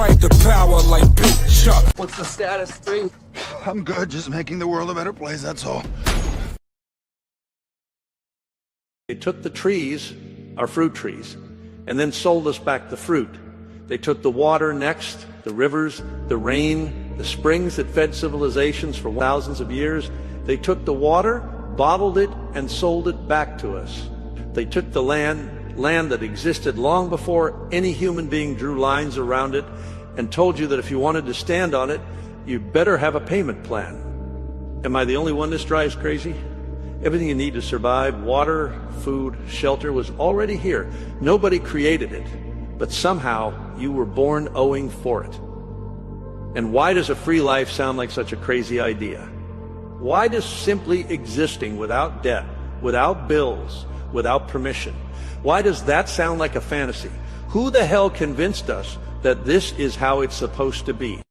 fight the power like Big Chuck. What's the status, 3? I'm good, just making the world a better place, that's all. They took the trees, our fruit trees, and then sold us back the fruit. They took the water next, the rivers, the rain, the springs that fed civilizations for thousands of years. They took the water, bottled it, and sold it back to us. They took the land that existed long before any human being drew lines around it, and told you that if you wanted to stand on it, you better have a payment plan. Am I the only one this drives crazy? Everything you need to survive, water, food, shelter, was already here. Nobody created it, but somehow you were born owing for it. And why does a free life sound like such a crazy idea? Why does simply existing without debt, without bills, without permission, why does that sound like a fantasy? Who the hell convinced us that this is how it's supposed to be?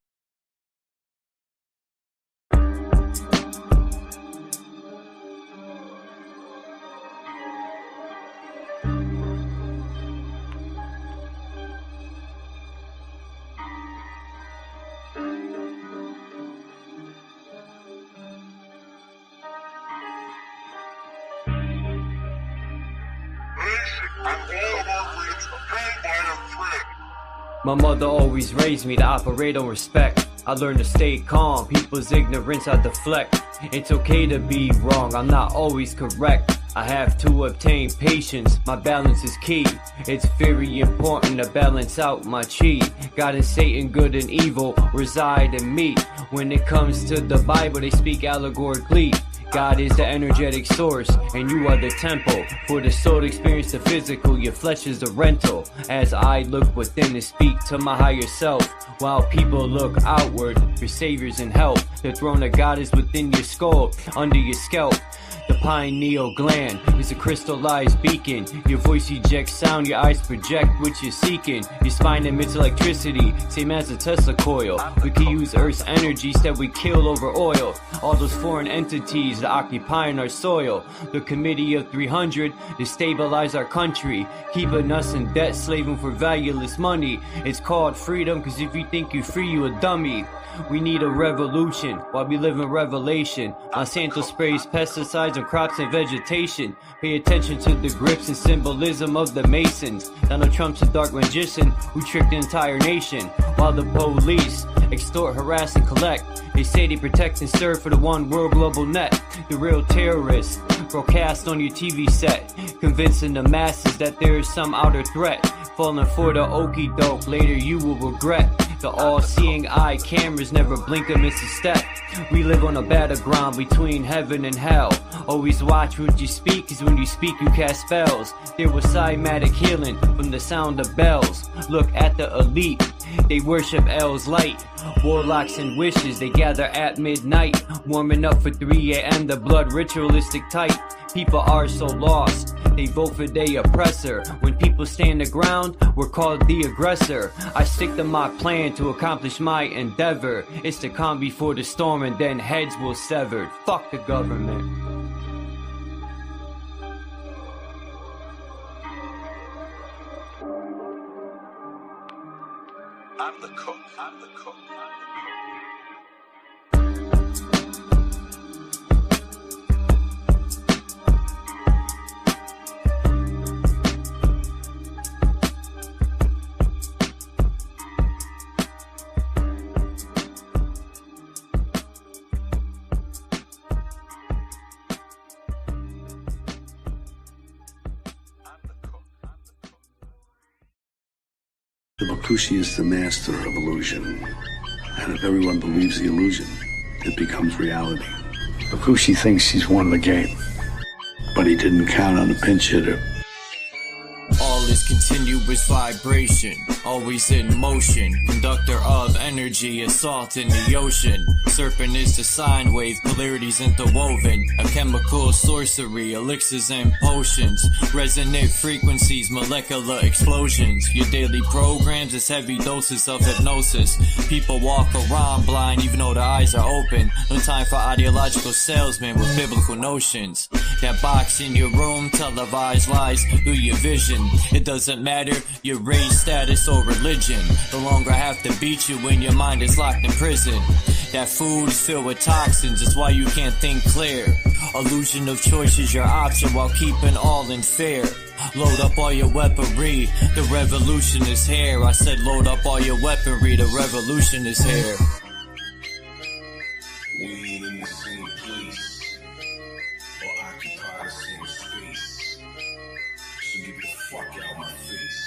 My mother always raised me to operate on respect. I learned to stay calm, people's ignorance I deflect. It's okay to be wrong, I'm not always correct. I have to obtain patience, my balance is key. It's very important to balance out my chi. God and Satan, good and evil, reside in me. When it comes to the Bible, they speak allegorically. God is the energetic source, and you are the temple. For the soul to experience the physical, your flesh is the rental. As I look within and speak to my higher self, while people look outward for saviors and help. The throne of God is within your skull, under your scalp. The pineal gland is a crystallized beacon. Your voice ejects sound, your eyes project what you're seeking. Your spine emits electricity, same as a Tesla coil. We can use Earth's energies that we kill over oil. All those foreign entities that occupying our soil. The Committee of 300 to stabilize our country, keeping us in debt, slaving for valueless money. It's called freedom, cause if you think you're free, you a dummy. We need a revolution while we live in revelation. Monsanto sprays pesticides on crops and vegetation. Pay attention to the grips and symbolism of the Masons. Donald Trump's a dark magician who tricked the entire nation. While the police extort, harass, and collect. They say they protect and serve for the one world global net. The real terrorists broadcast on your TV set, convincing the masses that there is some outer threat. Falling for the okie doke, later you will regret. The all-seeing eye cameras never blink or miss a step. We live on a battleground between heaven and hell. Always watch what you speak, cause when you speak you cast spells. There was cymatic healing from the sound of bells. Look at the elite, they worship L's light. Warlocks and wishes, they gather at midnight. Warming up for 3 a.m. the blood ritualistic type. People are so lost, they vote for their oppressor. When people stand the ground, we're called the aggressor. I stick to my plan to accomplish my endeavor. It's the calm before the storm and then heads will sever. Fuck the government. I'm the cook. I'm the cook. The Bakushi is the master of illusion, and if everyone believes the illusion, it becomes reality. Bakushi thinks he's won the game, but he didn't count on a pinch hitter. All is continuous vibration, always in motion. Conductor of energy, assault in the ocean. Serpent is the sine wave, polarities interwoven. A chemical sorcery, elixirs and potions. Resonant frequencies, molecular explosions. Your daily programs is heavy doses of hypnosis. People walk around blind even though their eyes are open. No time for ideological salesmen with biblical notions. That box in your room, televised lies through your vision. It does doesn't matter your race, status, or religion. The longer I have to beat you when your mind is locked in prison. That food is filled with toxins, it's why you can't think clear. Illusion of choice is your option while keeping all in fear. Load up all your weaponry, the revolution is here. I said load up all your weaponry, the revolution is here. We ain't in the same place, or occupy the same space. So get the fuck out my face.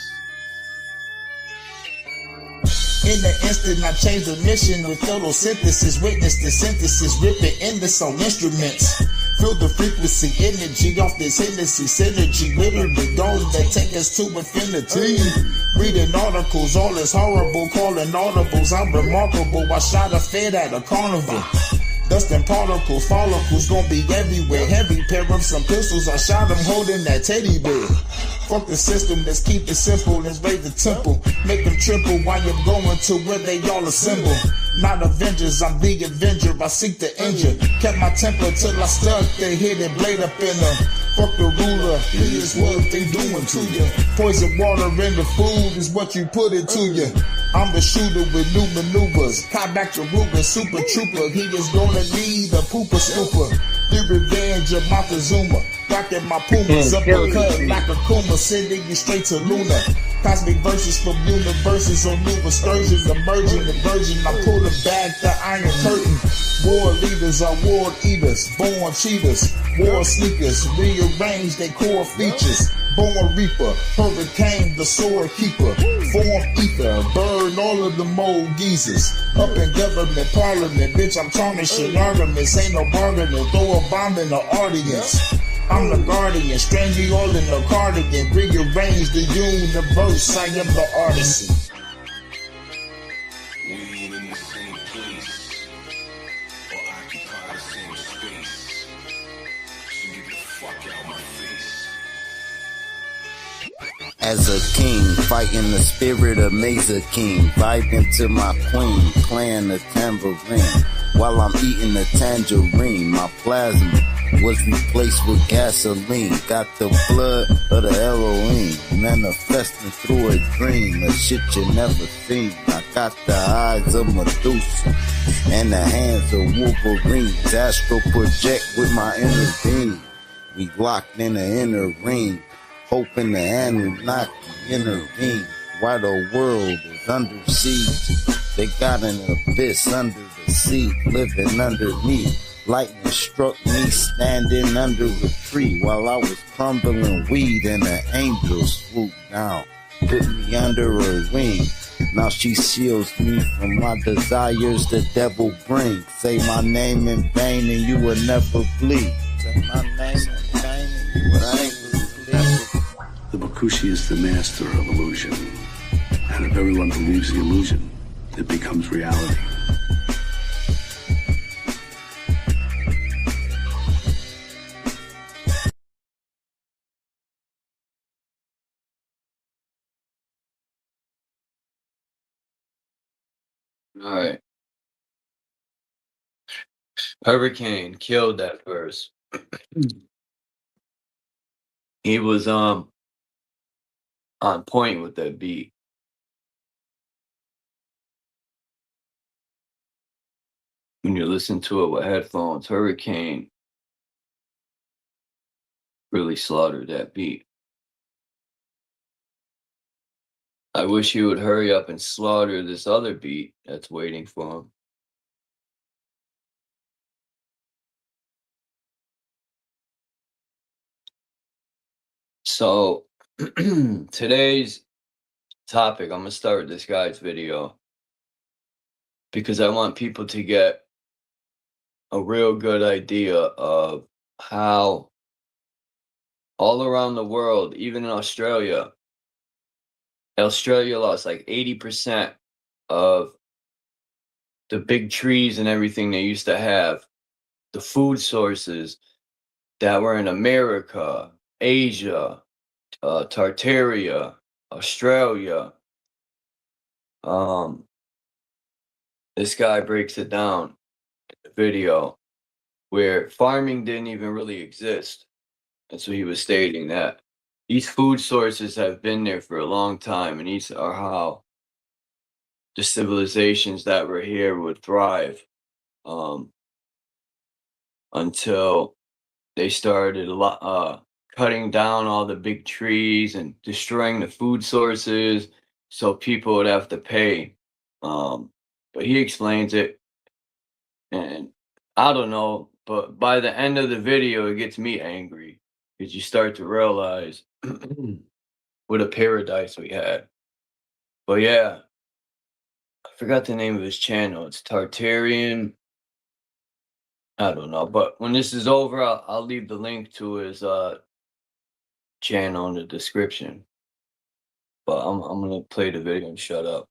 In the instant, I changed the mission with photosynthesis. Witness the synthesis, ripping endless on instruments. Feel the frequency, energy off this Hennessy synergy. Literally goals that take us to infinity. Reading articles, all is horrible, calling audibles. I'm remarkable, I shot a fed at a carnival. Dust and particles, follicles gon' be everywhere. Heavy pair of some pistols, I shot them holding that teddy bear. Fuck the system, let's keep it simple, let's raise the temple. Make them triple while you're going to where they all assemble. Not Avengers, I'm the Avenger, I seek the injure. Kept my temper till I stuck the hidden blade up in her. Fuck the ruler, here's what they doing to you. Poison water in the food is what you put into you. I'm the shooter with new maneuvers. Caught back your Ruger, super trooper. He is gonna need a pooper scooper. The revenge of Montezuma. Rockin' my Pumas uppercut like a Kuma. Sending you straight to Luna. Cosmic verses from universes on new excursions. Emerging the virgin. I pull the back the iron curtain. War leaders are war eaters. Born cheaters. War sneakers. Rearrange their core features. Born reaper. Hurricane the sword keeper. Form ether. Burn all of the mold geezers. Up in government parliament. Bitch, I'm tarnishing arguments. Ain't no bargaining. Throw a bomb in the audience. I'm the guardian, strand you all in the cardigan, rearrange the universe, I am the artisan. We ain't in the same place, or occupy the same space. So get the fuck out my face. As a king, fighting the spirit of Mesa King, vibing to my queen, playing the tambourine, while I'm eating the tangerine. My plasma was replaced with gasoline. Got the blood of the Elohim, manifesting through a dream, a shit you never seen. I got the eyes of Medusa and the hands of Wolverines. Astral project with my inner being. We locked in the inner ring, hoping the Anunnaki intervene. While the world is under siege, they got an abyss under the sea, living underneath. Lightning struck me standing under a tree while I was crumbling weed, and an angel swooped down, put me under her wing. Now she shields me from my desires the devil brings. Say my name in vain and you will never bleed. Say my name in vain and you will never bleed. The Bakushi is the master of illusion. And if everyone believes the illusion, it becomes reality. All right. Hurricane killed that verse. He was on point with that beat. When you listen to it with headphones, Hurricane really slaughtered that beat. I wish he would hurry up and slaughter this other beat that's waiting for him. So today's topic, I'm gonna start with this guy's video because I want people to get a real good idea of how all around the world, even in Australia lost like 80% of the big trees and everything they used to have, the food sources that were in America, Asia, Tartaria, Australia. This guy breaks it down in the video where farming didn't even really exist. And so he was stating that these food sources have been there for a long time, and these are how the civilizations that were here would thrive, um, until they started cutting down all the big trees and destroying the food sources, so people would have to pay. But he explains it, and I don't know, but by the end of the video, it gets me angry because you start to realize what a paradise we had. But yeah, I forgot the name of his channel. It's Tartarian. I don't know, but when this is over, I'll leave the link to his channel in the description. But I'm gonna play the video and shut up.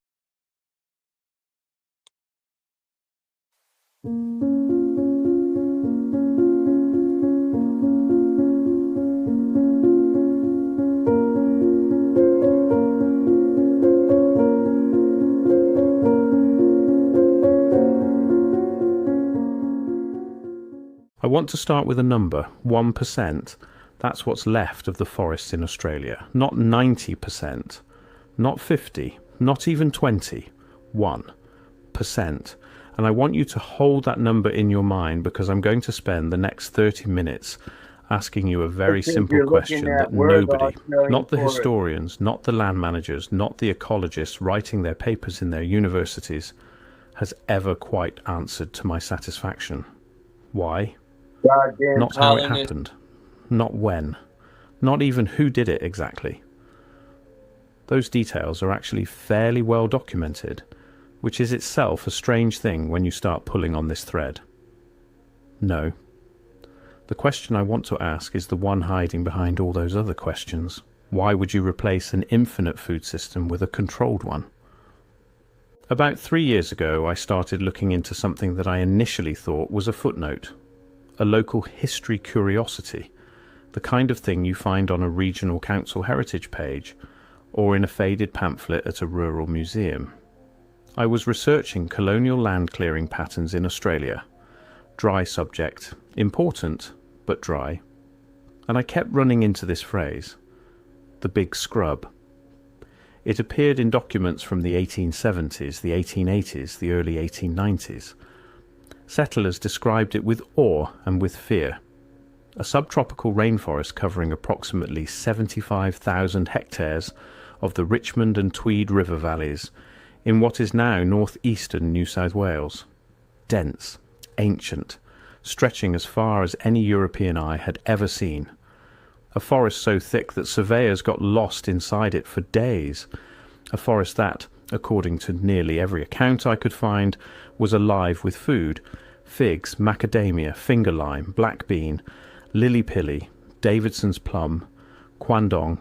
I want to start with a number, 1%. That's what's left of the forests in Australia. Not 90%, not 50, not even 20, 1%. And I want you to hold that number in your mind, because I'm going to spend the next 30 minutes asking you a very simple question that nobody, not the historians, not the land managers, not the ecologists writing their papers in their universities, has ever quite answered to my satisfaction. Why? Not how it happened, not when, not even who did it exactly. Those details are actually fairly well documented, which is itself a strange thing when you start pulling on this thread. No. The question I want to ask is the one hiding behind all those other questions. Why would you replace an infinite food system with a controlled one? About 3 years ago, I started looking into something that I initially thought was a footnote. A local history curiosity, the kind of thing you find on a regional council heritage page or in a faded pamphlet at a rural museum. I was researching colonial land clearing patterns in Australia. Dry subject, important, but dry. And I kept running into this phrase, the big scrub. It appeared in documents from the 1870s, the 1880s, the early 1890s. Settlers described it with awe and with fear. A subtropical rainforest covering approximately 75,000 hectares of the Richmond and Tweed river valleys in what is now northeastern New South Wales. Dense, ancient, stretching as far as any European eye had ever seen. A forest so thick that surveyors got lost inside it for days. A forest that, according to nearly every account I could find, was alive with food: figs, macadamia, finger lime, black bean, lily-pilly, Davidson's plum, quandong,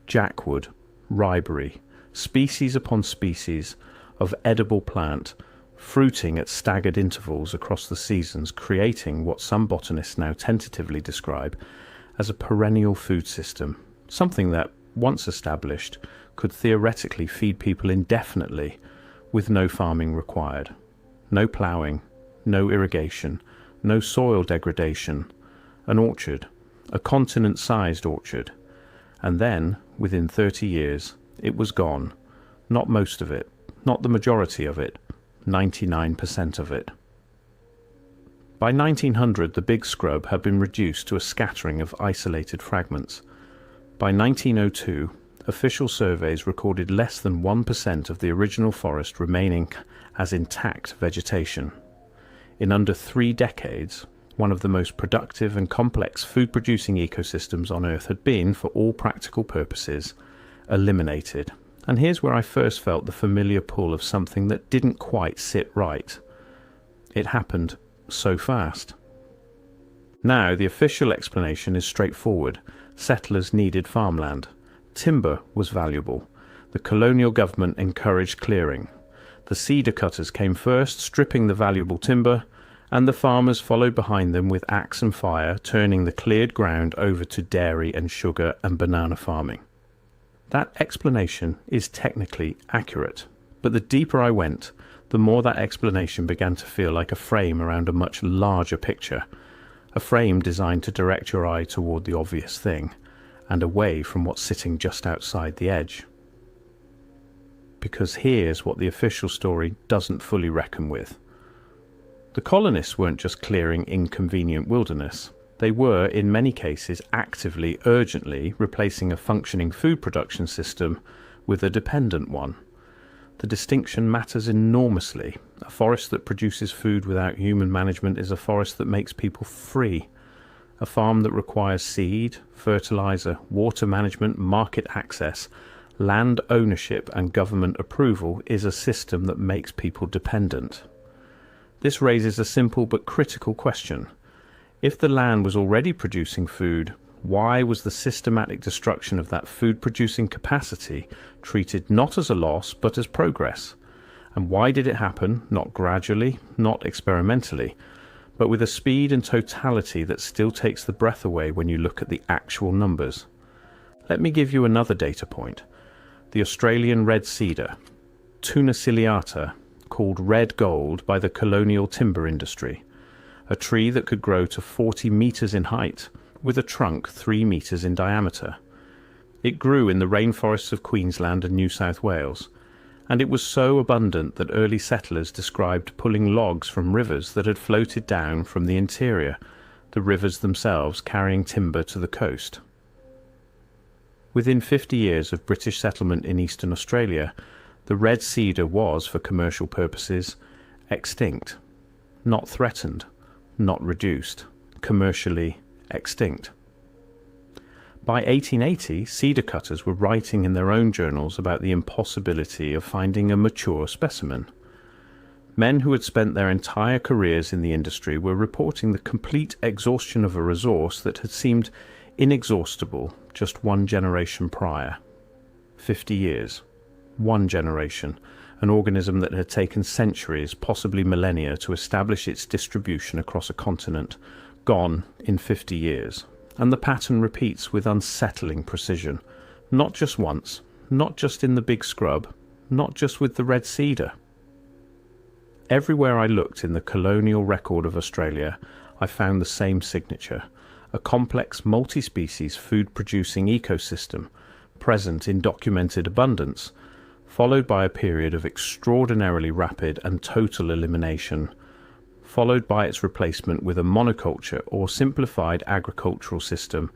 jackwood, riberry, species upon species of edible plant, fruiting at staggered intervals across the seasons, creating what some botanists now tentatively describe as a perennial food system, something that, once established, could theoretically feed people indefinitely with no farming required. No ploughing, no irrigation, no soil degradation, an orchard, a continent-sized orchard. And then, within 30 years, it was gone. Not most of it, not the majority of it, 99% of it. By 1900, the big scrub had been reduced to a scattering of isolated fragments. By 1902, official surveys recorded less than 1% of the original forest remaining as intact vegetation. In under 3 decades, one of the most productive and complex food-producing ecosystems on Earth had been, for all practical purposes, eliminated. And here's where I first felt the familiar pull of something that didn't quite sit right. It happened so fast. Now, the official explanation is straightforward. Settlers needed farmland. Timber was valuable. The colonial government encouraged clearing. The cedar cutters came first, stripping the valuable timber, and the farmers followed behind them with axe and fire, turning the cleared ground over to dairy and sugar and banana farming. That explanation is technically accurate, but the deeper I went, the more that explanation began to feel like a frame around a much larger picture, a frame designed to direct your eye toward the obvious thing, and away from what's sitting just outside the edge. Because here's what the official story doesn't fully reckon with. The colonists weren't just clearing inconvenient wilderness. They were, in many cases, actively, urgently replacing a functioning food production system with a dependent one. The distinction matters enormously. A forest that produces food without human management is a forest that makes people free. A farm that requires seed, fertilizer, water management, market access, land ownership and government approval is a system that makes people dependent. This raises a simple but critical question. If the land was already producing food, why was the systematic destruction of that food-producing capacity treated not as a loss but as progress? And why did it happen, not gradually, not experimentally, but with a speed and totality that still takes the breath away when you look at the actual numbers? Let me give you another data point. The Australian red cedar, Tuna ciliata, called red gold by the colonial timber industry, a tree that could grow to 40 meters in height, with a trunk 3 meters in diameter. It grew in the rainforests of Queensland and New South Wales, and it was so abundant that early settlers described pulling logs from rivers that had floated down from the interior, the rivers themselves carrying timber to the coast. Within 50 years of British settlement in eastern Australia, the red cedar was, for commercial purposes, extinct. Not threatened, not reduced, commercially extinct. By 1880, cedar cutters were writing in their own journals about the impossibility of finding a mature specimen. Men who had spent their entire careers in the industry were reporting the complete exhaustion of a resource that had seemed inexhaustible just one generation prior. 50 years. One generation, an organism that had taken centuries, possibly millennia, to establish its distribution across a continent, gone in 50 years. And the pattern repeats with unsettling precision. Not just once, not just in the big scrub, not just with the red cedar. Everywhere I looked in the colonial record of Australia, I found the same signature, a complex multi-species food-producing ecosystem, present in documented abundance, followed by a period of extraordinarily rapid and total elimination, followed by its replacement with a monoculture or simplified agricultural system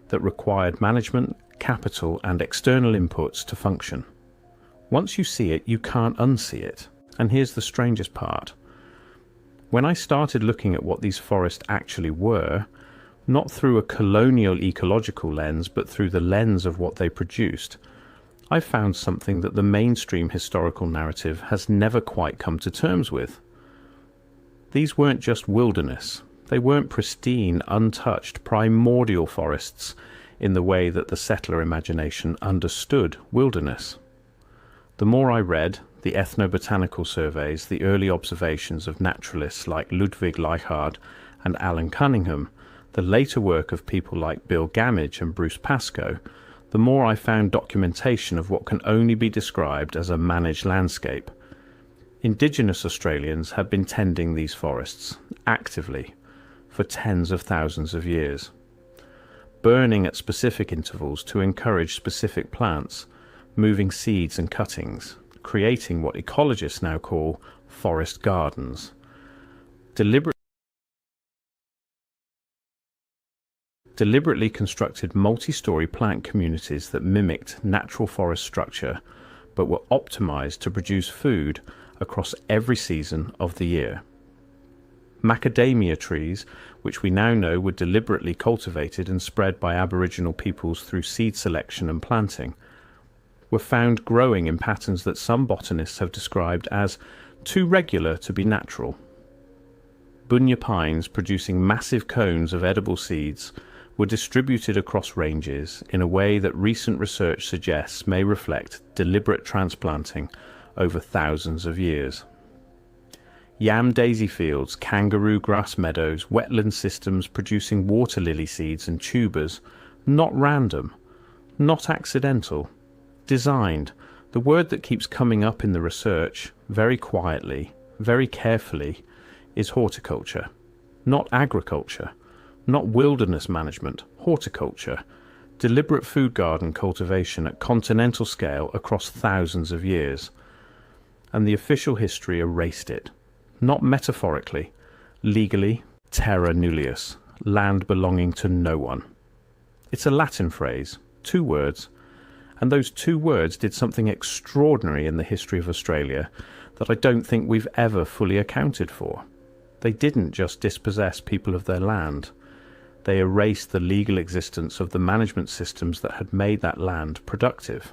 that required management, capital and external inputs to function. Once you see it, you can't unsee it. And here's the strangest part. When I started looking at what these forests actually were, not through a colonial ecological lens, but through the lens of what they produced, I found something that the mainstream historical narrative has never quite come to terms with. These weren't just wilderness. They weren't pristine, untouched, primordial forests in the way that the settler imagination understood wilderness. The more I read, the ethnobotanical surveys, the early observations of naturalists like Ludwig Leichhardt and Alan Cunningham, the later work of people like Bill Gamage and Bruce Pascoe, the more I found documentation of what can only be described as a managed landscape. Indigenous Australians have been tending these forests, actively, for tens of thousands of years. Burning at specific intervals to encourage specific plants, moving seeds and cuttings, creating what ecologists now call forest gardens. Deliberately constructed multi-story plant communities that mimicked natural forest structure, but were optimized to produce food across every season of the year. Macadamia trees, which we now know were deliberately cultivated and spread by Aboriginal peoples through seed selection and planting, were found growing in patterns that some botanists have described as too regular to be natural. Bunya pines, producing massive cones of edible seeds, were distributed across ranges in a way that recent research suggests may reflect deliberate transplanting over thousands of years. Yam daisy fields, kangaroo grass meadows, wetland systems producing water lily seeds and tubers, not random, not accidental, designed. The word that keeps coming up in the research, very quietly, very carefully, is horticulture, not agriculture. Not wilderness management, horticulture, Deliberate food garden cultivation at continental scale across thousands of years. And the official history erased it. Not metaphorically, legally, terra nullius, land belonging to no one. It's a Latin phrase, 2 words, and those 2 words did something extraordinary in the history of Australia that I don't think we've ever fully accounted for. They didn't just dispossess people of their land. They erased the legal existence of the management systems that had made that land productive.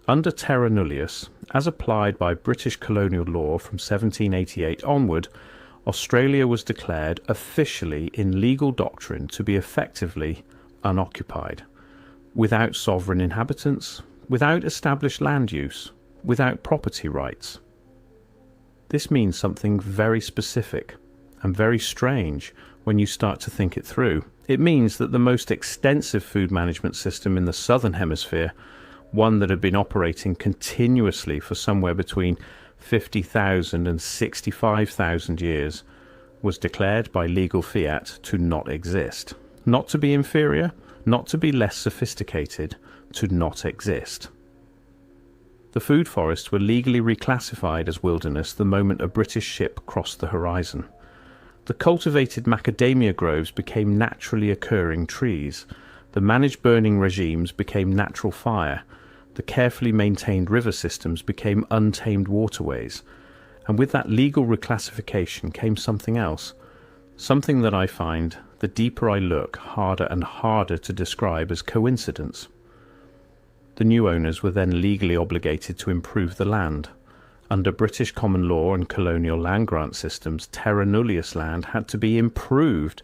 Under terra nullius, as applied by British colonial law from 1788 onward, Australia was declared officially in legal doctrine to be effectively unoccupied, without sovereign inhabitants, without established land use, without property rights. This means something very specific and very strange when you start to think it through. It means that the most extensive food management system in the southern hemisphere, one that had been operating continuously for somewhere between 50,000 and 65,000 years, was declared by legal fiat to not exist. Not to be inferior, not to be less sophisticated, to not exist. The food forests were legally reclassified as wilderness the moment a British ship crossed the horizon. The cultivated macadamia groves became naturally occurring trees. The managed burning regimes became natural fire. The carefully maintained river systems became untamed waterways. And with that legal reclassification came something else. Something that I find, the deeper I look, harder and harder to describe as coincidence. The new owners were then legally obligated to improve the land. Under British common law and colonial land grant systems, terra nullius land had to be improved,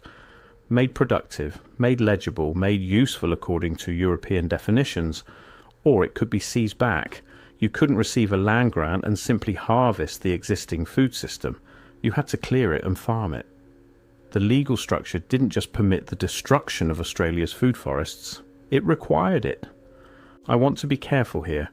made productive, made legible, made useful according to European definitions, or it could be seized back. You couldn't receive a land grant and simply harvest the existing food system. You had to clear it and farm it. The legal structure didn't just permit the destruction of Australia's food forests, it required it. I want to be careful here.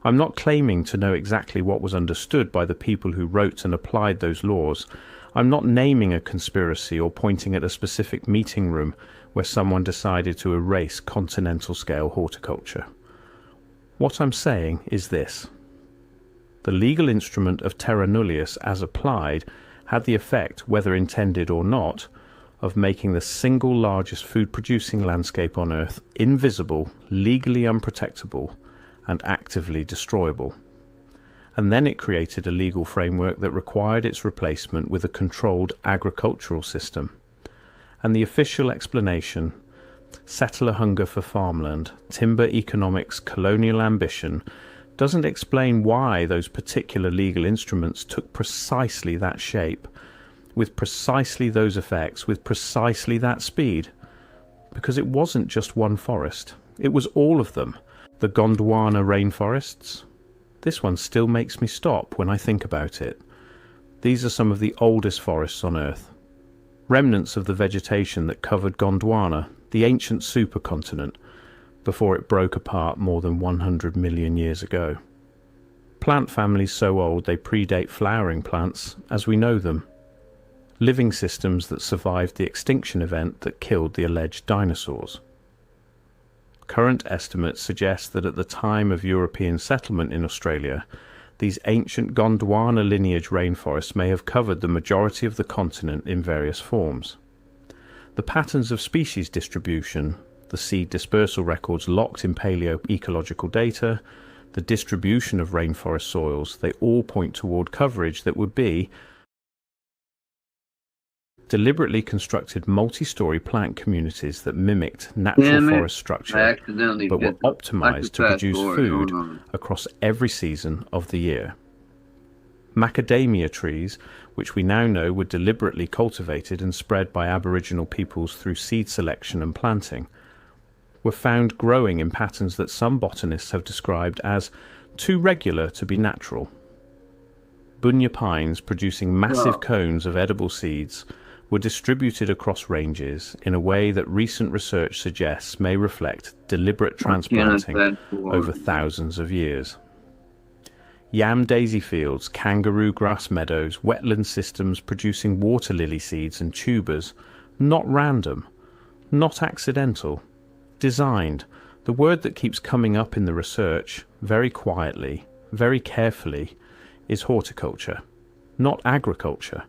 I'm not claiming to know exactly what was understood by the people who wrote and applied those laws. I'm not naming a conspiracy or pointing at a specific meeting room where someone decided to erase continental-scale horticulture. What I'm saying is this. The legal instrument of terra nullius as applied had the effect, whether intended or not, of making the single largest food-producing landscape on Earth invisible, legally unprotectable, and actively destroyable. And then it created a legal framework that required its replacement with a controlled agricultural system. And the official explanation, settler hunger for farmland, timber economics, colonial ambition, doesn't explain why those particular legal instruments took precisely that shape, with precisely those effects, with precisely that speed. Because it wasn't just one forest, it was all of them. The Gondwana rainforests. This one still makes me stop when I think about it. These are some of the oldest forests on Earth. Remnants of the vegetation that covered Gondwana, the ancient supercontinent, before it broke apart more than 100 million years ago. Plant families so old they predate flowering plants as we know them. Living systems that survived the extinction event that killed the alleged dinosaurs. Current estimates suggest that at the time of European settlement in Australia, these ancient Gondwana lineage rainforests may have covered the majority of the continent in various forms. The patterns of species distribution, the seed dispersal records locked in paleoecological data, the distribution of rainforest soils, they all point toward coverage that would be deliberately constructed multi-story plant communities that mimicked natural forest structure, but were optimized to produce food across every season of the year. Macadamia trees, which we now know were deliberately cultivated and spread by Aboriginal peoples through seed selection and planting, were found growing in patterns that some botanists have described as too regular to be natural. Bunya pines producing massive cones of edible seeds were distributed across ranges in a way that recent research suggests may reflect deliberate transplanting over thousands of years. Yam daisy fields, kangaroo grass meadows, wetland systems producing water lily seeds and tubers, not random, not accidental, Designed. The word that keeps coming up in the research, very quietly, very carefully, is horticulture. Not agriculture.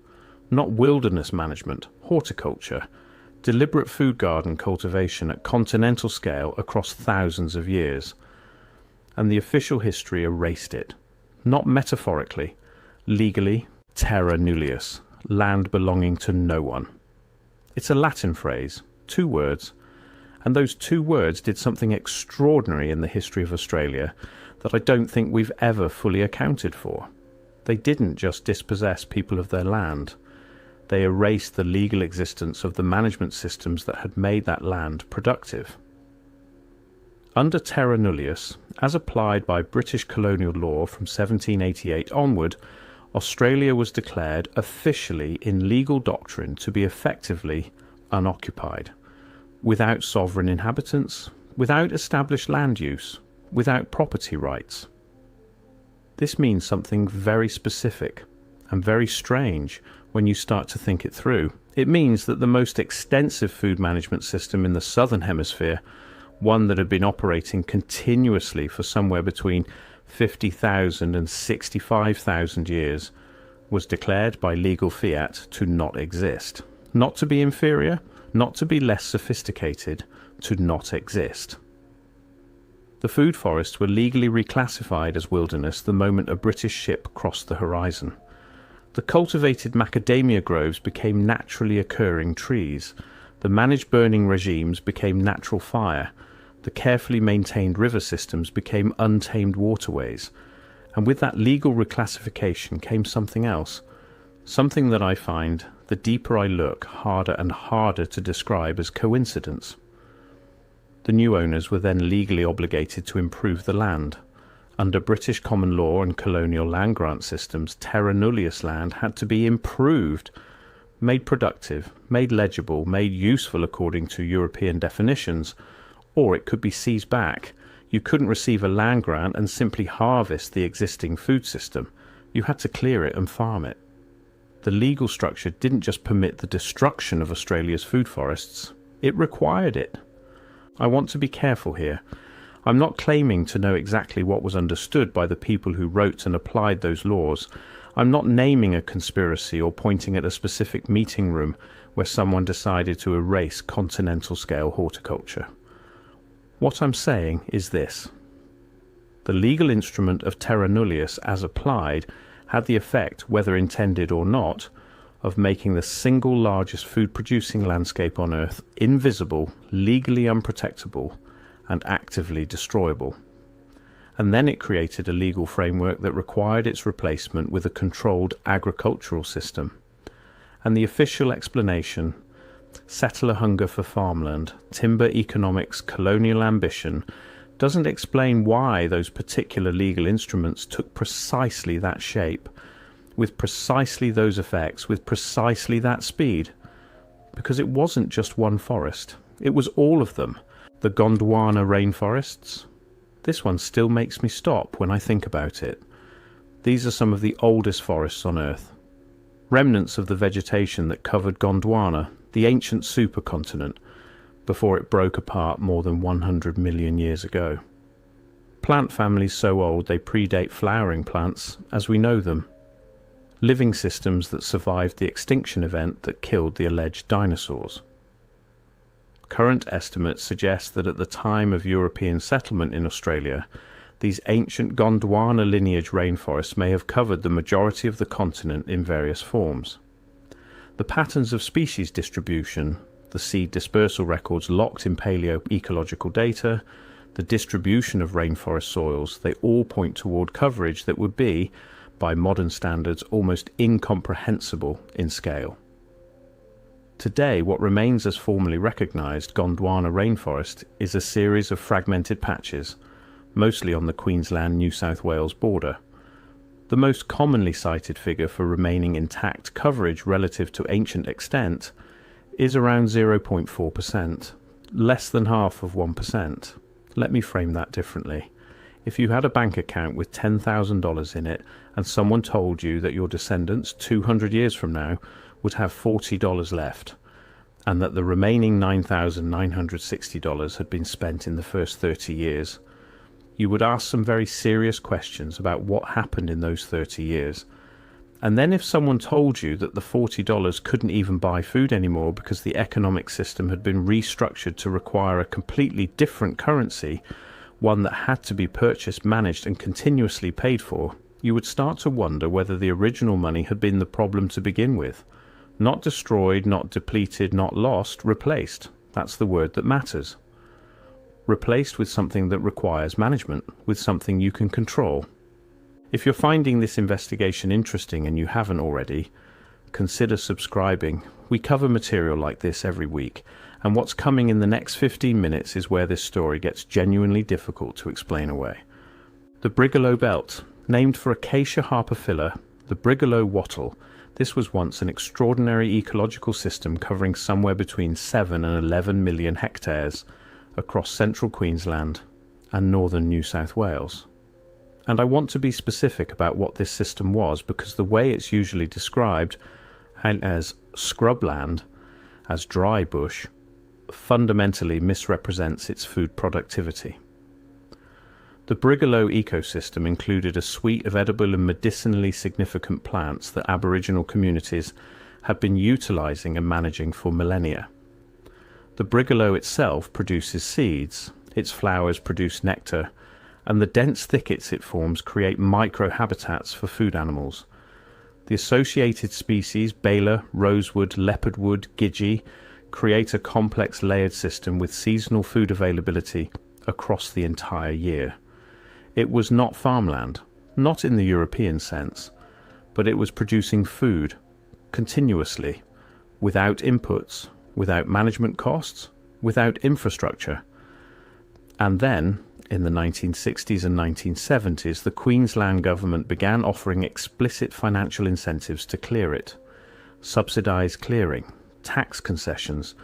Not wilderness management. Horticulture. Deliberate food garden cultivation at continental scale across thousands of years. And the official history erased it. Not metaphorically. Legally, terra nullius. Land belonging to no one. It's a Latin phrase. 2 words. And those 2 words did something extraordinary in the history of Australia that I don't think we've ever fully accounted for. They didn't just dispossess people of their land. They erased the legal existence of the management systems that had made that land productive. Under terra nullius, as applied by British colonial law from 1788 onward, Australia was declared officially in legal doctrine to be effectively unoccupied, without sovereign inhabitants, without established land use, without property rights. This means something very specific and very strange when you start to think it through. It means that the most extensive food management system in the southern hemisphere, one that had been operating continuously for somewhere between 50,000 and 65,000 years, was declared by legal fiat to not exist. Not to be inferior, not to be less sophisticated, to not exist. The food forests were legally reclassified as wilderness the moment a British ship crossed the horizon. The cultivated macadamia groves became naturally occurring trees. The managed burning regimes became natural fire. The carefully maintained river systems became untamed waterways. And with that legal reclassification came something else. Something that I find, the deeper I look, harder and harder to describe as coincidence. The new owners were then legally obligated to improve the land. Under British common law and colonial land grant systems, terra nullius land had to be improved, made productive, made legible, made useful according to European definitions, or it could be seized back. You couldn't receive a land grant and simply harvest the existing food system. You had to clear it and farm it. The legal structure didn't just permit the destruction of Australia's food forests, it required it. I want to be careful here. I'm not claiming to know exactly what was understood by the people who wrote and applied those laws. I'm not naming a conspiracy or pointing at a specific meeting room where someone decided to erase continental-scale horticulture. What I'm saying is this. The legal instrument of terra nullius as applied had the effect, whether intended or not, of making the single largest food-producing landscape on Earth invisible, legally unprotectable, and actively destroyable. And then it created a legal framework that required its replacement with a controlled agricultural system. And the official explanation, settler hunger for farmland, timber economics, colonial ambition, doesn't explain why those particular legal instruments took precisely that shape, with precisely those effects, with precisely that speed. Because it wasn't just one forest, it was all of them. The Gondwana rainforests. This one still makes me stop when I think about it. These are some of the oldest forests on Earth. Remnants of the vegetation that covered Gondwana, the ancient supercontinent, before it broke apart more than 100 million years ago. Plant families so old they predate flowering plants as we know them. Living systems that survived the extinction event that killed the alleged dinosaurs. Current estimates suggest that at the time of European settlement in Australia, these ancient Gondwana lineage rainforests may have covered the majority of the continent in various forms. The patterns of species distribution, the seed dispersal records locked in paleoecological data, the distribution of rainforest soils, they all point toward coverage that would be, by modern standards, almost incomprehensible in scale. Today, what remains as formally recognised Gondwana rainforest is a series of fragmented patches, mostly on the Queensland-New South Wales border. The most commonly cited figure for remaining intact coverage relative to ancient extent is around 0.4%, less than half of 1%. Let me frame that differently. If you had a bank account with $10,000 in it and someone told you that your descendants 200 years from now would have $40 left, and that the remaining $9,960 had been spent in the first 30 years, you would ask some very serious questions about what happened in those 30 years. And then if someone told you that the $40 couldn't even buy food anymore because the economic system had been restructured to require a completely different currency, one that had to be purchased, managed and continuously paid for, you would start to wonder whether the original money had been the problem to begin with. Not destroyed, not depleted, not lost, replaced. That's the word that matters. Replaced with something that requires management, with something you can control. If you're finding this investigation interesting and you haven't already, consider subscribing. We cover material like this every week, and what's coming in the next 15 minutes is where this story gets genuinely difficult to explain away. The Brigalow Belt, named for Acacia harpophylla, the Brigalow wattle. This was once an extraordinary ecological system covering somewhere between 7 and 11 million hectares across central Queensland and northern New South Wales. And I want to be specific about what this system was, because the way it's usually described, as scrubland, as dry bush, fundamentally misrepresents its food productivity. The Brigalow ecosystem included a suite of edible and medicinally significant plants that Aboriginal communities had been utilising and managing for millennia. The Brigalow itself produces seeds, its flowers produce nectar, and the dense thickets it forms create microhabitats for food animals. The associated species, Baler, rosewood, leopardwood, gidgee, create a complex layered system with seasonal food availability across the entire year. It was not farmland, not in the European sense, but it was producing food continuously, without inputs, without management costs, without infrastructure. And then, in the 1960s and 1970s, the Queensland government began offering explicit financial incentives to clear it. Subsidised clearing, tax concessions,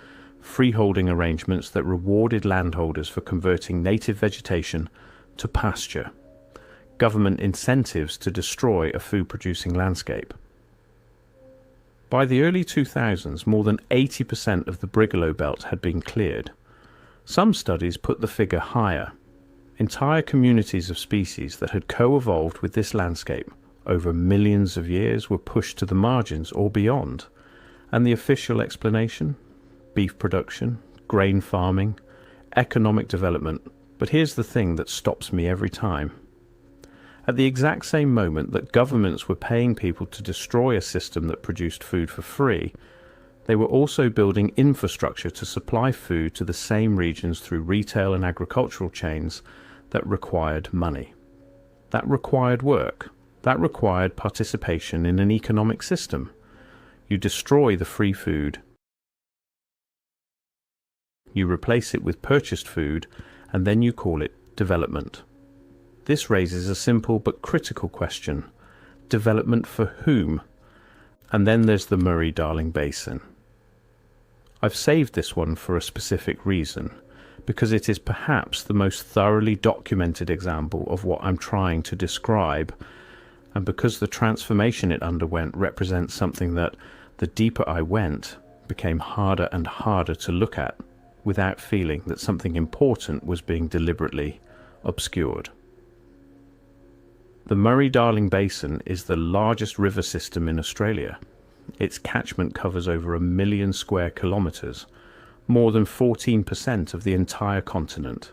freeholding arrangements that rewarded landholders for converting native vegetation to pasture, government incentives to destroy a food-producing landscape. By the early 2000s, more than 80% of the Brigalow Belt had been cleared. Some studies put the figure higher. Entire communities of species that had co-evolved with this landscape over millions of years were pushed to the margins or beyond. And the official explanation? Beef production, grain farming, economic development. But here's the thing that stops me every time. At the exact same moment that governments were paying people to destroy a system that produced food for free, they were also building infrastructure to supply food to the same regions through retail and agricultural chains that required money. That required work. That required participation in an economic system. You destroy the free food. You replace it with purchased food, and then you call it development. This raises a simple but critical question. Development for whom? And then there's the Murray-Darling Basin. I've saved this one for a specific reason, because it is perhaps the most thoroughly documented example of what I'm trying to describe, and because the transformation it underwent represents something that, the deeper I went, became harder and harder to look at, without feeling that something important was being deliberately obscured. The Murray-Darling Basin is the largest river system in Australia. Its catchment covers over 1 million square kilometres, more than 14% of the entire continent.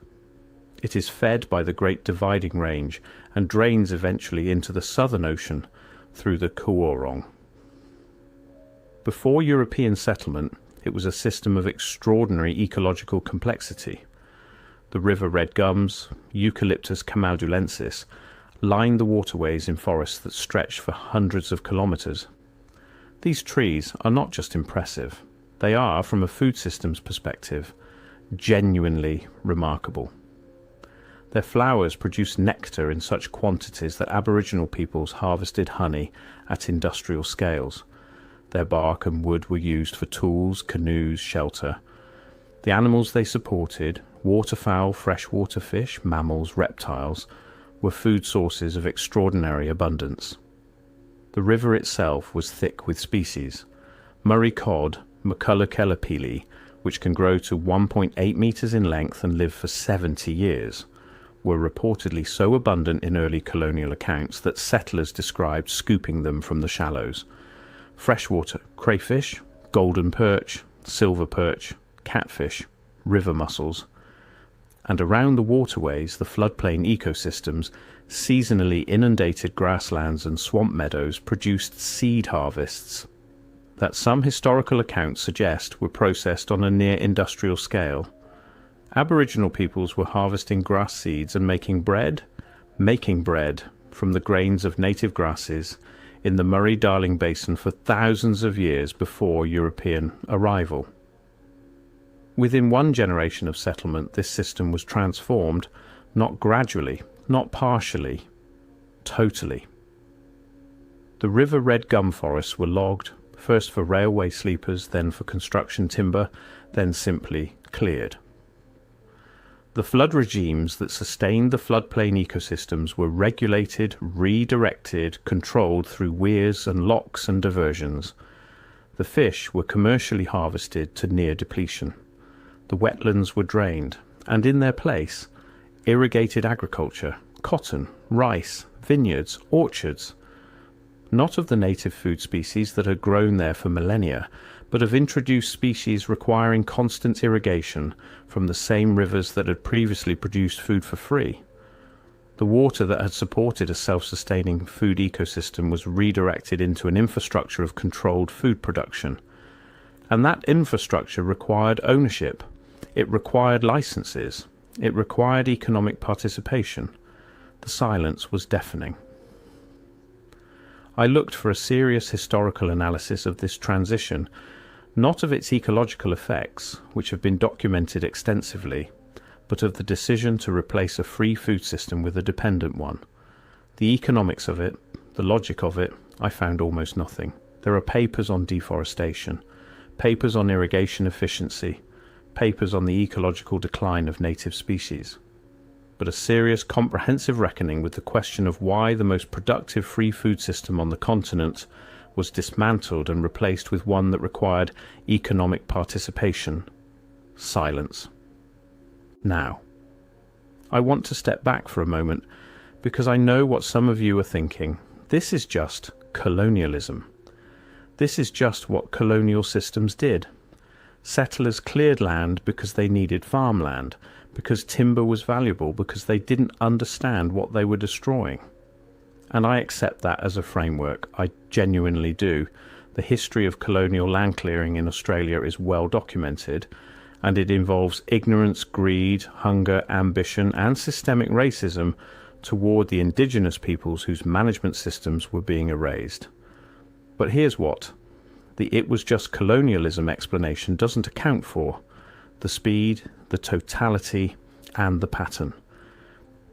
It is fed by the Great Dividing Range and drains eventually into the Southern Ocean through the Coorong. Before European settlement, it was a system of extraordinary ecological complexity. The river red gums, Eucalyptus camaldulensis, lined the waterways in forests that stretched for hundreds of kilometres. These trees are not just impressive, they are, from a food systems perspective, genuinely remarkable. Their flowers produce nectar in such quantities that Aboriginal peoples harvested honey at industrial scales. Their bark and wood were used for tools, canoes, shelter. The animals they supported, waterfowl, freshwater fish, mammals, reptiles, were food sources of extraordinary abundance. The river itself was thick with species. Murray cod, Muculucalepili, which can grow to 1.8 meters in length and live for 70 years, were reportedly so abundant in early colonial accounts that settlers described scooping them from the shallows. Freshwater crayfish, golden perch, silver perch, catfish, river mussels, and around the waterways, the floodplain ecosystems, seasonally inundated grasslands and swamp meadows produced seed harvests that some historical accounts suggest were processed on a near-industrial scale. Aboriginal peoples were harvesting grass seeds and making bread from the grains of native grasses in the Murray-Darling Basin for thousands of years before European arrival. Within one generation of settlement, this system was transformed, not gradually, not partially, totally. The river red gum forests were logged, first for railway sleepers, then for construction timber, then simply cleared. The flood regimes that sustained the floodplain ecosystems were regulated, redirected, controlled through weirs and locks and diversions. The fish were commercially harvested to near depletion. The wetlands were drained, and in their place, irrigated agriculture, cotton, rice, vineyards, orchards, not of the native food species that had grown there for millennia, but of introduced species requiring constant irrigation from the same rivers that had previously produced food for free. The water that had supported a self-sustaining food ecosystem was redirected into an infrastructure of controlled food production. And that infrastructure required ownership. It required licenses. It required economic participation. The silence was deafening. I looked for a serious historical analysis of this transition, not of its ecological effects, which have been documented extensively, but of the decision to replace a free food system with a dependent one. The economics of it, the logic of it, I found almost nothing. There are papers on deforestation, papers on irrigation efficiency, papers on the ecological decline of native species. But a serious, comprehensive reckoning with the question of why the most productive free food system on the continent was dismantled and replaced with one that required economic participation. Silence. Now, I want to step back for a moment because I know what some of you are thinking. This is just colonialism. This is just what colonial systems did. Settlers cleared land because they needed farmland, because timber was valuable, because they didn't understand what they were destroying. And I accept that as a framework. I genuinely do. The history of colonial land clearing in Australia is well documented, and it involves ignorance, greed, hunger, ambition, and systemic racism toward the indigenous peoples whose management systems were being erased. But here's what the "it was just colonialism" explanation doesn't account for: the speed, the totality, and the pattern.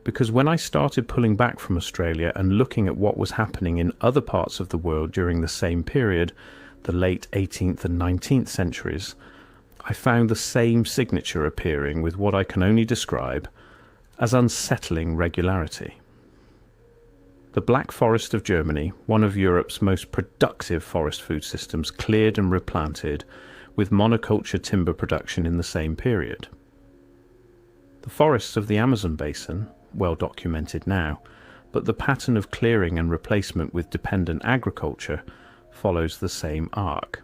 Because when I started pulling back from Australia and looking at what was happening in other parts of the world during the same period, the late 18th and 19th centuries, I found the same signature appearing with what I can only describe as unsettling regularity. The Black Forest of Germany, one of Europe's most productive forest food systems, cleared and replanted with monoculture timber production in the same period. The forests of the Amazon basin, well documented now, but the pattern of clearing and replacement with dependent agriculture follows the same arc.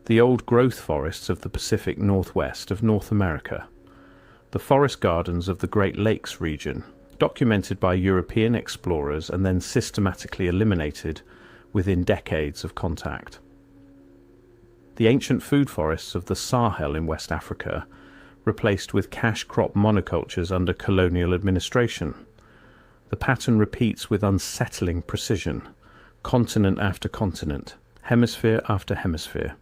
The old growth forests of the Pacific Northwest of North America, the forest gardens of the Great Lakes region, documented by European explorers and then systematically eliminated within decades of contact. The ancient food forests of the Sahel in West Africa, replaced with cash crop monocultures under colonial administration. The pattern repeats with unsettling precision, continent after continent, hemisphere after hemisphere.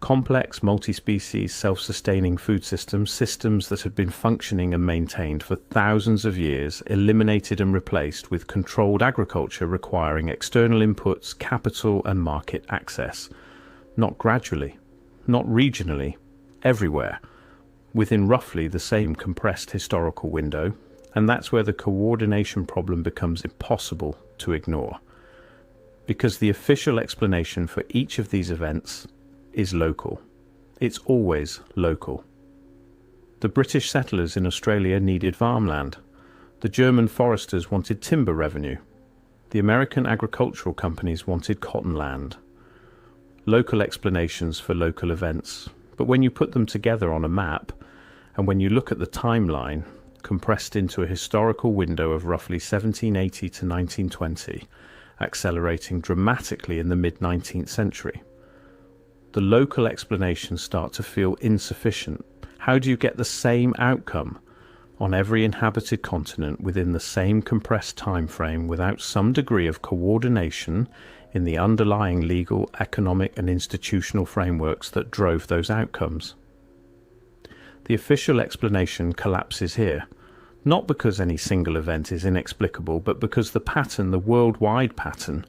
Complex, multi-species, self-sustaining food systems, systems that had been functioning and maintained for thousands of years, eliminated and replaced with controlled agriculture requiring external inputs, capital and market access. Not gradually, not regionally, everywhere, within roughly the same compressed historical window, and that's where the coordination problem becomes impossible to ignore. Because the official explanation for each of these events is local. It's always local. The British settlers in Australia needed farmland. The German foresters wanted timber revenue. The American agricultural companies wanted cotton land. Local explanations for local events, but when you put them together on a map, and when you look at the timeline, compressed into a historical window of roughly 1780 to 1920, accelerating dramatically in the mid-19th century, the local explanations start to feel insufficient. How do you get the same outcome on every inhabited continent within the same compressed time frame without some degree of coordination in the underlying legal, economic and institutional frameworks that drove those outcomes? The official explanation collapses here, not because any single event is inexplicable, but because the pattern, the worldwide pattern,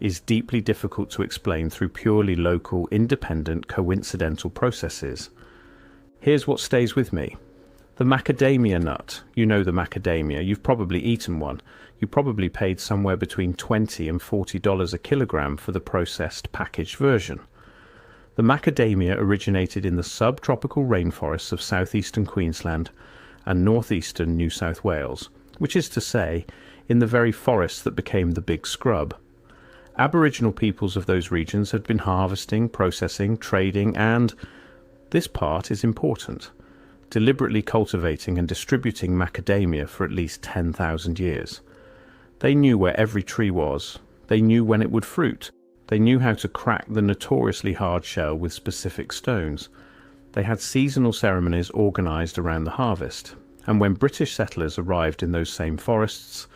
is deeply difficult to explain through purely local, independent, coincidental processes. Here's what stays with me. The macadamia nut. You know the macadamia. You've probably eaten one. You probably paid somewhere between $20 and $40 a kilogram for the processed, packaged version. The macadamia originated in the subtropical rainforests of southeastern Queensland and northeastern New South Wales, which is to say, in the very forests that became the big scrub. Aboriginal peoples of those regions had been harvesting, processing, trading and, this part is important, deliberately cultivating and distributing macadamia for at least 10,000 years. They knew where every tree was. They knew when it would fruit. They knew how to crack the notoriously hard shell with specific stones. They had seasonal ceremonies organised around the harvest. And when British settlers arrived in those same forests,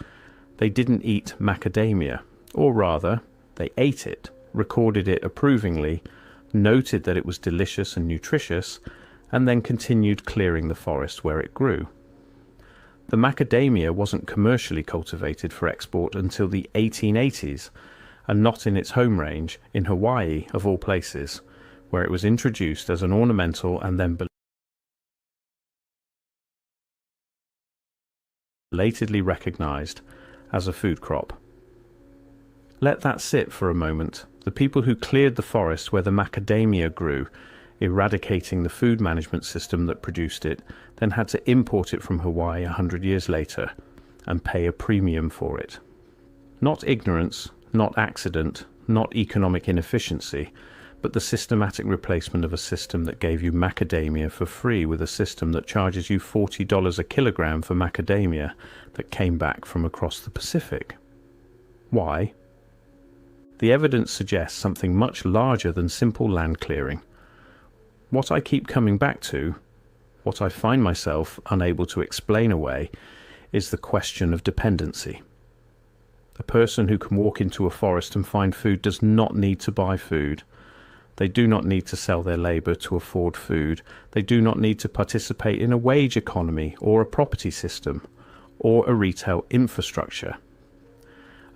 they didn't eat macadamia, or rather, they ate it, recorded it approvingly, noted that it was delicious and nutritious, and then continued clearing the forest where it grew. The macadamia wasn't commercially cultivated for export until the 1880s, and not in its home range, in Hawaii of all places, where it was introduced as an ornamental and then belatedly recognized as a food crop. Let that sit for a moment. The people who cleared the forest where the macadamia grew, eradicating the food management system that produced it, then had to import it from Hawaii 100 years later and pay a premium for it. Not ignorance, not accident, not economic inefficiency, but the systematic replacement of a system that gave you macadamia for free with a system that charges you $40 a kilogram for macadamia that came back from across the Pacific. Why? The evidence suggests something much larger than simple land clearing. What I keep coming back to, what I find myself unable to explain away, is the question of dependency. A person who can walk into a forest and find food does not need to buy food. They do not need to sell their labour to afford food. They do not need to participate in a wage economy or a property system or a retail infrastructure.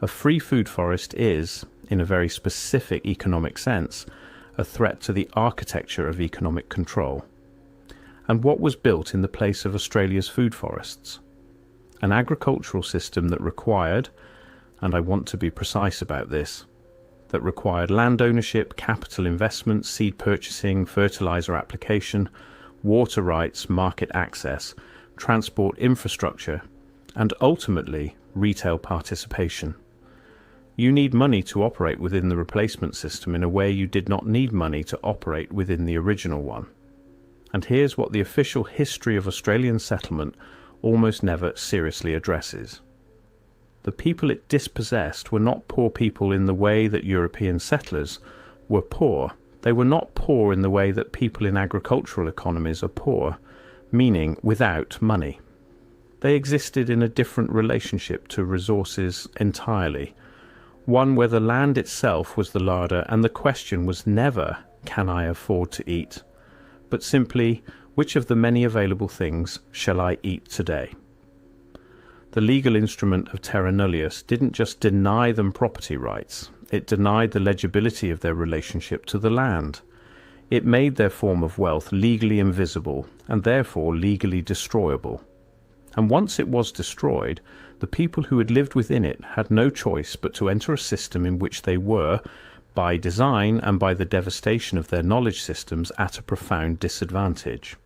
A free food forest is, in a very specific economic sense, a threat to the architecture of economic control. And what was built in the place of Australia's food forests? An agricultural system that required, and I want to be precise about this, that required land ownership, capital investment, seed purchasing, fertilizer application, water rights, market access, transport infrastructure, and ultimately retail participation. You need money to operate within the replacement system in a way you did not need money to operate within the original one. And here's what the official history of Australian settlement almost never seriously addresses. The people it dispossessed were not poor people in the way that European settlers were poor. They were not poor in the way that people in agricultural economies are poor, meaning without money. They existed in a different relationship to resources entirely, one where the land itself was the larder and the question was never, can I afford to eat, but simply, which of the many available things shall I eat today? The legal instrument of terra nullius didn't just deny them property rights, it denied the legibility of their relationship to the land. It made their form of wealth legally invisible and therefore legally destroyable. And once it was destroyed, the people who had lived within it had no choice but to enter a system in which they were, by design and by the devastation of their knowledge systems, at a profound disadvantage.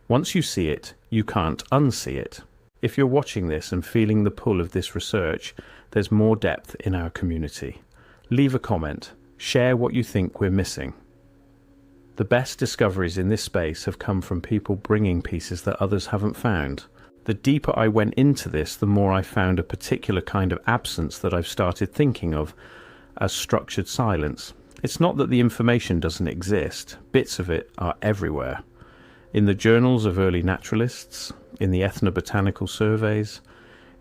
Once you see it, you can't unsee it. If you're watching this and feeling the pull of this research, there's more depth in our community. Leave a comment. Share what you think we're missing. The best discoveries in this space have come from people bringing pieces that others haven't found. The deeper I went into this, the more I found a particular kind of absence that I've started thinking of as structured silence. It's not that the information doesn't exist. Bits of it are everywhere. In the journals of early naturalists, in the ethnobotanical surveys,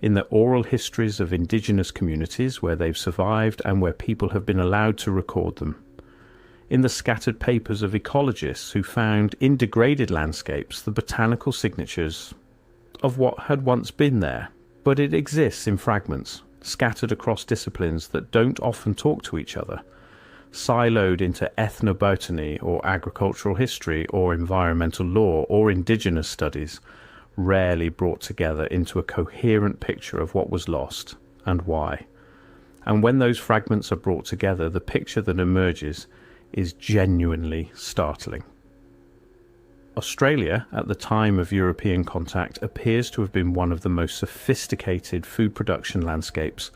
in the oral histories of indigenous communities where they've survived and where people have been allowed to record them, in the scattered papers of ecologists who found in degraded landscapes the botanical signatures of what had once been there, but it exists in fragments, scattered across disciplines that don't often talk to each other, siloed into ethnobotany or agricultural history or environmental law or indigenous studies, rarely brought together into a coherent picture of what was lost and why. And when those fragments are brought together, the picture that emerges is genuinely startling. Australia, at the time of European contact, appears to have been one of the most sophisticated food production landscapes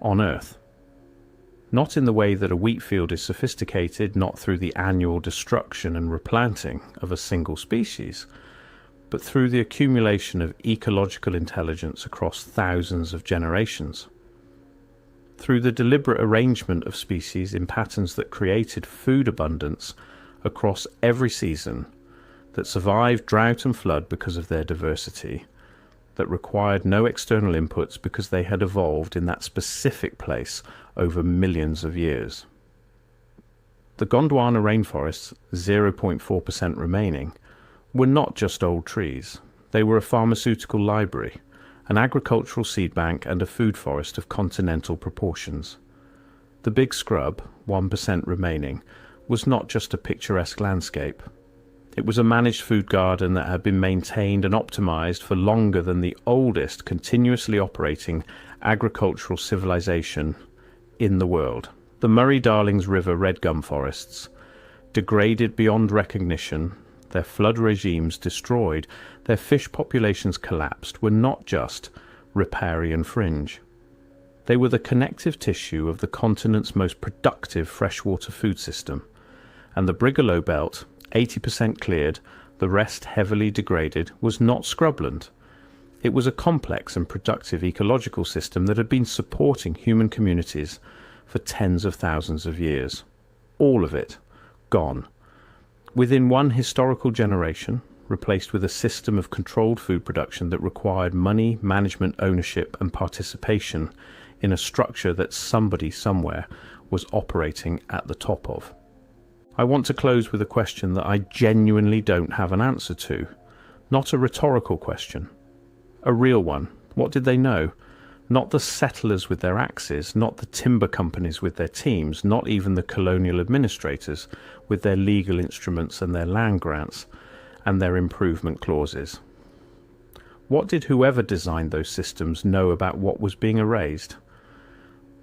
on Earth. Not in the way that a wheat field is sophisticated, not through the annual destruction and replanting of a single species, but through the accumulation of ecological intelligence across thousands of generations. Through the deliberate arrangement of species in patterns that created food abundance across every season, that survived drought and flood because of their diversity, that required no external inputs because they had evolved in that specific place over millions of years. The Gondwana rainforests, 0.4% remaining, were not just old trees. They were a pharmaceutical library, an agricultural seed bank, and a food forest of continental proportions. The big scrub, 1% remaining, was not just a picturesque landscape. It was a managed food garden that had been maintained and optimized for longer than the oldest continuously operating agricultural civilization in the world. The Murray-Darlings River red gum forests, degraded beyond recognition, their flood regimes destroyed, their fish populations collapsed, were not just riparian fringe. They were the connective tissue of the continent's most productive freshwater food system, and the Brigalow Belt, 80% cleared, the rest heavily degraded, was not scrubland. It was a complex and productive ecological system that had been supporting human communities for tens of thousands of years. All of it gone. Within one historical generation, replaced with a system of controlled food production that required money, management, ownership, and participation in a structure that somebody somewhere was operating at the top of. I want to close with a question that I genuinely don't have an answer to. Not a rhetorical question. A real one. What did they know? Not the settlers with their axes, not the timber companies with their teams, not even the colonial administrators with their legal instruments and their land grants and their improvement clauses. What did whoever designed those systems know about what was being erased?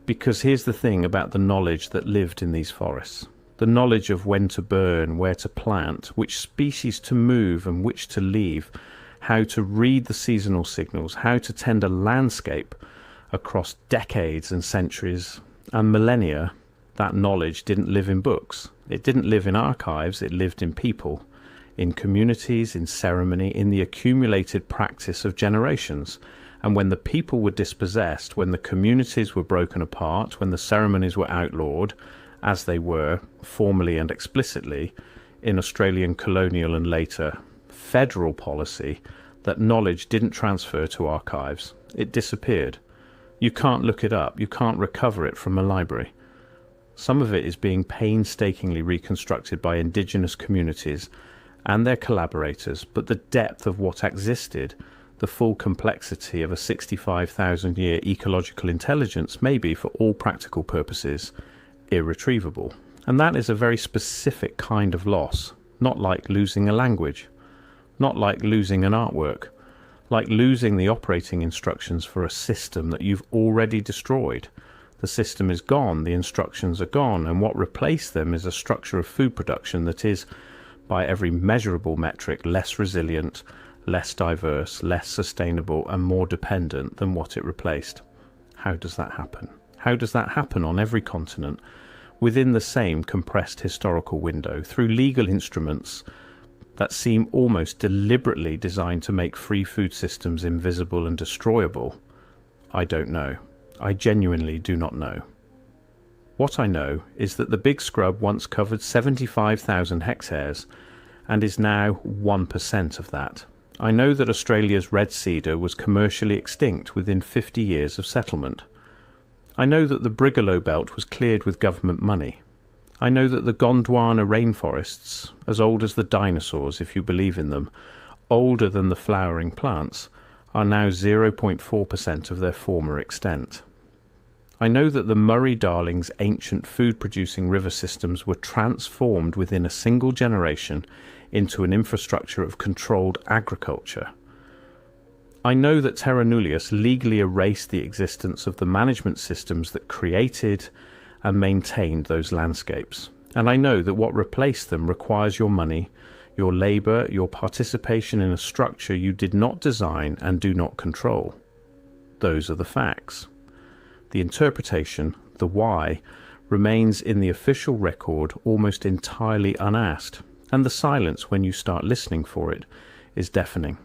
Because here's the thing about the knowledge that lived in these forests. The knowledge of when to burn, where to plant, which species to move and which to leave, how to read the seasonal signals, how to tend a landscape across decades and centuries and millennia. That knowledge didn't live in books. It didn't live in archives. It lived in people, in communities, in ceremony, in the accumulated practice of generations. And when the people were dispossessed, when the communities were broken apart, when the ceremonies were outlawed, as they were, formally and explicitly, in Australian colonial and later federal policy, that knowledge didn't transfer to archives. It disappeared. You can't look it up. You can't recover it from a library. Some of it is being painstakingly reconstructed by indigenous communities and their collaborators, but the depth of what existed, the full complexity of a 65,000-year ecological intelligence may be, for all practical purposes, irretrievable. And that is a very specific kind of loss, not like losing a language, not like losing an artwork, like losing the operating instructions for a system that you've already destroyed, The system is gone, the instructions are gone, and what replaced them is a structure of food production that is, by every measurable metric, less resilient, less diverse, less sustainable, and more dependent than what it replaced. How does that happen? How does that happen on every continent, within the same compressed historical window, through legal instruments that seem almost deliberately designed to make free food systems invisible and destroyable? I don't know. I genuinely do not know. What I know is that the big scrub once covered 75,000 hectares and is now 1% of that. I know that Australia's red cedar was commercially extinct within 50 years of settlement. I know that the Brigalow belt was cleared with government money. I know that the Gondwana rainforests, as old as the dinosaurs if you believe in them, older than the flowering plants, are now 0.4% of their former extent. I know that the Murray-Darling's ancient food-producing river systems were transformed within a single generation into an infrastructure of controlled agriculture. I know that Terra Nullius legally erased the existence of the management systems that created and maintained those landscapes. And I know that what replaced them requires your money, your labour, your participation in a structure you did not design and do not control. Those are the facts. The interpretation, the why, remains in the official record almost entirely unasked, and the silence when you start listening for it is deafening.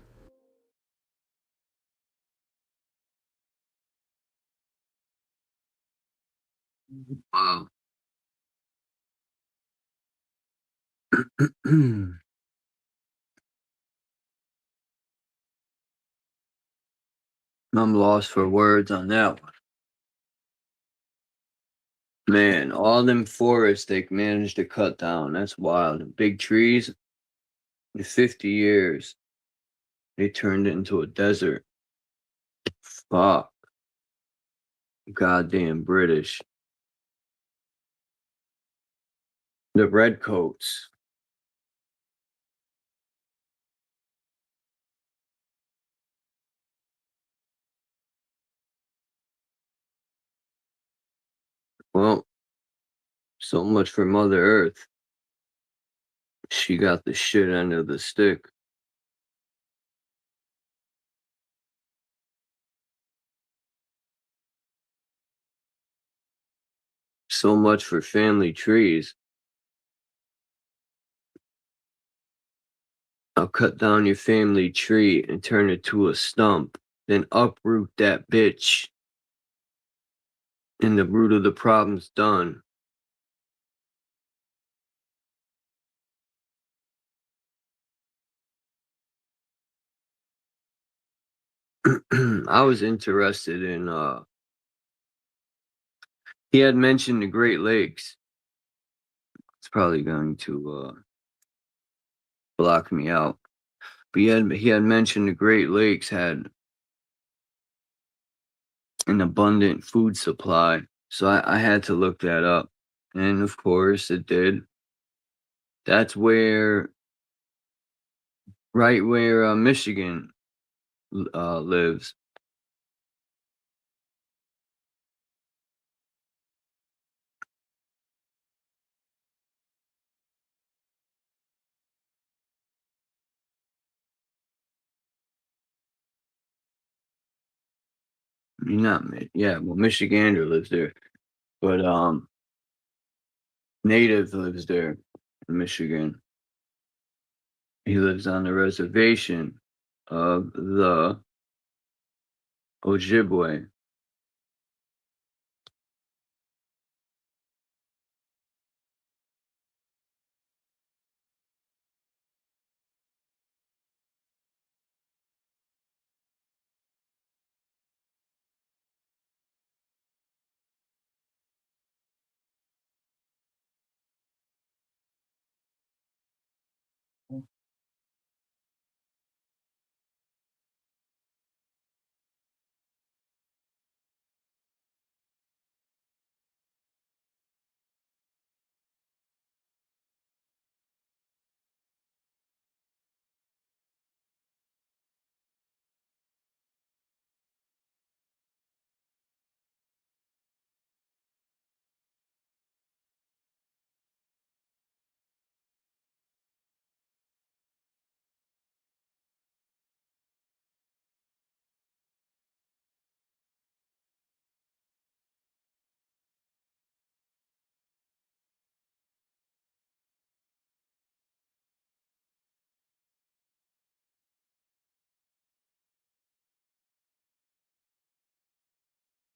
Wow. I'm lost for words on that one. Man, all them forests they managed to cut down, that's wild. The big trees, in 50 years, they turned it into a desert. Fuck. Goddamn British. The redcoats. Well, so much for Mother Earth. She got the shit end of the stick. So much for family trees. I'll cut down your family tree and turn it to a stump, then uproot that bitch. And the root of the problem's done. I was interested in he had mentioned the Great Lakes. It's probably going to block me out. But he had mentioned the Great Lakes had an abundant food supply. So I had to look that up. And of course it did. That's where right where Michigan lives. Yeah, well, Michigander lives there, but native lives there in Michigan. He lives on the reservation of the Ojibwe.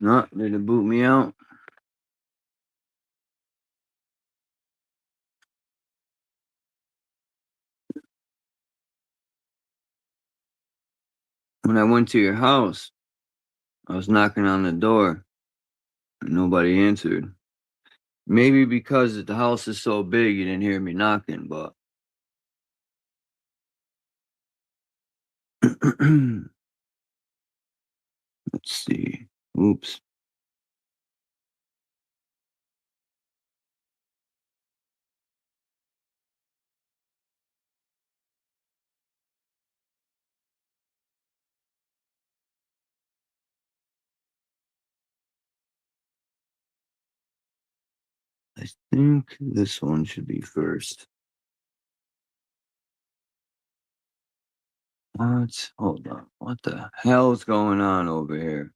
No, did it boot me out? When I went to your house, I was knocking on the door and nobody answered. Maybe because the house is so big you didn't hear me knocking, but let's see. Oops. I think this one should be first. What? Hold on. What the hell's going on over here?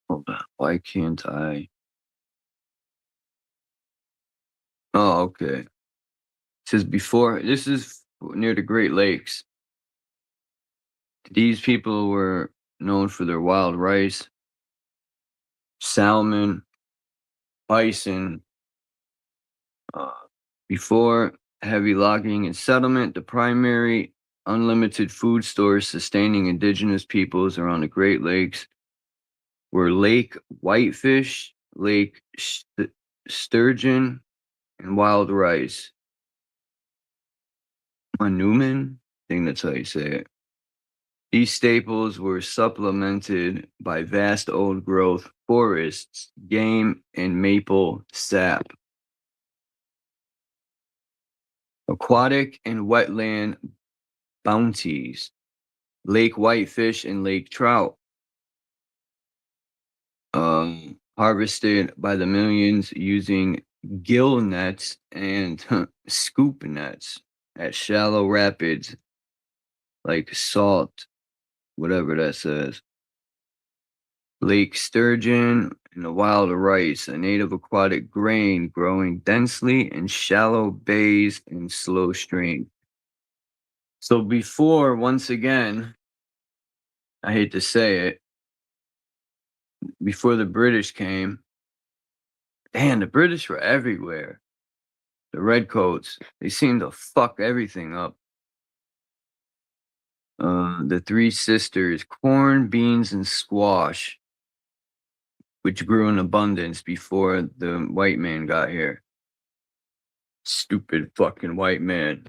Hold on. Why can't I? Oh, okay. It says before, this is near the Great Lakes. These people were known for their wild rice, salmon, bison. Before heavy logging and settlement, the primary unlimited food stores sustaining indigenous peoples around the Great Lakes were Lake Whitefish, Lake Sturgeon, and wild rice. Manuman? I think that's how you say it. These staples were supplemented by vast old growth forests, game, and maple sap. Aquatic and wetland bounties, lake whitefish and lake trout, harvested by the millions using gill nets and scoop nets at shallow rapids like salt, whatever that says. Lake sturgeon and the wild rice, a native aquatic grain growing densely in shallow bays and slow streams. So before, once again, I hate to say it, before the British came, man, the British were everywhere. The redcoats, they seemed to fuck everything up. The Three Sisters, corn, beans, and squash, which grew in abundance before the white man got here. Stupid fucking white man.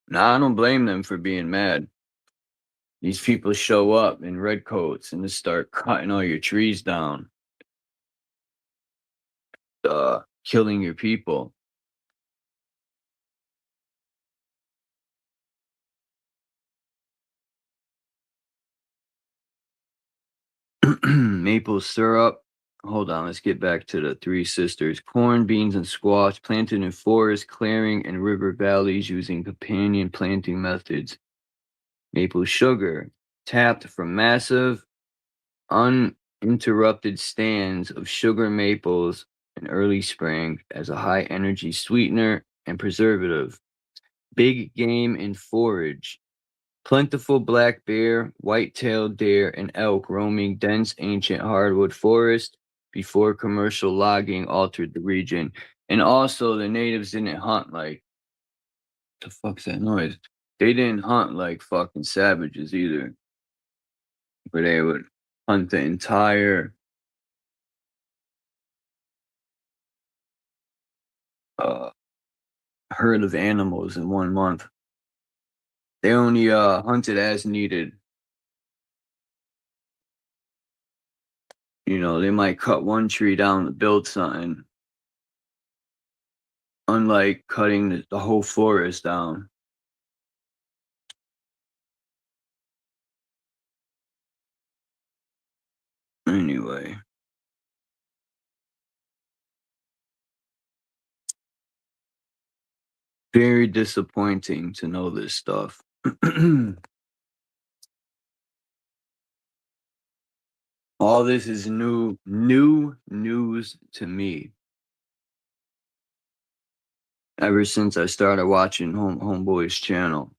Nah, I don't blame them for being mad. These people show up in redcoats and just start cutting all your trees down. Killing your people. Maple syrup. Hold on, let's get back to the Three Sisters. Corn, beans, and squash planted in forests, clearing, and river valleys using companion planting methods. Maple sugar, tapped from massive, uninterrupted stands of sugar maples in early spring as a high energy sweetener and preservative. Big game and forage. Plentiful black bear, white-tailed deer, and elk roaming dense ancient hardwood forest before commercial logging altered the region. And also the natives didn't hunt like, what the fuck's that noise? They didn't hunt like fucking savages either. Where they would hunt the entire herd of animals in 1 month. They only hunted as needed. You know, they might cut one tree down to build something. Unlike cutting the whole forest down. Anyway. Very disappointing to know this stuff. All this is new news to me. ever since I started watching Homeboy's channel.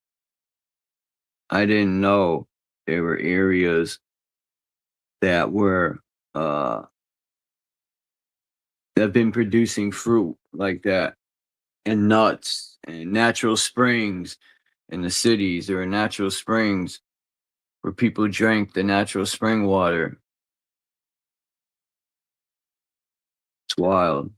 I didn't know there were areas that were that have been producing fruit like that, and nuts and natural springs in the cities. There are natural springs where people drank the natural spring water. It's wild.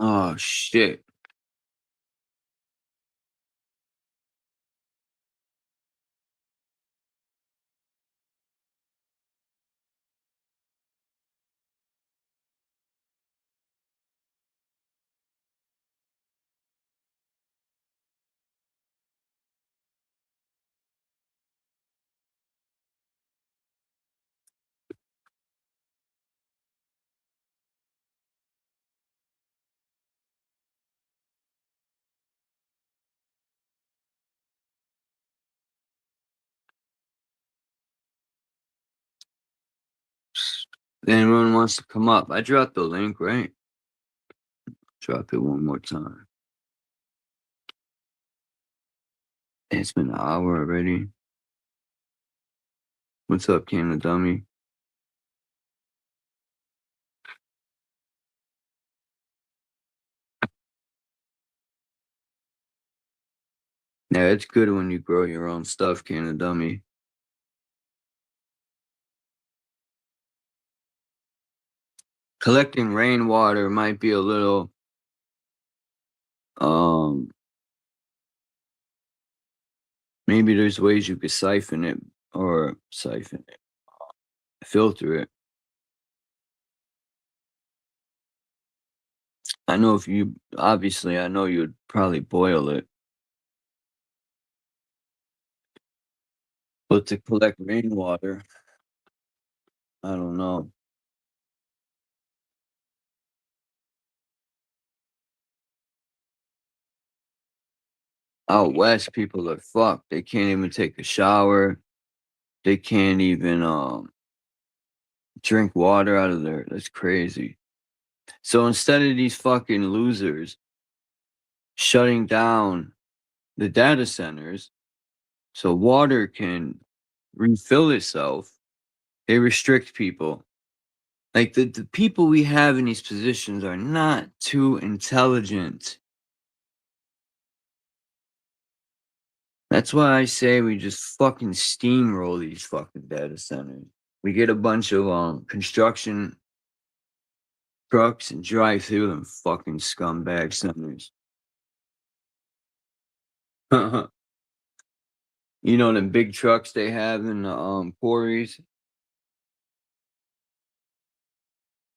Oh shit. Anyone wants to come up? I dropped the link, right? Drop it one more time. It's been an hour already. What's up, Canada Dummy? Yeah, it's good when you grow your own stuff, Canada Dummy. Collecting rainwater might be a little maybe there's ways you could siphon it, filter it. I know I know you'd probably boil it. But to collect rainwater, I don't know. Out west, people are fucked. They can't even take a shower. They can't even drink water out of there. That's crazy. So instead of these fucking losers shutting down the data centers so water can refill itself, they restrict people. Like the people we have in these positions are not too intelligent. That's why I say we just fucking steamroll these fucking data centers. We get a bunch of construction trucks and drive through them fucking scumbag centers. You know them big trucks they have in the quarries?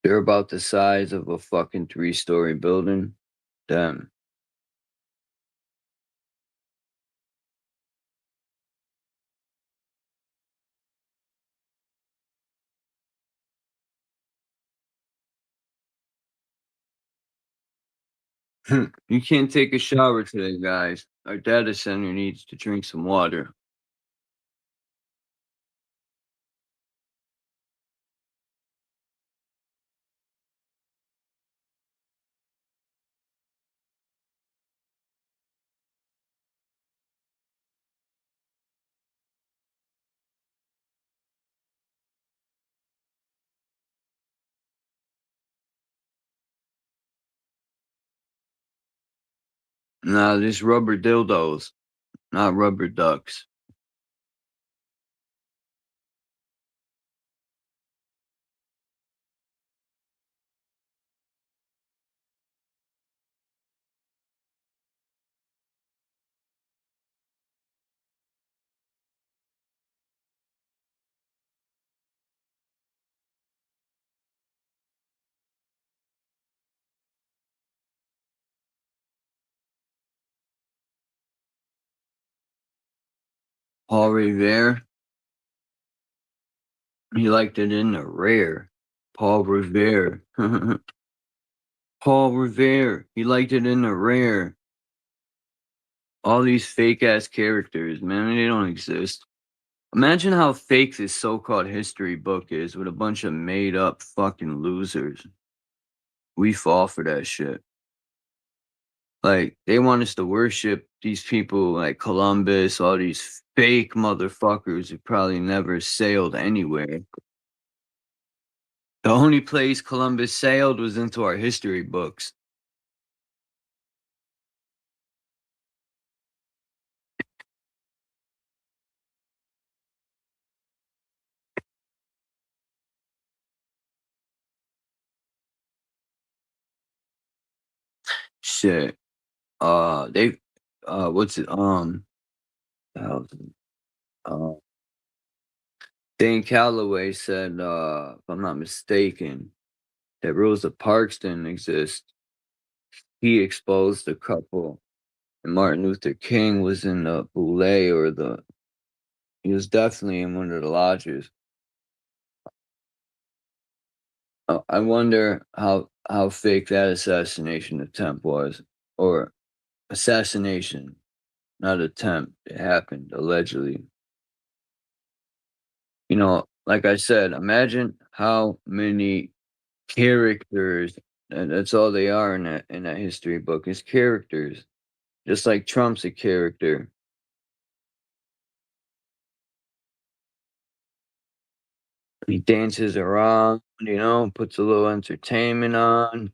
They're about the size of a fucking 3-story building. Them. You can't take a shower today, guys. Our data center needs to drink some water. Nah, just rubber dildos, not rubber ducks. Paul Revere. He liked it in the rare. Paul Revere. Paul Revere. He liked it in the rare. All these fake ass characters, man, they don't exist. Imagine how fake this so-called history book is with a bunch of made up fucking losers. We fall for that shit. Like, they want us to worship these people like Columbus, all these fake motherfuckers who probably never sailed anywhere. The only place Columbus sailed was into our history books. Shit. What's it? Dane Calloway said, if I'm not mistaken, that Rosa Parks didn't exist. He exposed a couple, and Martin Luther King was in the boule he was definitely in one of the lodges. I wonder how fake that assassination attempt was, or assassination, not attempt. It happened allegedly. You know, like I said, imagine how many characters, and that's all they are in that history book, is characters. Just like Trump's a character. He dances around, puts a little entertainment on,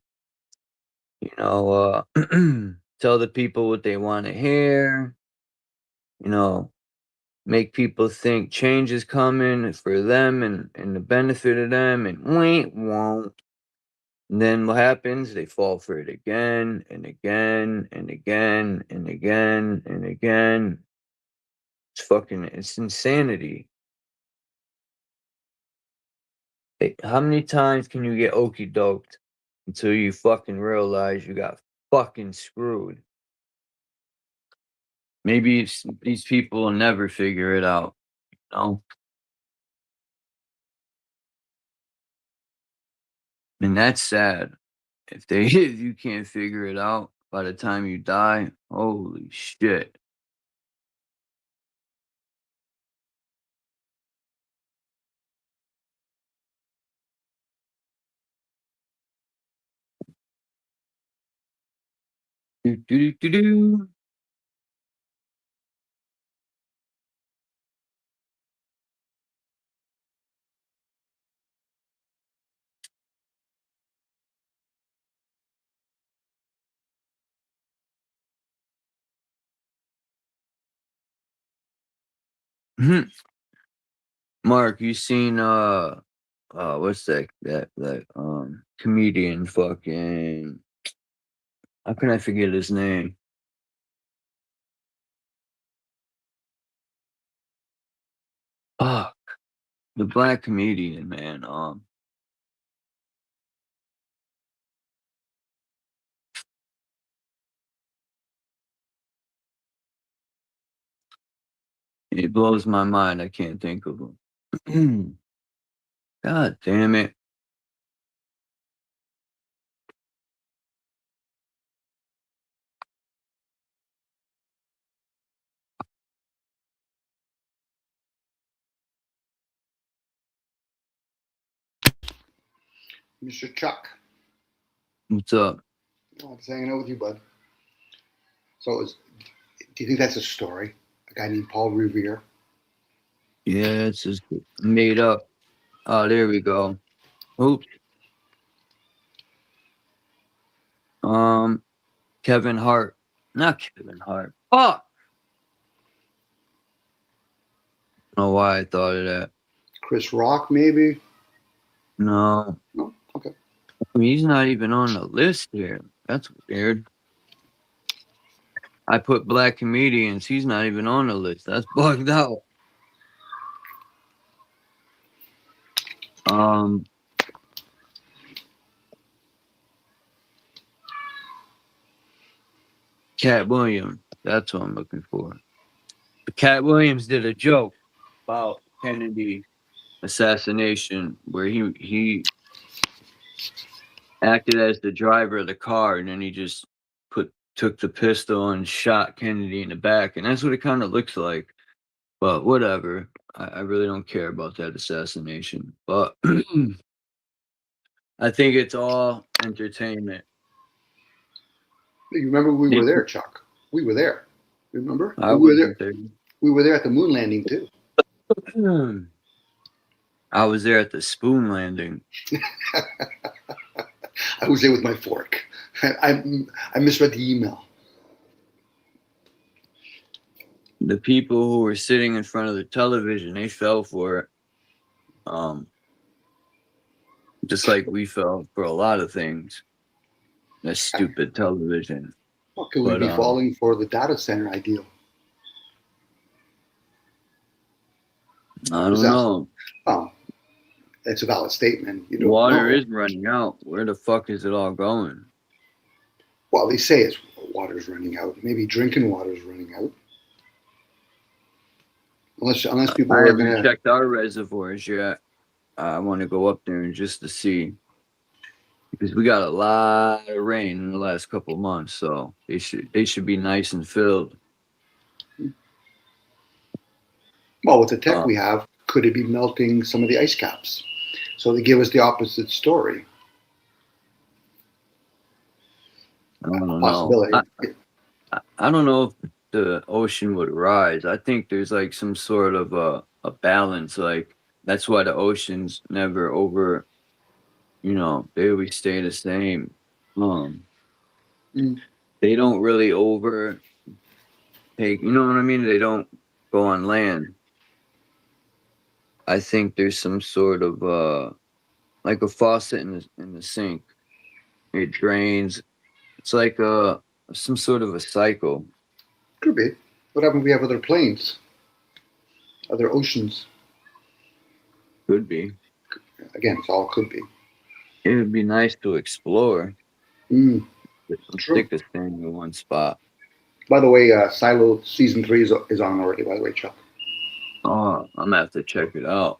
tell the people what they want to hear, make people think change is coming for them and the benefit of them, and won't. And then what happens? They fall for it again and again and again and again and again. It's insanity. How many times can you get okey doked until you fucking realize you got fucking screwed? Maybe these people will never figure it out, And that's sad. If you can't figure it out by the time you die, holy shit. Do, do, do, do. Mark, you seen what's that comedian fucking, how can I forget his name? Fuck. The black comedian, man. It blows my mind. I can't think of him. God damn it. Mr. Chuck. What's up? Oh, just hanging out with you, bud. So, do you think that's a story? A guy named Paul Revere? Yeah, it's just made up. Oh, there we go. Oops. Kevin Hart. Not Kevin Hart. Fuck! I don't know why I thought of that. Chris Rock, maybe? No. No? Okay. I mean, he's not even on the list here. That's weird. I put black comedians. He's not even on the list. That's bugged out. Cat Williams. That's what I'm looking for. Cat Williams did a joke about Kennedy assassination where he acted as the driver of the car, and then he just took the pistol and shot Kennedy in the back, and that's what it kind of looks like. But whatever, I really don't care about that assassination. But I think it's all entertainment. You remember we were there, Chuck? We were there. Remember? I we were there. wasn't there. We were there at the moon landing too. I was there at the spoon landing. I was there with my fork. I misread the email. The people who were sitting in front of the television, they fell for it. Just like we fell for a lot of things. That stupid television. Well, could we be falling for the data center ideal? I don't know. Oh, it's a valid statement. You don't Water know. is running out. Where the fuck is it all going? Well, they say water's running out. Maybe drinking water is running out. Unless people I are haven't going to checked our reservoirs yet. I want to go up there and just to see, because we got a lot of rain in the last couple of months, so they should be nice and filled. Well, with the tech we have, could it be melting some of the ice caps? So they give us the opposite story. I don't Possibility. know. I don't know if the ocean would rise. I think there's like some sort of a balance. Like that's why the oceans never over. They always stay the same. They don't really overtake. You know what I mean? They don't go on land. I think there's some sort of like a faucet in the sink. It drains. It's like some sort of a cycle. Could be. What happens if we have other planes? Other oceans? Could be. Again, it's all could be. It would be nice to explore. True. Stick this thing in one spot. By the way, Silo Season 3 is on already, by the way, Chuck. Oh, I'm going to have to check it out.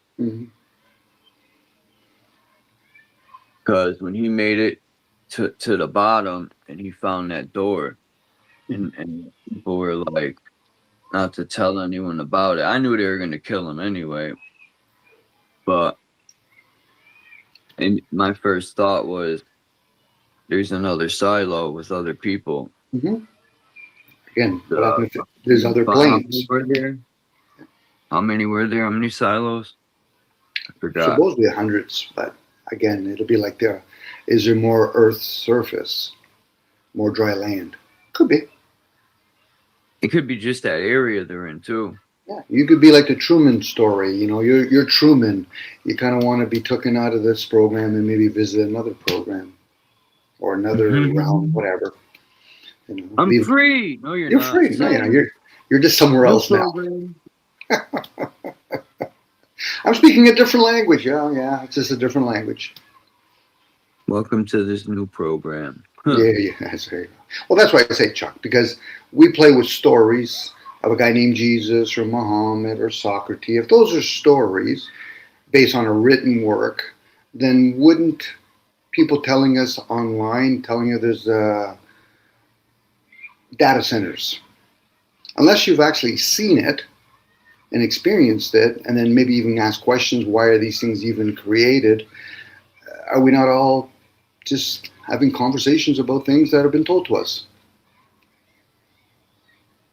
Because when he made it to the bottom and he found that door, and people were like, not to tell anyone about it. I knew they were going to kill him anyway. And my first thought was, there's another silo with other people. Again, what happens if there's other planes? How many were there? How many silos? I forgot. Supposedly hundreds, but again, it'll be like is there more Earth's surface, more dry land? Could be. It could be just that area they're in too. Yeah, you could be like the Truman story. You're Truman. You kind of want to be taken out of this program and maybe visit another program or another realm, whatever. I'm free. No, you're not. You're free. No, you're just somewhere else now. I'm speaking a different language. Yeah, it's just a different language. Welcome to this new program. Yeah, that's very well. That's why I say Chuck, because we play with stories of a guy named Jesus or Muhammad or Socrates. If those are stories based on a written work, then wouldn't people telling us online, telling you there's data centers, unless you've actually seen it and experienced it, and then maybe even ask questions, why are these things even created? Are we not all just having conversations about things that have been told to us?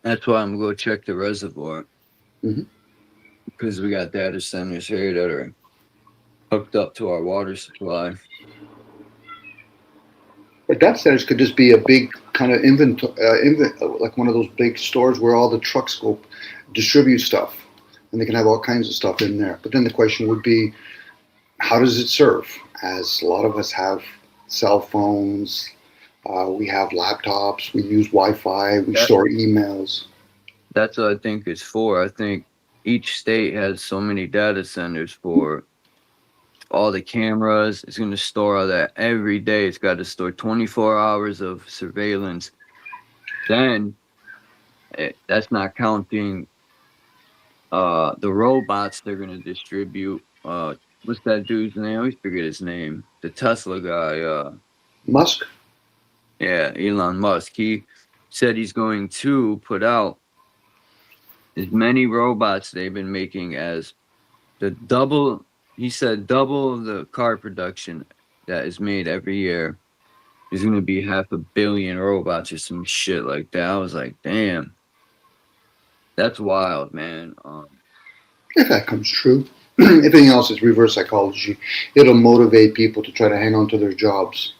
That's why I'm going to go check the reservoir. Because we got data centers here that are hooked up to our water supply. But data centers could just be a big kind of like one of those big stores where all the trucks go distribute stuff, and they can have all kinds of stuff in there. But then the question would be, how does it serve? As a lot of us have cell phones, we have laptops, we use Wi-Fi, we store emails. That's what I think it's for. I think each state has so many data centers for all the cameras. It's going to store all that every day. It's got to store 24 hours of surveillance. Then that's not counting the robots they're gonna distribute. What's that dude's name? I always forget his name. The Tesla guy. Musk. Yeah, Elon Musk. He said he's going to put out as many robots they've been making as the double. He said double the car production that is made every year. There's going to be 500 million robots or some shit like that. I was like, damn. That's wild, man. If that comes true. If anything else, it's reverse psychology. It'll motivate people to try to hang on to their jobs,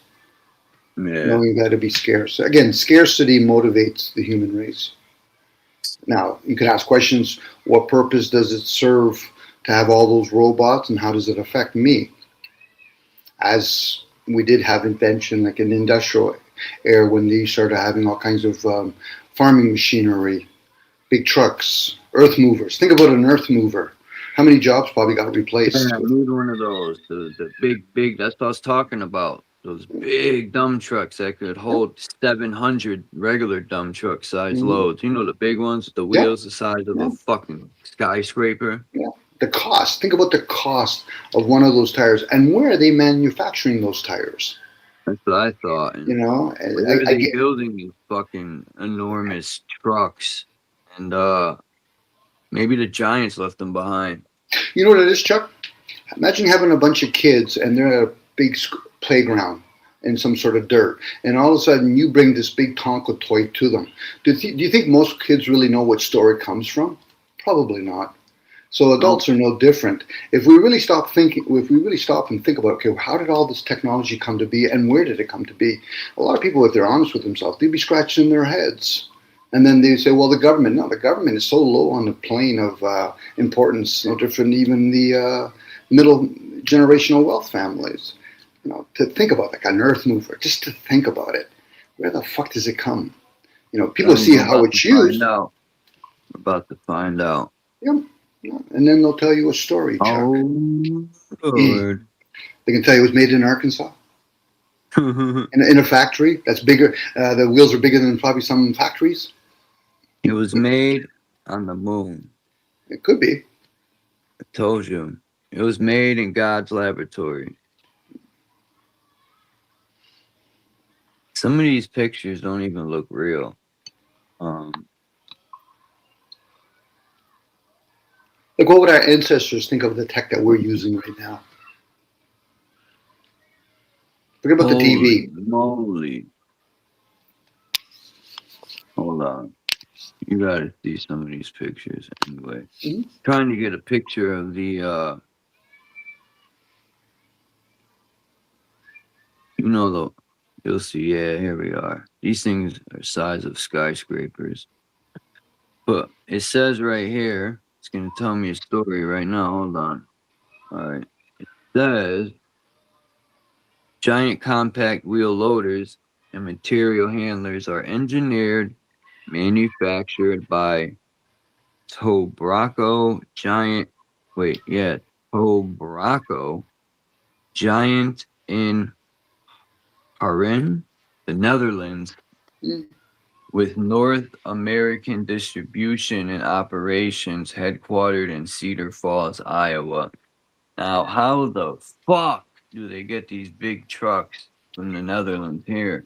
knowing that it'll be scarce. Again, scarcity motivates the human race. Now, you could ask questions, what purpose does it serve to have all those robots, and how does it affect me? As we did have invention, like in industrial era, when they started having all kinds of farming machinery, big trucks, earth movers. Think about an earth mover. How many jobs probably got replaced? Yeah, I need one of those. The big, that's what I was talking about. Those big dump trucks that could hold 700 regular dump truck size loads. You know, the big ones with the wheels the size of a fucking skyscraper. Yeah. The cost. Think about the cost of one of those tires, and where are they manufacturing those tires? That's what I thought. And you know, where are they building these fucking enormous trucks? And maybe the Giants left them behind. You know what it is, Chuck? Imagine having a bunch of kids and they're at a big playground in some sort of dirt, and all of a sudden you bring this big Tonka toy to them. Do you think most kids really know what store it comes from? Probably not. So adults are no different. If we really stop and think about, okay, how did all this technology come to be, and where did it come to be? A lot of people, if they're honest with themselves, they'd be scratching their heads. And then they say, well, the government. No, the government is so low on the plane of importance, no different than even the middle generational wealth families. You know, to think about like an earth mover, just to think about it. Where the fuck does it come? You know, people see how it's used. We're about to find out. Yeah. And then they'll tell you a story, Chuck. Oh, Lord. They can tell you it was made in Arkansas. in a factory that's bigger. The wheels are bigger than probably some factories. It was made on the moon. It could be. I told you. It was made in God's laboratory. Some of these pictures don't even look real. Like, what would our ancestors think of the tech that we're using right now? Forget about the TV. Moly. Hold on. You gotta see some of these pictures anyway. Trying to get a picture of the you'll see, yeah, here we are. These things are size of skyscrapers. But it says right here, it's gonna tell me a story right now. Hold on. Alright. It says giant compact wheel loaders and material handlers are engineered, manufactured by Tobraco Giant in Harin, the Netherlands, with North American distribution and operations headquartered in Cedar Falls, Iowa. Now, how the fuck do they get these big trucks from the Netherlands here?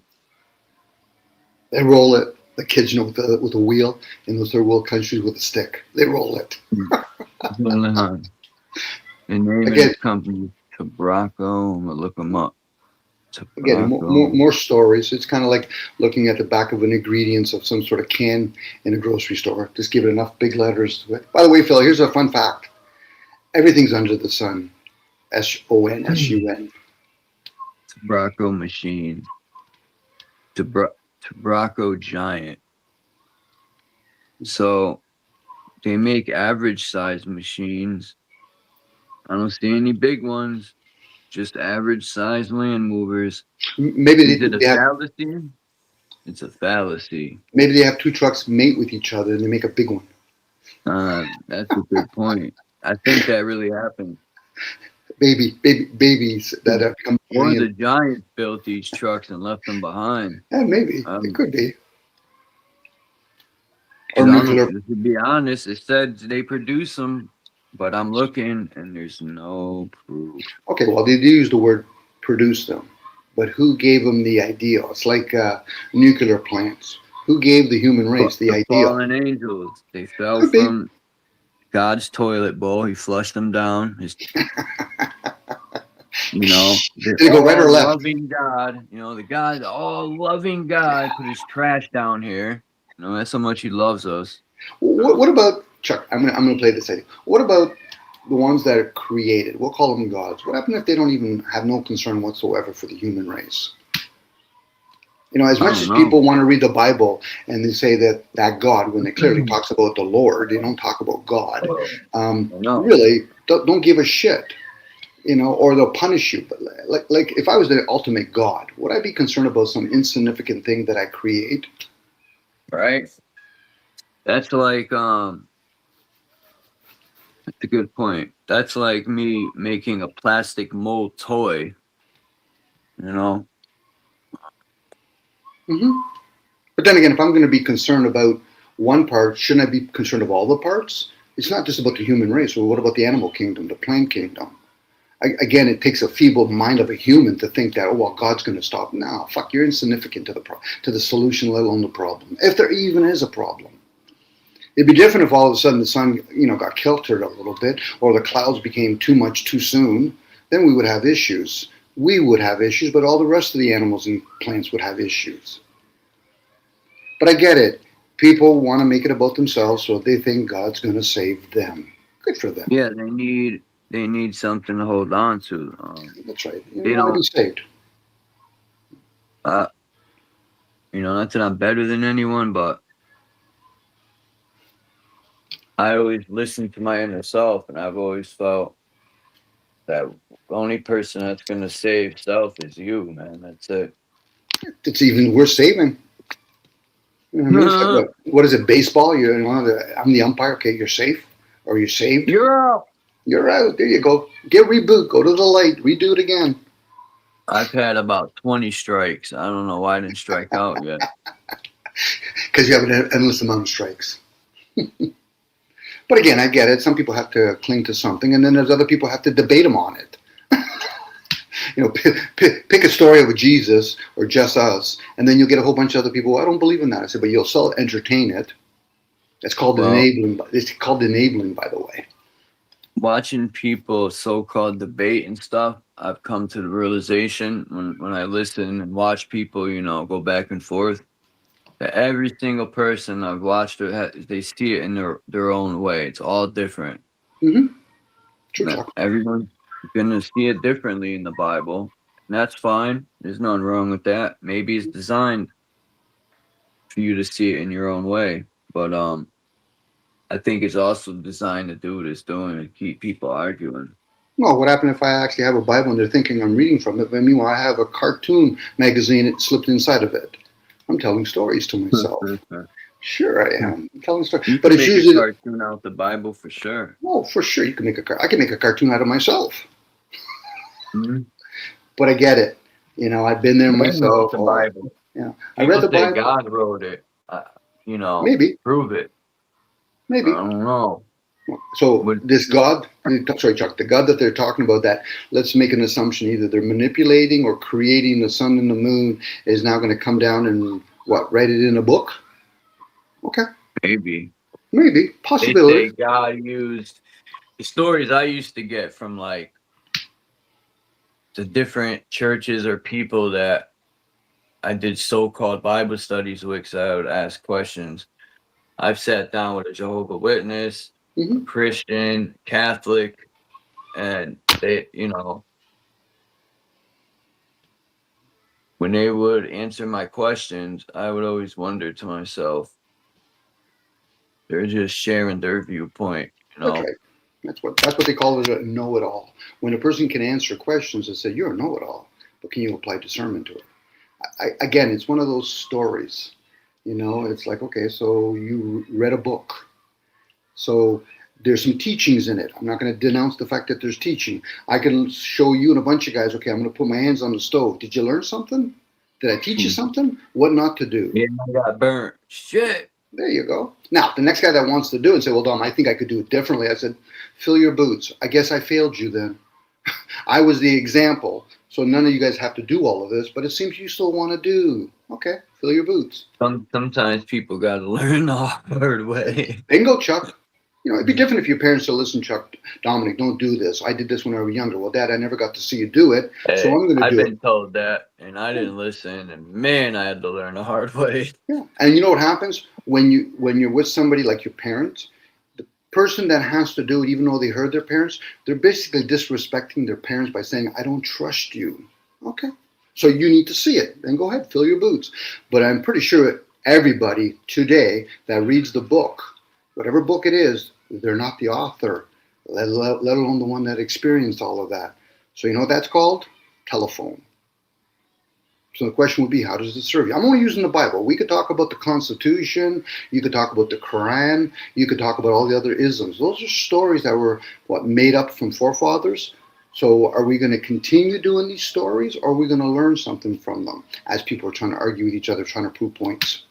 They roll it. The kids, you know, with a wheel in those third world countries with a stick. They roll it. The name of this company, Tobraco. I'm gonna look them up. Again, more stories. It's kind of like looking at the back of an ingredients of some sort of can in a grocery store. Just give it enough big letters to it. By the way, Phil, here's a fun fact. Everything's under the sun. SONSUN. Tobraco machine. Tobraco Giant. So they make average size machines. I don't see any big ones. Just average size land movers. Maybe Is it a fallacy? It's a fallacy. Maybe they have two trucks mate with each other and they make a big one. That's a good point. I think that really happened. Babies that have become. One of the Giants built these trucks and left them behind. Yeah, maybe it could be. Or nuclear. To be honest, it said they produce them, but I'm looking and there's no proof. Okay, well, they do use the word produce them, but who gave them the idea? It's like nuclear plants. Who gave the human race the idea? Fallen angels. They fell Could be. from God's toilet bowl. He flushed them down. You know, Did it go right or left? Loving God. You know, the God, all loving God, put his trash down here. You know, that's how much he loves us. What about Chuck? I'm gonna play this idea. What about the ones that are created? We'll call them gods. What happens if they don't even have no concern whatsoever for the human race? You know, as much as people want to read the Bible and they say that God, when it clearly talks about the Lord, they don't talk about God. Really, don't give a shit. You know, or they'll punish you. But like if I was the ultimate God, would I be concerned about some insignificant thing that I create? Right. That's like that's a good point. That's like me making a plastic mold toy. You know. But then again, if I'm going to be concerned about one part, shouldn't I be concerned of all the parts? It's not just about the human race. Well, what about the animal kingdom, the plant kingdom? Again, it takes a feeble mind of a human to think that, oh, well, God's going to stop. No, fuck, you're insignificant to the solution, let alone the problem. If there even is a problem. It'd be different if all of a sudden the sun, you know, got kiltered a little bit, or the clouds became too much too soon. Then we would have issues. We would have issues, but all the rest of the animals and plants would have issues. But I get it. People want to make it about themselves, so they think God's going to save them. Good for them. Yeah, they need something to hold on to. That's right. They want to be saved. You know, not that I'm better than anyone, but I always listen to my inner self, and I've always felt that the only person that's going to save self is you, man. That's it. It's even worth saving. You know what I mean? It's like, what is it, baseball? I'm the umpire. Okay, you're safe. Or you're saved. You're out. You're out. There you go. Get reboot. Go to the light. Redo it again. I've had about 20 strikes. I don't know why I didn't strike out yet. Because you have an endless amount of strikes. But again, I get it. Some people have to cling to something, and then there's other people who have to debate them on it. You know, pick a story of Jesus or just us, and then you'll get a whole bunch of other people. I don't believe in that. I said, but you'll still entertain it. It's called enabling. It's called enabling, by the way. Watching people so-called debate and stuff, I've come to the realization when I listen and watch people, you know, go back and forth, that every single person I've watched, they see it in their own way. It's all different. True. Everyone's going to see it differently in the Bible, and that's fine. There's nothing wrong with that. Maybe it's designed for you to see it in your own way, but I think it's also designed to do what it's doing, to keep people arguing. Well, what happened if I actually have a Bible and they're thinking I'm reading from it, but meanwhile I have a cartoon magazine slipped inside of it? I'm telling stories to myself. Sure, I am. I'm telling stories. You but it's usually a cartoon out the Bible for sure. Oh, for sure. You can make I can make a cartoon out of myself. But I get it. You know, I've been there myself. The Bible. Yeah, I read the Bible. God wrote it. You know, maybe prove it. Maybe. I don't know. So this God, sorry, Chuck, the God that they're talking about, that let's make an assumption, either they're manipulating or creating the sun and the moon, is now going to come down and write it in a book? Okay. Maybe. Possibility. They say God used the stories I used to get from like the different churches or people that I did so-called Bible studies with, because I would ask questions. I've sat down with a Jehovah's Witness, a Christian, Catholic, and they, you know, when they would answer my questions, I would always wonder to myself, they're just sharing their viewpoint, you know. That's right. That's what they call it, a know-it-all. When a person can answer questions, they say, you're a know-it-all, but can you apply discernment to it? Again, it's one of those stories. You know, it's like, okay, so you read a book. So there's some teachings in it. I'm not going to denounce the fact that there's teaching. I can show you and a bunch of guys, okay, I'm going to put my hands on the stove. Did you learn something? Did I teach you something? What not to do? Yeah, I got burnt. Shit. There you go. Now, the next guy that wants to do it and say, well, Dom, I think I could do it differently. I said, fill your boots. I guess I failed you then. I was the example. So none of you guys have to do all of this, but it seems you still want to do. Okay, fill your boots. Sometimes people got to learn the hard way. Bingo, Chuck. You know, it'd be different if your parents said, listen, Chuck, Dominic, don't do this. I did this when I was younger. Well, Dad, I never got to see you do it, so I'm going to do it. I've been told that, and I didn't listen, and man, I had to learn the hard way. Yeah, and you know what happens when you're with somebody like your parents? The person that has to do it, even though they heard their parents, they're basically disrespecting their parents by saying, I don't trust you. Okay, so you need to see it. Then go ahead, fill your boots. But I'm pretty sure everybody today that reads the book, whatever book it is, they're not the author, let alone the one that experienced all of that. So you know what that's called? Telephone. So the question would be, how does it serve you? I'm only using the Bible. We could talk about the Constitution. You could talk about the Quran. You could talk about all the other isms. Those are stories that were, made up from forefathers. So are we going to continue doing these stories, or are we going to learn something from them as people are trying to argue with each other, trying to prove points?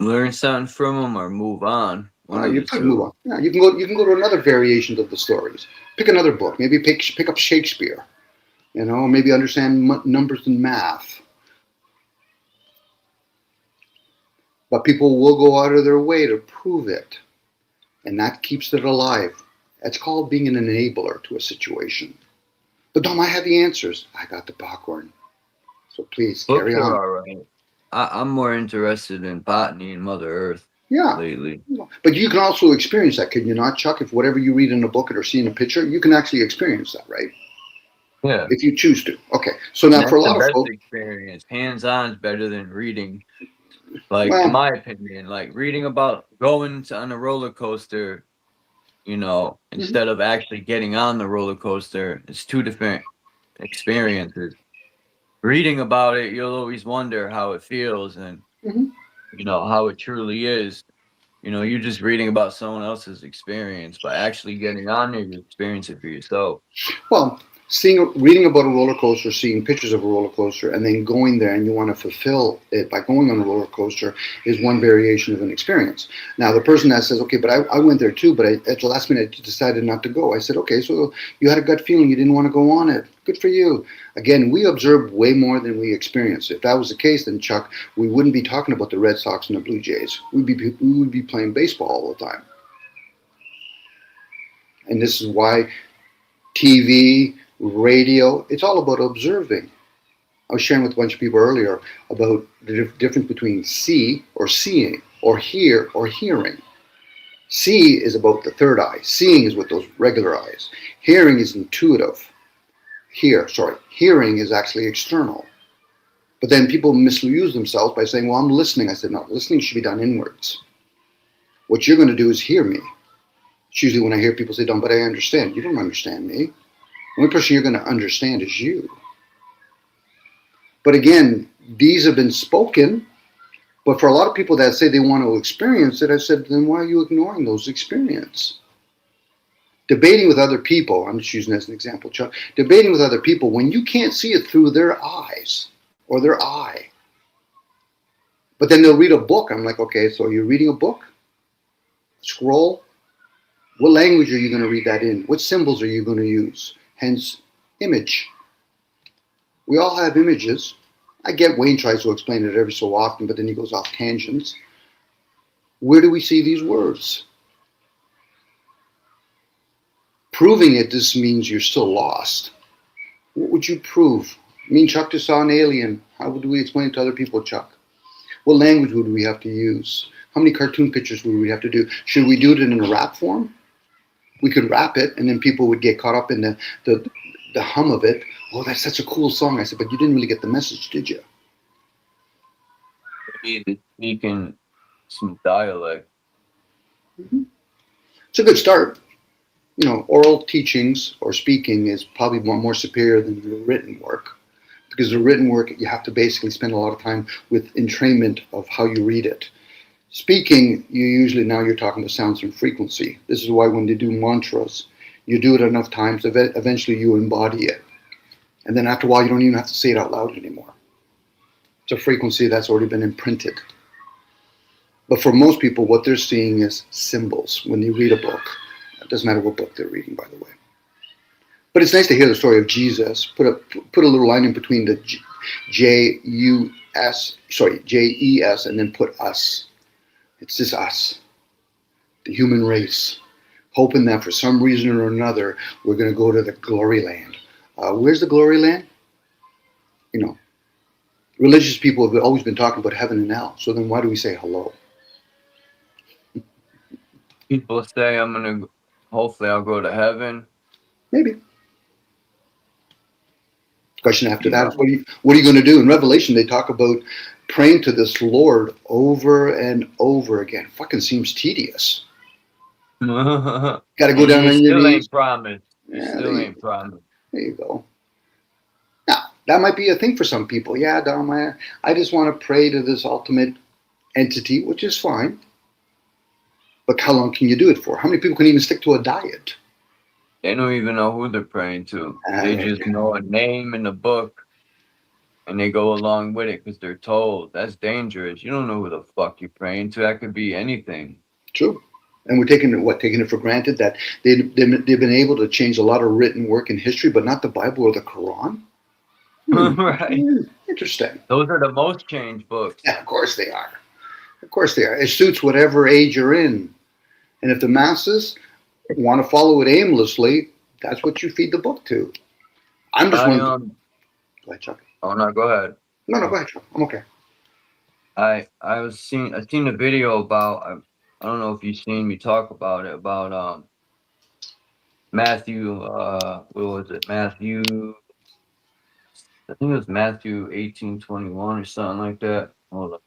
Learn something from them or move on. You could move on. Yeah, you can go to another variation of the stories. Pick another book. Maybe pick up Shakespeare. You know, maybe understand numbers and math. But people will go out of their way to prove it, and that keeps it alive. That's called being an enabler to a situation. But Dom, I have the answers. I got the popcorn. So please carry on. All right. I'm more interested in botany and Mother Earth lately. But you can also experience that, can you not, Chuck? If whatever you read in a book or see in a picture, you can actually experience that, right? Yeah. If you choose to. Okay. So now for a lot of folks, experience. Hands-on is better than reading. Like, in my opinion, like reading about going on a roller coaster, you know, instead of actually getting on the roller coaster, it's two different experiences. Reading about it, you'll always wonder how it feels and, you know, how it truly is. You know, you're just reading about someone else's experience, but actually getting on there, you experience it for yourself. Well, reading about a roller coaster, seeing pictures of a roller coaster, and then going there and you want to fulfill it by going on a roller coaster is one variation of an experience. Now, the person that says, okay, but I went there too, but at the last minute I decided not to go. I said, okay, so you had a gut feeling you didn't want to go on it. Good for you. Again, we observe way more than we experience. If that was the case, then Chuck, we wouldn't be talking about the Red Sox and the Blue Jays. We would be playing baseball all the time. And this is why TV, radio, it's all about observing. I was sharing with a bunch of people earlier about the difference between see or seeing, or hear or hearing. See is about the third eye. Seeing is with those regular eyes. Hearing is intuitive. Hearing is actually external. But then people misuse themselves by saying, well, I'm listening. I said, no, listening should be done inwards. What you're going to do is hear me. It's usually when I hear people say, Don, but I understand. You don't understand me. The only person you're going to understand is you. But again, these have been spoken. But for a lot of people that say they want to experience it, I said, then why are you ignoring those experiences? Debating with other people, I'm just using as an example, Chuck. Debating with other people when you can't see it through their eyes or their eye. But then they'll read a book. I'm like, okay, so you're reading a book? Scroll? What language are you going to read that in? What symbols are you going to use? Hence, image. We all have images. I get Wayne tries to explain it every so often, but then he goes off tangents. Where do we see these words? Proving it, this means you're still lost. What would you prove? I mean, Chuck just saw an alien. How would we explain it to other people, Chuck? What language would we have to use? How many cartoon pictures would we have to do? Should we do it in a rap form? We could rap it, and then people would get caught up in the hum of it. Oh, that's such a cool song. I said, but you didn't really get the message, did you? Maybe speaking some dialect. It's a good start. You know, oral teachings or speaking is probably more superior than the written work. Because the written work, you have to basically spend a lot of time with entrainment of how you read it. Speaking, you're talking about sounds and frequency. This is why when they do mantras, you do it enough times, eventually you embody it. And then after a while, you don't even have to say it out loud anymore. It's a frequency that's already been imprinted. But for most people, what they're seeing is symbols when they read a book. It doesn't matter what book they're reading, by the way. But it's nice to hear the story of Jesus. Put a little line in between the J-E-S, and then put us. It's just us, the human race, hoping that for some reason or another, we're going to go to the glory land. Where's the glory land? You know, religious people have always been talking about heaven and hell. So then why do we say hello? People say hopefully I'll go to heaven. Maybe. Question after that is, what are you going to do? In Revelation, they talk about praying to this Lord over and over again. Fucking seems tedious. Got to go down on your knees. Ain't promised. Still ain't promised. There you go. Now, that might be a thing for some people. Yeah, Dom, I just want to pray to this ultimate entity, which is fine. But how long can you do it for? How many people can even stick to a diet? They don't even know who they're praying to. They just know a name in the book, and they go along with it because they're told. That's dangerous. You don't know who the fuck you're praying to. That could be anything. True. And we're taking it for granted that they've been able to change a lot of written work in history, but not the Bible or the Quran. Right. Interesting. Those are the most changed books. Yeah, of course they are. Of course they are. It suits whatever age you're in. And if the masses want to follow it aimlessly, that's what you feed the book to. I'm just wondering. Go ahead, Chuck. Oh no, go ahead. No, go ahead, Chuck. I'm okay. I seen a video about, I don't know if you've seen me talk about it, about Matthew, what was it? Matthew, I think it was Matthew 18:21 or something like that. Hold up.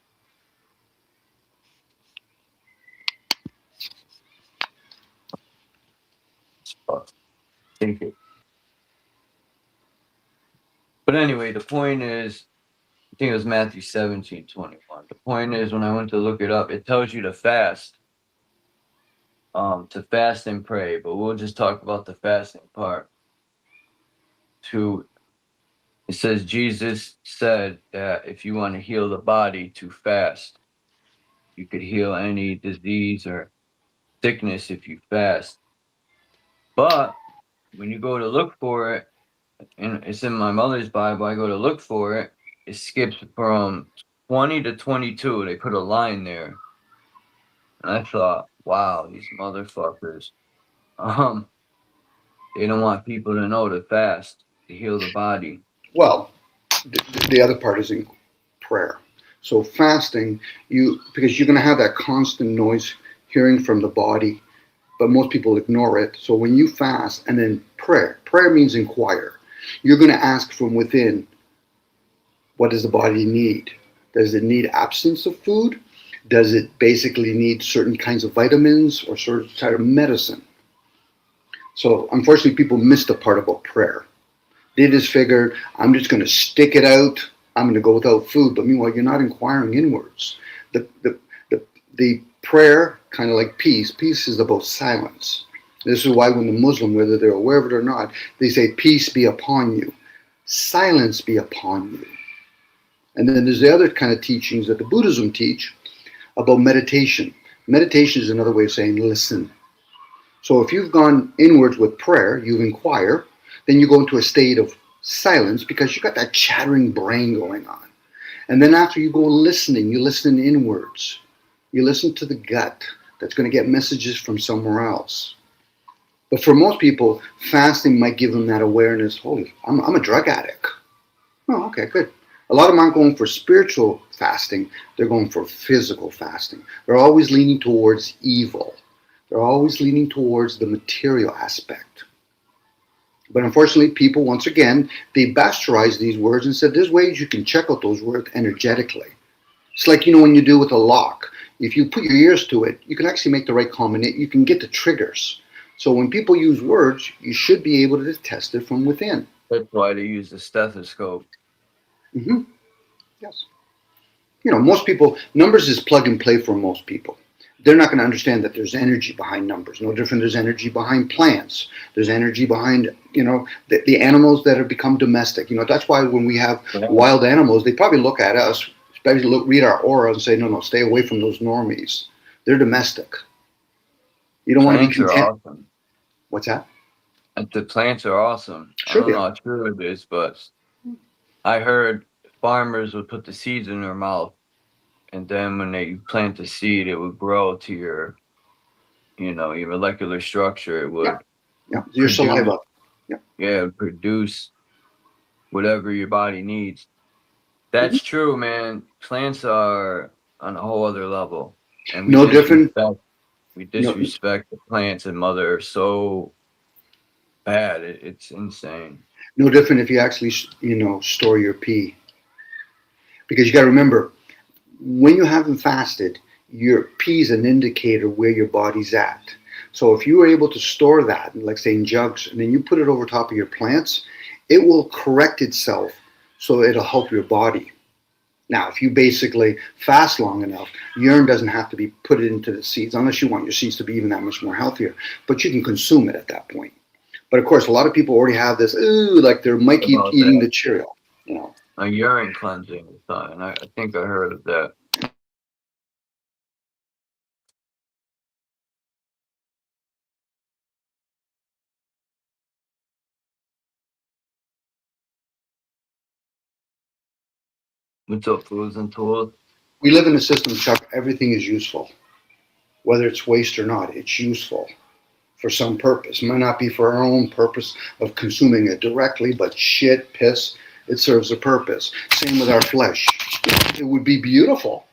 Take it. But anyway, the point is, I think it was Matthew 17:21. The point is, when I went to look it up, it tells you to fast and pray. But we'll just talk about the fasting part. It says Jesus said that if you want to heal the body, to fast. You could heal any disease or sickness if you fast. But when you go to look for it, and it's in my mother's Bible, I go to look for it, it skips from 20 to 22. They put a line there. And I thought, wow, these motherfuckers. They don't want people to know to fast, to heal the body. Well, the other part is in prayer. So fasting, because you're going to have that constant noise hearing from the body, but most people ignore it. So when you fast and then prayer means inquire. You're going to ask from within, what does the body need? Does it need absence of food? Does it basically need certain kinds of vitamins or certain type of medicine? So unfortunately, people miss the part about prayer. They just figure, I'm just going to stick it out. I'm going to go without food. But meanwhile, you're not inquiring inwards. The prayer, kind of like peace is about silence. This is why when the Muslim, whether they're aware of it or not, they say, peace be upon you. Silence be upon you. And then there's the other kind of teachings that the Buddhism teach about meditation. Meditation is another way of saying listen. So if you've gone inwards with prayer, you inquire, then you go into a state of silence because you've got that chattering brain going on. And then after you go listening, you listen inwards. You listen to the gut that's going to get messages from somewhere else. But for most people, fasting might give them that awareness, holy, I'm a drug addict. Oh, okay, good. A lot of them aren't going for spiritual fasting. They're going for physical fasting. They're always leaning towards evil. They're always leaning towards the material aspect. But unfortunately, people, once again, they bastardized these words and said, there's ways you can check out those words energetically. It's like, when you do with a lock. If you put your ears to it, you can actually make the right combination. You can get the triggers. So when people use words, you should be able to test it from within. That's why they use the stethoscope. Mm-hmm. Yes. Most people, numbers is plug and play for most people. they're not going to understand that there's energy behind numbers. No different. There's energy behind plants. There's energy behind, the animals that have become domestic. That's why when we have wild animals, they probably look at us, especially read our aura and say, no, stay away from those normies. They're domestic. You don't want to be content. Plants are awesome. What's that? The plants are awesome. Sure, I don't know how true it is, but I heard farmers would put the seeds in their mouth, and then when they plant the seed, it would grow to your molecular structure. It would, your saliva. Yeah, it would produce whatever your body needs. That's true, man. Plants are on a whole other level, and we disrespect the plants and Mother Earth so bad. It's insane. No different if you actually, store your pee. Because you got to remember, when you haven't fasted, your pee is an indicator where your body's at. So if you were able to store that, like say in jugs, and then you put it over top of your plants, it will correct itself so it'll help your body. Now, if you basically fast long enough, urine doesn't have to be put into the seeds, unless you want your seeds to be even that much more healthier. But you can consume it at that point. But of course, a lot of people already have this, like they're Mikey eating the Cheerio. A urine cleansing, and I think I heard of that. What's up, fools and tools? We live in a system, Chuck, everything is useful. Whether it's waste or not, it's useful for some purpose. It might not be for our own purpose of consuming it directly, but shit, piss, it serves a purpose. Same with our flesh. It would be beautiful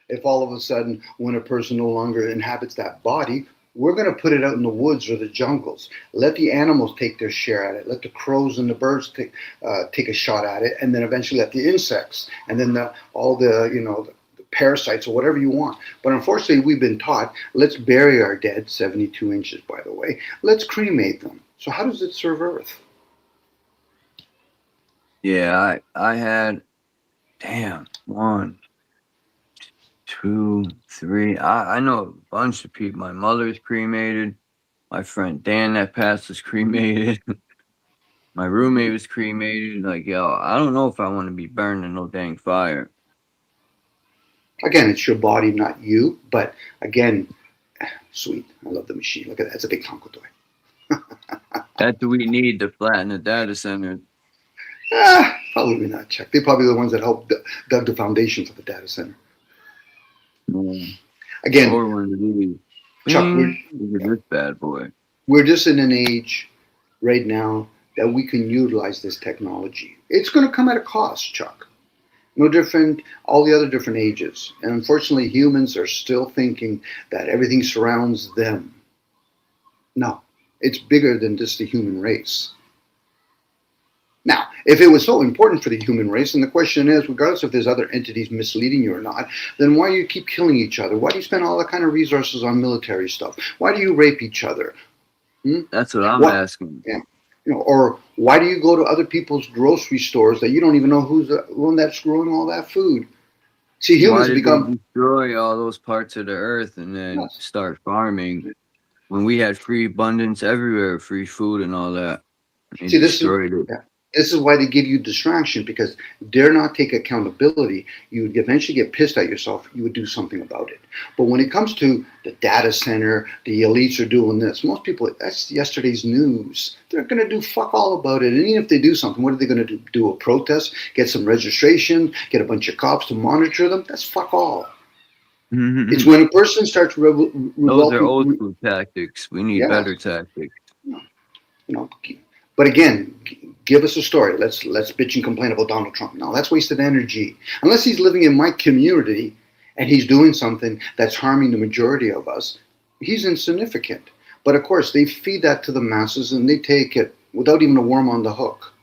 if all of a sudden, when a person no longer inhabits that body, we're going to put it out in the woods or the jungles. Let the animals take their share at it. Let the crows and the birds take a shot at it, and then eventually let the insects, and then all the parasites or whatever you want. But unfortunately, we've been taught, let's bury our dead, 72 inches, by the way. Let's cremate them. So how does it serve Earth? Yeah, I had, 1, 2, 3. I know a bunch of people. My mother's cremated. My friend Dan that passed was cremated. My roommate was cremated. Like, yo, I don't know if I want to be burned in no dang fire. Again, it's your body, not you. But again, sweet. I love the machine. Look at that. It's a big Tonko toy. That do we need to flatten the data center? Probably not, Chuck. They're probably the ones that helped dug the foundation for the data center. Again, Chuck, look at this bad boy. We're just in an age right now that we can utilize this technology. It's going to come at a cost, Chuck. No different, all the other different ages. And unfortunately, humans are still thinking that everything surrounds them. No, it's bigger than just the human race. Now, if it was so important for the human race, and the question is, regardless if there's other entities misleading you or not, then why do you keep killing each other? Why do you spend all that kind of resources on military stuff? Why do you rape each other? That's what I'm asking. Yeah. Or why do you go to other people's grocery stores that you don't even know who's the one that's growing all that food? See, humans become destroy all those parts of the earth and then start farming when we had free abundance everywhere, free food and all that. See, this is why they give you distraction, because dare not take accountability. You would eventually get pissed at yourself. You would do something about it. But when it comes to the data center, the elites are doing this. Most people, that's yesterday's news. They're going to do fuck all about it. And even if they do something, what are they going to do? Do a protest, get some registration, get a bunch of cops to monitor them? That's fuck all. Mm-hmm. It's when a person starts those are old school tactics. We need better tactics. But again, give us a story. Let's bitch and complain about Donald Trump. No, that's wasted energy. Unless he's living in my community and he's doing something that's harming the majority of us, he's insignificant. But of course, they feed that to the masses and they take it without even a worm on the hook.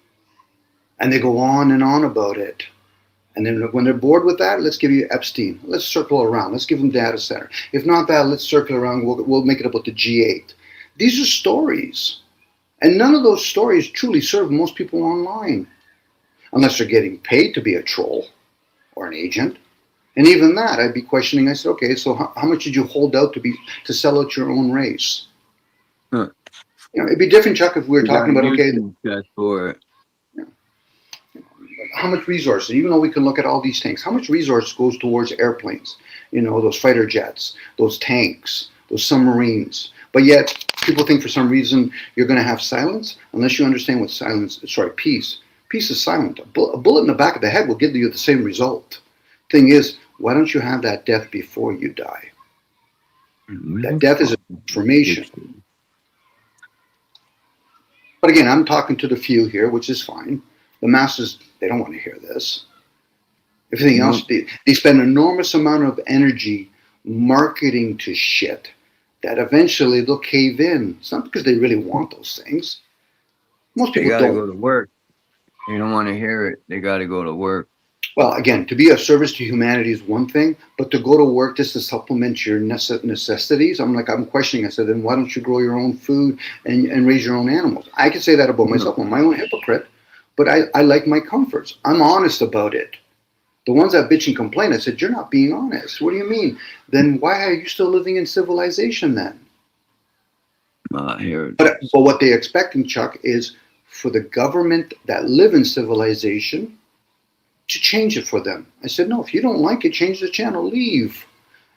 And they go on and on about it. And then when they're bored with that, let's give you Epstein. Let's circle around. Let's give them data center. If not that, let's circle around. We'll make it about the G8. These are stories. And none of those stories truly serve most people online, unless they're getting paid to be a troll or an agent. And even that, I'd be questioning. I said, okay, so how much did you hold out to sell out your own race? Huh. You know, it'd be different, Chuck, if we were talking about, okay, for it. how much resources, even though we can look at all these things, how much resource goes towards airplanes, you know, those fighter jets, those tanks, those submarines. But yet people think for some reason you're going to have silence unless you understand what peace. Peace is silent. A bullet in the back of the head will give you the same result. Thing is, why don't you have that death before you die? That death is a transformation. But again, I'm talking to the few here, which is fine. The masses, they don't want to hear this. Everything else, they spend an enormous amount of energy marketing to shit that eventually they'll cave in. It's not because they really want those things. Most people gotta don't. go to work. You don't want to hear it. They got to go to work. Well, again, to be of service to humanity is one thing, but to go to work just to supplement your necessities, I'm questioning. I said, then why don't you grow your own food and raise your own animals? I can say that about myself. I'm my own hypocrite, but I like my comforts. I'm honest about it. The ones that bitch and complain, I said, you're not being honest. What do you mean? Then why are you still living in civilization then? But what they expect, Chuck, is for the government that live in civilization to change it for them. I said, no, if you don't like it, change the channel, leave.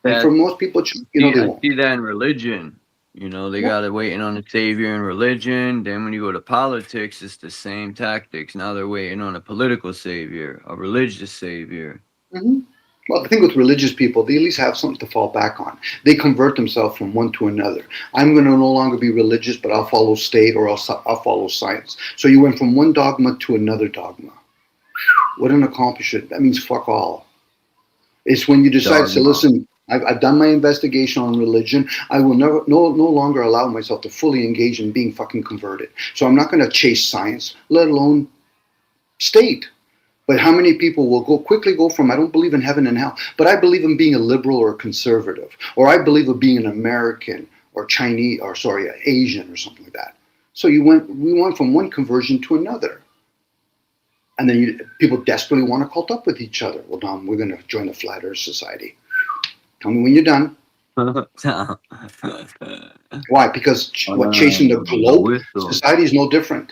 And for most people, they won't. I see that in religion. You know, they got it waiting on a savior in religion. Then when you go to politics, it's the same tactics. Now they're waiting on a political savior, a religious savior. Mm-hmm. Well, the thing with religious people, they at least have something to fall back on. They convert themselves from one to another. I'm going to no longer be religious, but I'll follow state or I'll follow science. So you went from one dogma to another dogma. What an accomplishment. That means fuck all. It's when you decide to listen, I've done my investigation on religion. I will no longer allow myself to fully engage in being fucking converted. So I'm not going to chase science, let alone state. But how many people will quickly go from, I don't believe in heaven and hell, but I believe in being a liberal or a conservative, or I believe in being an American or Chinese, or Asian or something like that. So we went from one conversion to another. And then people desperately want to cult up with each other. Well, Dom, we're going to join the Flat Earth Society. Tell me when you're done. Why? Because chasing the globe, society is no different.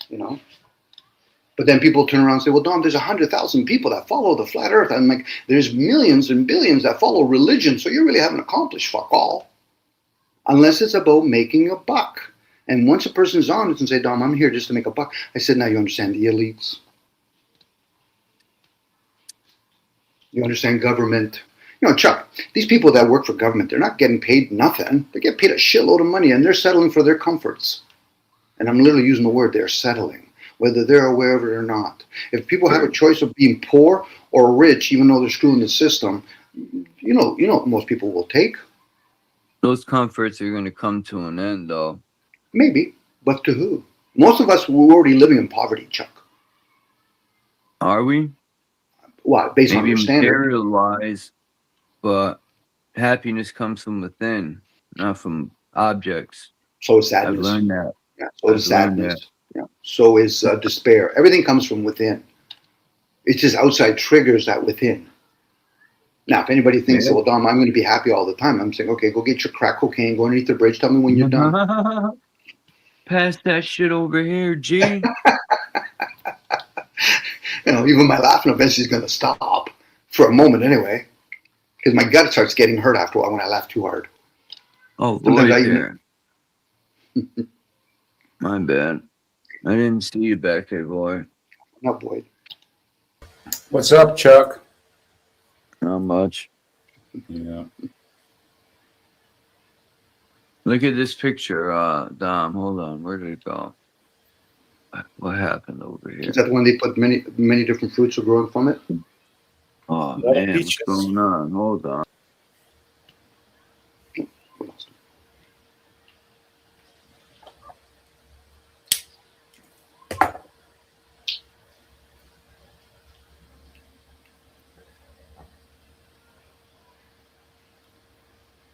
You know? But then people turn around and say, well, Dom, there's 100,000 people that follow the Flat Earth. I'm like, there's millions and billions that follow religion. So you really haven't accomplished fuck all. Unless it's about making a buck. And once a person's honest and say, Dom, I'm here just to make a buck. I said, now you understand the elites. You understand government. You know, Chuck, these people that work for government, they're not getting paid nothing. They get paid a shitload of money and they're settling for their comforts. And I'm literally using the word they're settling, whether they're aware of it or not. If people have a choice of being poor or rich, even though they're screwing the system, you know what most people will take. Those comforts are going to come to an end, though. Maybe, but to who? Most of us were already living in poverty, Chuck. Are we? Well, based on your standard. Material-wise, but happiness comes from within, not from objects. So is sadness. I've learned that. Yeah, so is sadness. Yeah. So is despair. Everything comes from within. It's just outside triggers that within. Now, if anybody thinks, well, Dom, I'm going to be happy all the time, I'm saying, okay, go get your crack cocaine, go underneath the bridge, tell me when you're done. Pass that shit over here, G. You know, even my laughing eventually is going to stop for a moment anyway, because my gut starts getting hurt after a while when I laugh too hard. Oh, boy, there. My bad. I didn't see you back there, boy. Not Boyd. What's up, Chuck? Not much. Yeah. Look at this picture, Dom. Hold on. Where did it go? What happened over here? Is that the one they put many different fruits are growing from it? Oh, man. What's going on? Hold on.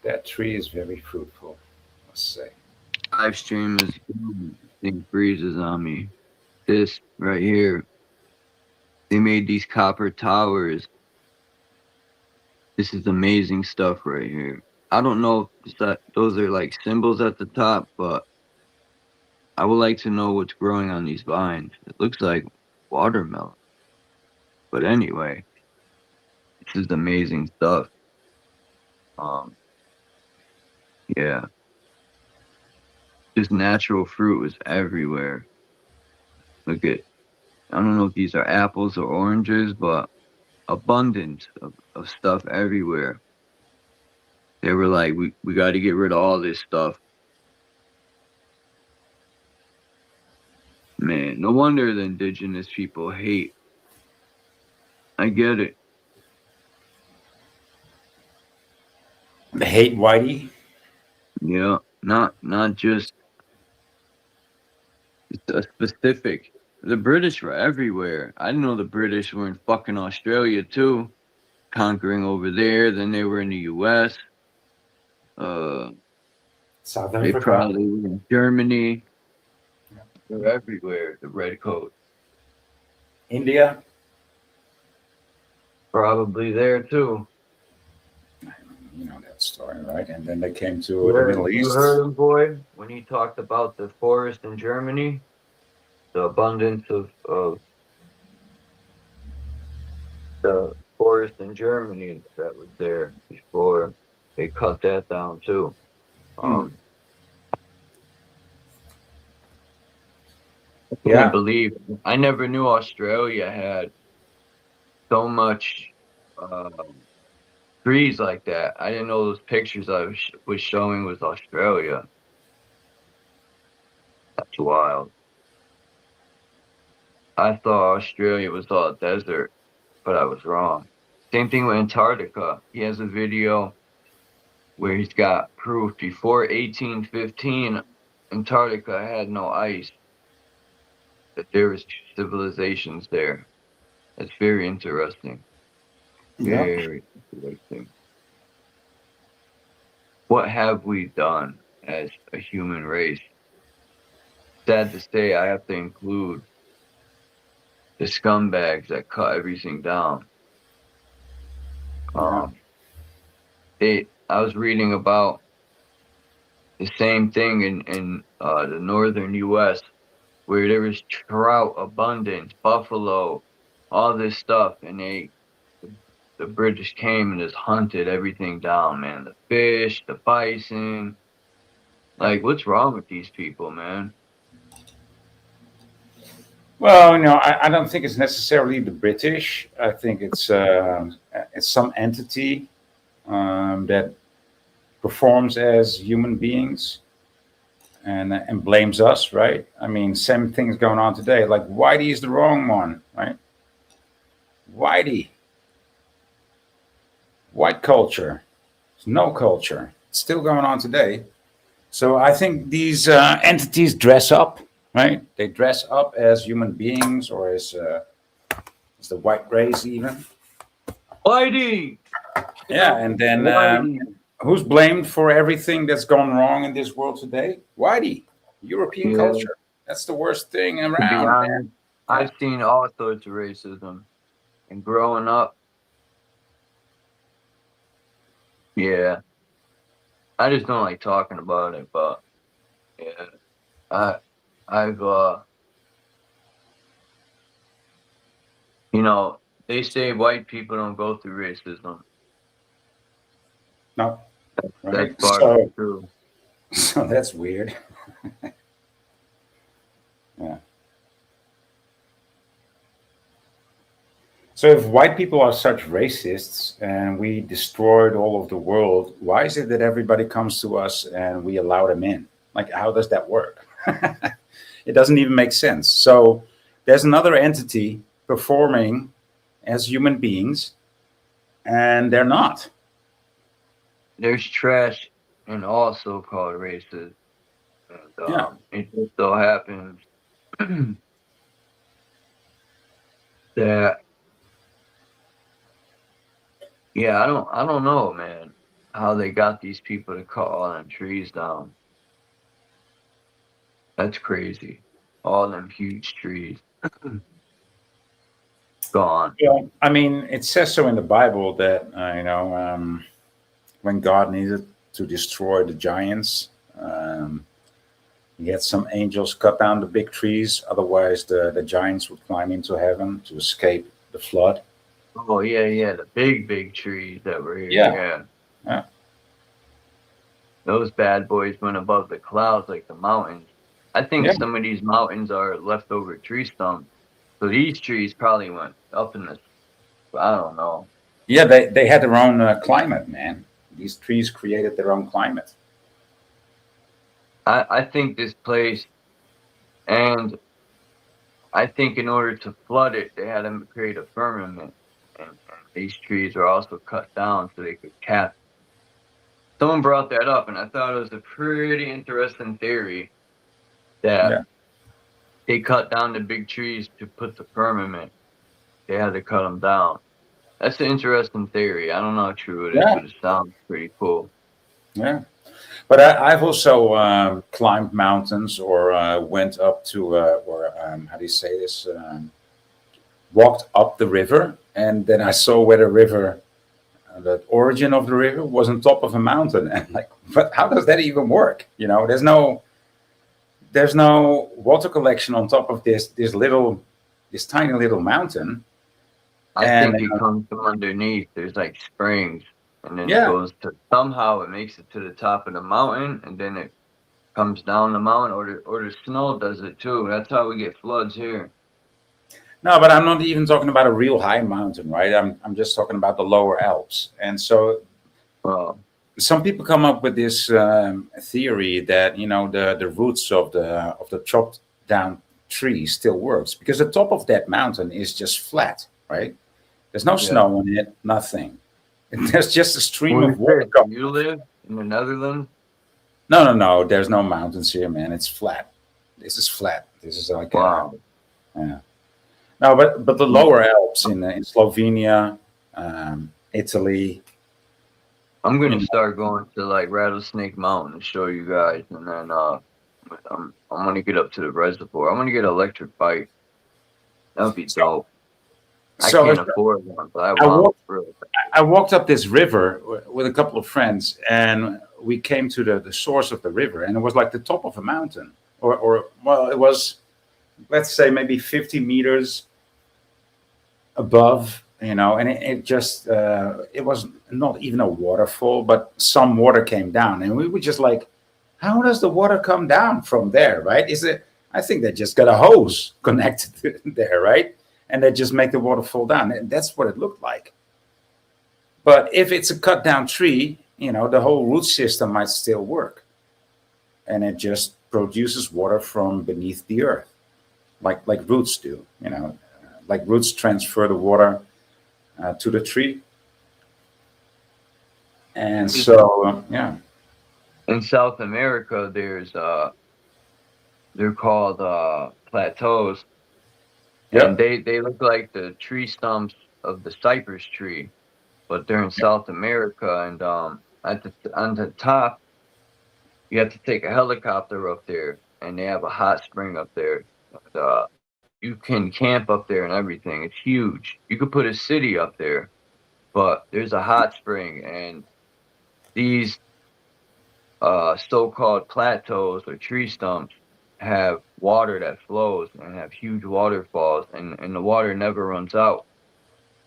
That tree is very fruitful, I must say. Live stream is thing freezes on me. This right here. They made these copper towers This is amazing stuff right here. I don't know if those are like symbols at the top, but I would like to know what's growing on these vines. It looks like watermelon. But anyway, this is amazing stuff. Um, yeah, this natural fruit is everywhere. Look at, I don't know if these are apples or oranges, but abundance of stuff everywhere. They were like, we got to get rid of all this stuff. Man, no wonder the indigenous people hate. I get it. They hate Whitey. Yeah, not just a specific. The British were everywhere. I didn't know the British were in fucking Australia too, conquering over there. Then they were in the U.S. South They Africa. probably were in Germany. They're everywhere. The redcoat. India. Probably there too. You know that story, right? And then they came to the Middle East. You heard him, boy, when he talked about the forest in Germany, the abundance of the forest in Germany that was there before they cut that down too. I can't believe I never knew Australia had so much trees like that. I didn't know those pictures I was showing was Australia. That's wild. I thought Australia was all desert, but I was wrong. Same thing with Antarctica. He has a video where he's got proof before 1815, Antarctica had no ice, that there was civilizations there. That's very interesting. Yeah. Very interesting. What have we done as a human race? Sad to say, I have to include the scumbags that cut everything down. I was reading about the same thing in the northern U.S. where there was trout abundance, buffalo, all this stuff, and the British came and just hunted everything down, man. The fish, the bison. Like, what's wrong with these people, man? Well, I don't think it's necessarily the British. I think it's some entity that performs as human beings and blames us, right? I mean, same things going on today. Like Whitey is the wrong one, right? Whitey, white culture, it's no culture. It's still going on today. So I think these entities dress up, right? They dress up as human beings or as the white race even. Whitey! Yeah, and then who's blamed for everything that's gone wrong in this world today? Whitey, European culture. That's the worst thing around. To be honest, I've seen all sorts of racism. And growing up, yeah, I just don't like talking about it, but yeah, I've they say white people don't go through racism. No, right? That's part of it true. So that's weird. Yeah. So if white people are such racists and we destroyed all of the world, why is it that everybody comes to us and we allow them in? Like, how does that work? It doesn't even make sense. So there's another entity performing as human beings, and they're not. There's trash in all so-called races. And, it just so happens that, yeah, I don't know, man, how they got these people to cut all them trees down. That's crazy. All them huge trees. gone. Yeah, I mean, it says so in the Bible that when God needed to destroy the giants, he had some angels cut down the big trees. Otherwise, the giants would climb into heaven to escape the flood. Oh yeah, the big trees that were here. Yeah. Yeah. Those bad boys went above the clouds like the mountains. I think Yeah. some of these mountains are leftover tree stumps. So these trees probably went up in the, I don't know. Yeah, they had their own climate, man. These trees created their own climate. I think this place, and I think in order to flood it, they had to create a firmament. And these trees are also cut down so they could cap. Someone brought that up, and I thought it was a pretty interesting theory that Yeah. they cut down the big trees to put the firmament. They had to cut them down. That's an interesting theory. I don't know how true it is, Yeah. but it sounds pretty cool. Yeah. But I've also climbed mountains or went up to, how do you say this? Walked up the river, and then I saw where the river, the origin of the river was on top of a mountain. And like, but how does that even work? There's no water collection on top of this tiny little mountain. I think it comes from underneath. There's like springs, and then it goes to, somehow it makes it to the top of the mountain, and then it comes down the mountain, or the snow does it too. That's how we get floods here. No, but I'm not even talking about a real high mountain, right? I'm just talking about the lower Alps. And so some people come up with this theory that the roots of the chopped down tree still works because the top of that mountain is just flat, right? There's no snow on it, nothing. There's just a stream of water. You live in the Netherlands? No. There's no mountains here, man. It's flat. This is flat. This is like wow. Yeah. No, but the lower Alps in Slovenia, Italy. I'm gonna start going to like Rattlesnake Mountain to show you guys, and then I'm gonna get up to the reservoir. I'm gonna get an electric bike. That would be dope. I can't afford one, but I walked up this river with a couple of friends, and we came to the source of the river, and it was like the top of a mountain, or it was, let's say, maybe 50 meters above, and it just it was not even a waterfall, but some water came down, and we were just like, how does the water come down from there, right? I think they just got a hose connected there, right? And they just make the water fall down. And that's what it looked like. But if it's a cut down tree, the whole root system might still work. And it just produces water from beneath the earth, like roots do, like roots transfer the water to the tree. And so, yeah. In South America, there's, they're called plateaus. And they look like the tree stumps of the cypress tree, but they're in South America. And on the top, you have to take a helicopter up there, and they have a hot spring up there. And, you can camp up there and everything. It's huge. You could put a city up there, but there's a hot spring, and these so-called plateaus or tree stumps have water that flows and have huge waterfalls, and the water never runs out.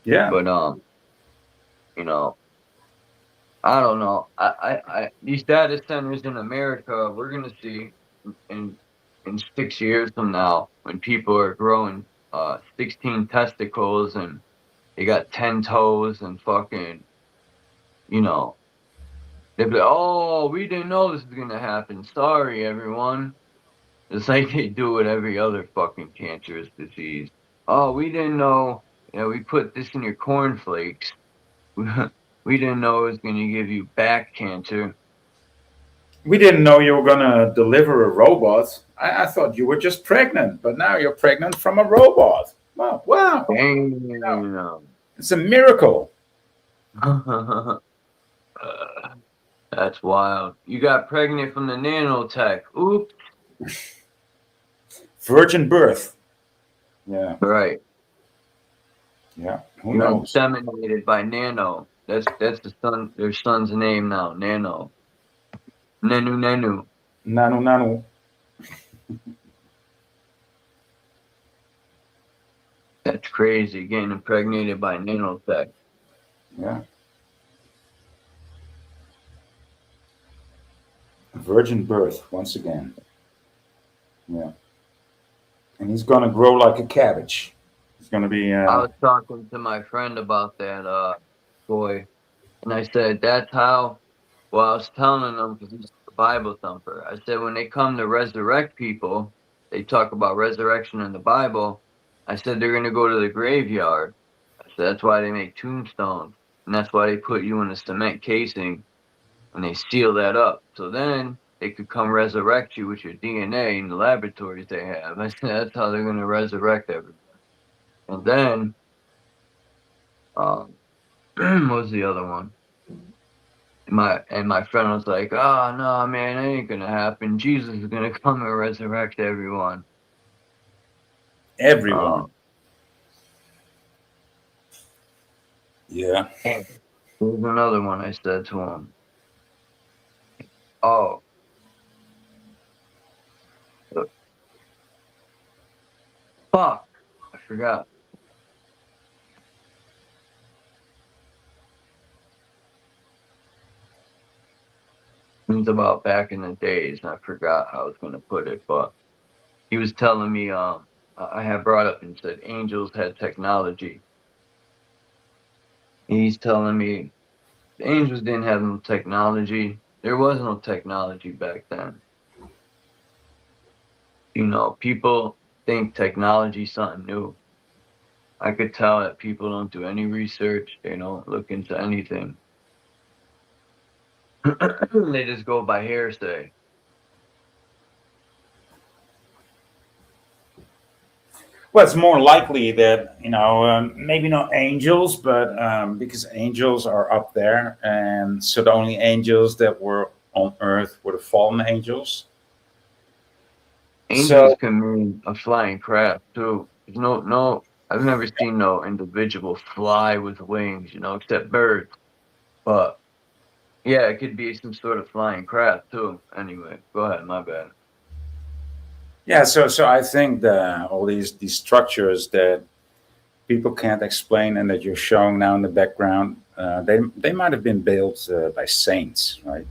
Yeah. But I don't know. I these data centers in America, we're gonna see in 6 years from now, when people are growing 16 testicles and they got 10 toes and fucking, they'll be like, oh, we didn't know this was gonna happen. Sorry, everyone. It's like they do with every other fucking cancerous disease. Oh, we didn't know. We put this in your cornflakes. We didn't know it was going to give you back cancer. We didn't know you were going to deliver a robot. I thought you were just pregnant, but now you're pregnant from a robot. Wow. Damn. It's a miracle. That's wild. You got pregnant from the nanotech. Oops. Virgin birth. Yeah. Right. Yeah, who You know, knows? disseminated by Nano. That's their son's name now, Nano. Nanu. Nanu. That's crazy, getting impregnated by nanotech. Yeah. Virgin birth once again. Yeah. And he's gonna grow like a cabbage. He's gonna be. I was talking to my friend about that boy, and I said that's how. Well, I was telling him because he's a Bible thumper. I said when they come to resurrect people, they talk about resurrection in the Bible. I said they're gonna go to the graveyard. I said that's why they make tombstones, and that's why they put you in a cement casing, and they seal that up. So then they could come resurrect you with your DNA in the laboratories they have. I said that's how they're gonna resurrect everyone. And then, what was the other one? And my friend was like, "Oh no, man, it ain't gonna happen. Jesus is gonna come and resurrect everyone." Everyone. Yeah. There's another one I said to him. Oh. Fuck. I forgot. It was about back in the days. I forgot how I was going to put it, but he was telling me, I had brought up and said angels had technology. He's telling me the angels didn't have no technology. There was no technology back then. You know, people think technology's something new. I could tell that people don't do any research. They don't look into anything. They just go by hearsay. Well, it's more likely that, maybe not angels, but because angels are up there, and so the only angels that were on Earth were the fallen angels. Angels can mean a flying craft too. No, I've never seen no individual fly with wings, except birds. But yeah, it could be some sort of flying craft too. Anyway, go ahead, my bad. Yeah, so I think all these structures that people can't explain and that you're showing now in the background, they might have been built by saints, right?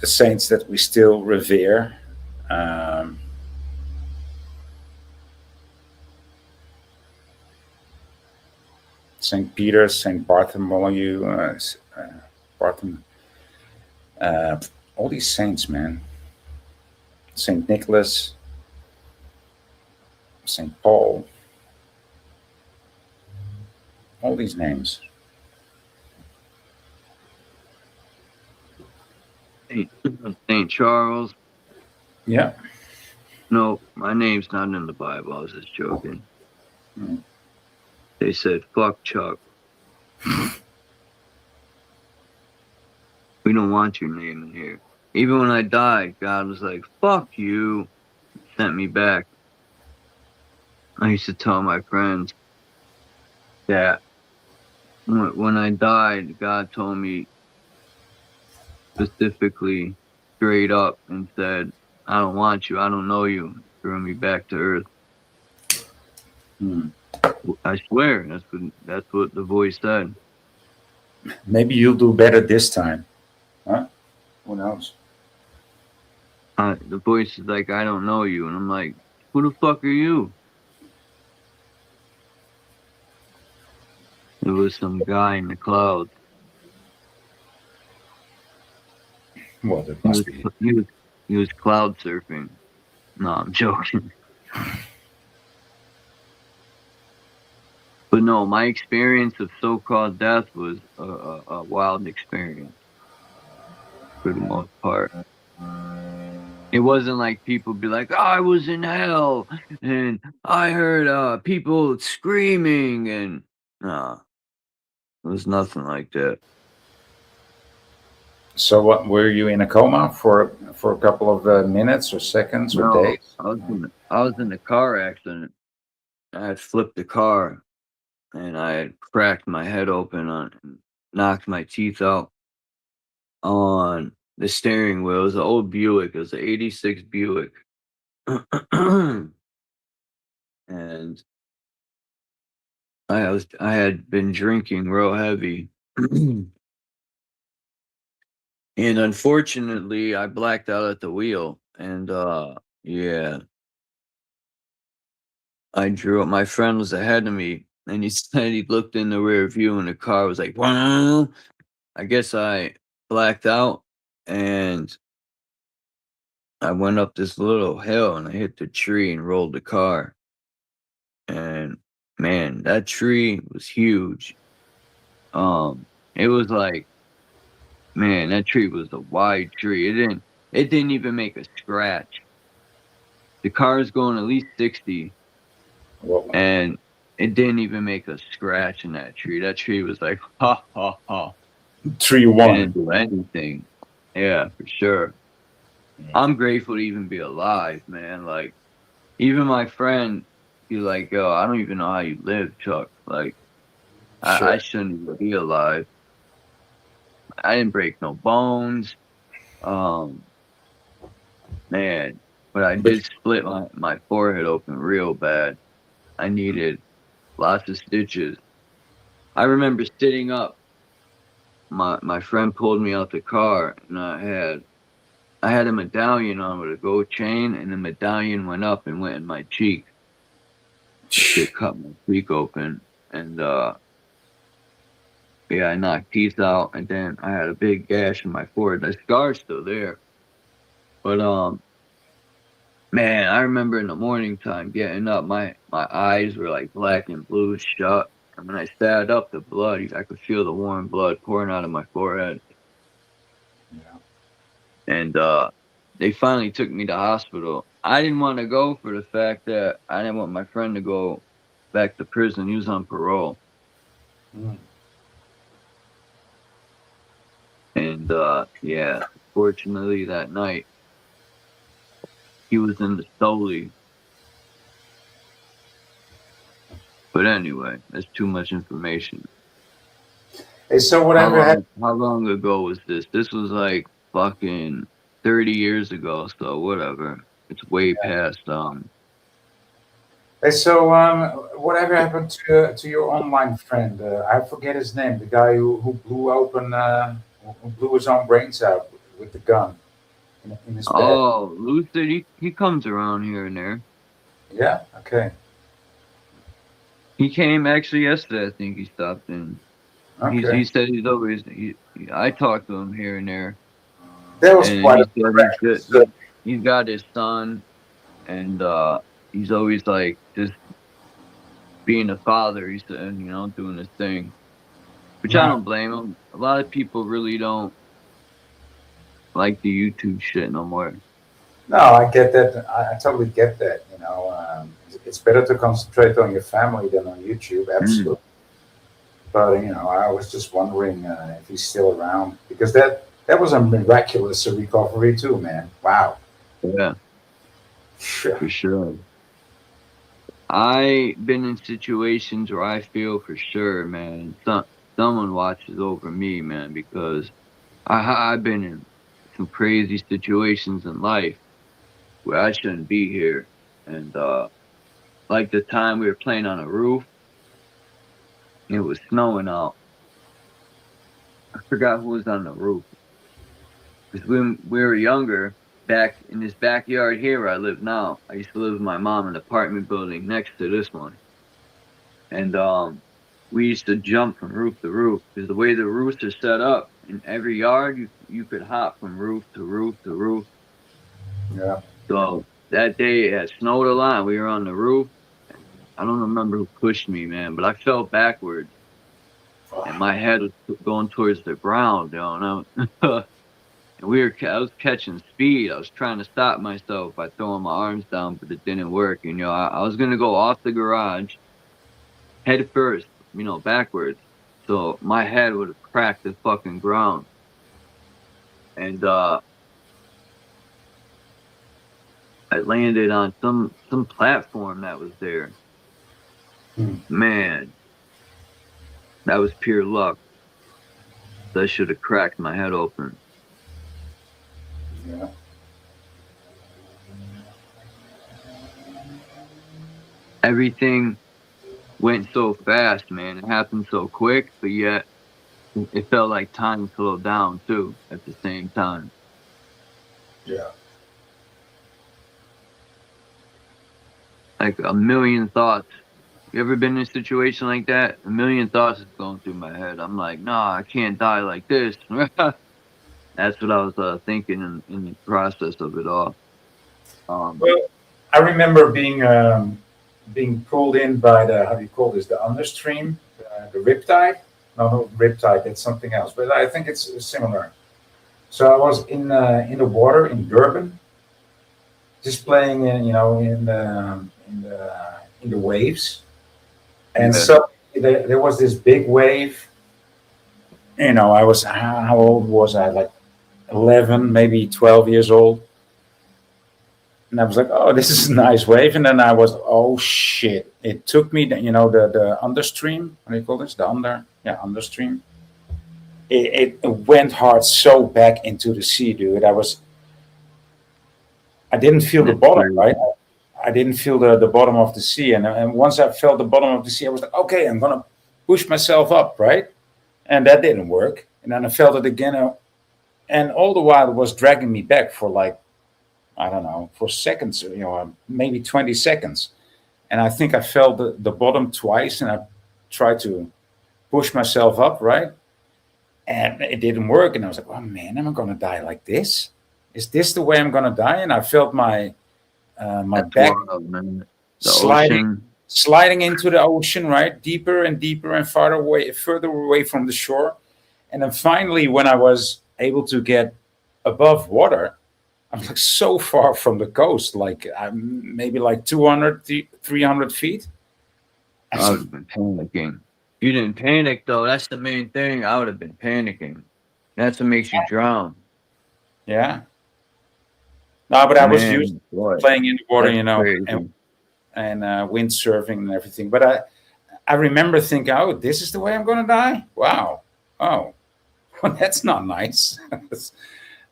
The saints that we still revere. Saint Peter, Saint Bartholomew, all these saints, man. Saint Nicholas, Saint Paul, all these names. Saint Charles. Yeah. No, my name's not in the Bible. I was just joking. They said, "Fuck Chuck. We don't want your name in here." Even when I died, God was like, "Fuck you." Sent me back. I used to tell my friends that when I died, God told me specifically, straight up, and said, "I don't want you. I don't know you." Threw me back to earth. I swear, that's what the voice said. Maybe you'll do better this time, huh? Who knows? The voice is like, "I don't know you," and I'm like, "Who the fuck are you?" It was some guy in the clouds. Well, that must be. He was cloud surfing. No, I'm joking. But no, my experience of so-called death was a wild experience, for the most part. It wasn't like people be like, "Oh, I was in hell, and I heard people screaming," and nah, it was nothing like that. So what, were you in a coma for a couple of minutes or seconds or days? I was in a car accident. I had flipped the car, and I had cracked my head open on and knocked my teeth out on the steering wheel. It was an old Buick. It was an 86 Buick. And I had been drinking real heavy. And unfortunately I blacked out at the wheel, and yeah, I drew up. My friend was ahead of me, and he said he looked in the rear view and the car was like, "Wow." I guess I blacked out, and I went up this little hill and I hit the tree and rolled the car. And man, that tree was huge. It was like, man, that tree was a wide tree. It didn't even make a scratch. The car is going at least 60, Whoa. and it didn't even make a scratch in that tree. That tree was like, ha ha ha. 3-1. Didn't do anything. Yeah, for sure. I'm grateful to even be alive, man. Like, even my friend, he's like, yo, I don't even know how you live, Chuck. Like, Sure. I shouldn't even be alive. I didn't break no bones. Man, but I did split my forehead open real bad. I needed lots of stitches. I remember sitting up. My friend pulled me out the car, and I had a medallion on with a gold chain, and the medallion went up and went in my cheek. It cut my cheek open, and yeah, I knocked teeth out, and then I had a big gash in my forehead. The scar's still there, but man, I remember in the morning time getting up, my eyes were like black and blue shut. And when I sat up, the blood, I could feel the warm blood pouring out of my forehead. Yeah. And they finally took me to hospital. I didn't want to go for the fact that I didn't want my friend to go back to prison. He was on parole. Mm. And yeah, fortunately that night, he was in the stoli. But anyway, that's too much information. Hey, so whatever happened? How long ago was this? This was like fucking 30 years ago, so whatever. It's way past Hey, so whatever happened to your online friend? I forget his name. The guy who blew open, who blew his own brains out with the gun in his bed. Oh, Lucid, he comes around here and there. Yeah. Okay. He came actually yesterday. I think he stopped in. Okay. He said he's always. I talked to him here and there. That was And quite he a said he's got his son, and he's always like just being a father. He said, doing his thing, which I don't blame him. A lot of people really don't like the YouTube shit no more. No, I get that. I totally get that. It's better to concentrate on your family than on YouTube. Absolutely. But I was just wondering if he's still around, because that was a miraculous recovery too, man. Wow. Yeah. For sure. I've been in situations where I feel for sure, man, someone watches over me, man, because I've been in some crazy situations in life where I shouldn't be here. And like the time we were playing on a roof, it was snowing out. I forgot who was on the roof. Because when we were younger, back in this backyard here where I live now, I used to live with my mom in an apartment building next to this one. And we used to jump from roof to roof, because the way the roofs are set up, in every yard, you could hop from roof to roof to roof. Yeah. So that day it had snowed a lot. We were on the roof. I don't remember who pushed me, man, but I fell backwards. And my head was going towards the ground, and I was catching speed. I was trying to stop myself by throwing my arms down, but it didn't work. I was going to go off the garage head first, backwards. So my head would have cracked the fucking ground. And I landed on some platform that was there. Man, that was pure luck. That should have cracked my head open. Yeah. Everything went so fast, man. It happened so quick, but yet it felt like time slowed down too at the same time. Yeah. Like a million thoughts. You ever been in a situation like that? A million thoughts is going through my head. I'm like, nah, I can't die like this. That's what I was thinking in the process of it all. Well, I remember being pulled in by the, how do you call this, the understream, the riptide. No, not riptide. That's something else. But I think it's similar. So I was in the water in Durban, just playing in, in the waves, and Yeah. so there was this big wave. I was, how old was I? Like 11, maybe 12 years old. And I was like, oh, this is a nice wave. And then I was, oh shit. It took me, the understream. What do you call this? Understream. It went hard so back into the sea, dude. I didn't feel the bottom, right? I didn't feel the bottom of the sea. And once I felt the bottom of the sea, I was like, okay, I'm going to push myself up, right? And that didn't work. And then I felt it again. And all the while it was dragging me back for like, I don't know, for seconds, maybe 20 seconds. And I think I felt the bottom twice and I tried to push myself up, right? And it didn't work. And I was like, oh man, am I going to die like this? Is this the way I'm going to die? And I felt my back sliding into the ocean, right? Deeper and deeper and further away from the shore. And then finally, when I was able to get above water, I'm like so far from the coast, like I'm maybe like 200, 300 feet. I would have been panicking. You didn't panic though. That's the main thing. I would have been panicking. That's what makes you drown. Yeah. No, but I was used to playing in the water, and windsurfing and everything. But I remember thinking, oh, this is the way I'm going to die? Wow. Oh, well, that's not nice.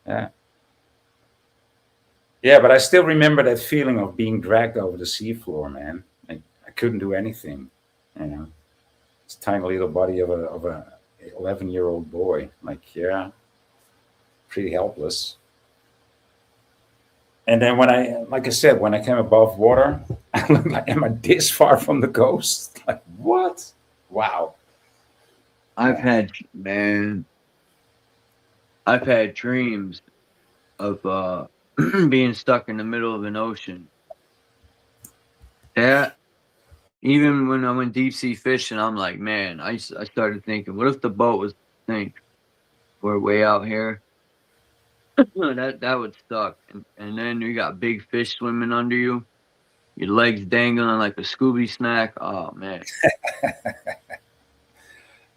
Yeah. Yeah, but I still remember that feeling of being dragged over the seafloor, man. I couldn't do anything, It's a tiny little body of a 11-year-old boy. Like, yeah, pretty helpless. And then like I said, when I came above water, I looked like, am I this far from the coast? Like, what? Wow. I've had dreams of being stuck in the middle of an ocean. Yeah. Even when I went deep sea fishing, I'm like, man, I started thinking, what if the boat was sink? We're way out here. that would suck. And then you got big fish swimming under you, your legs dangling like a Scooby snack. Oh man.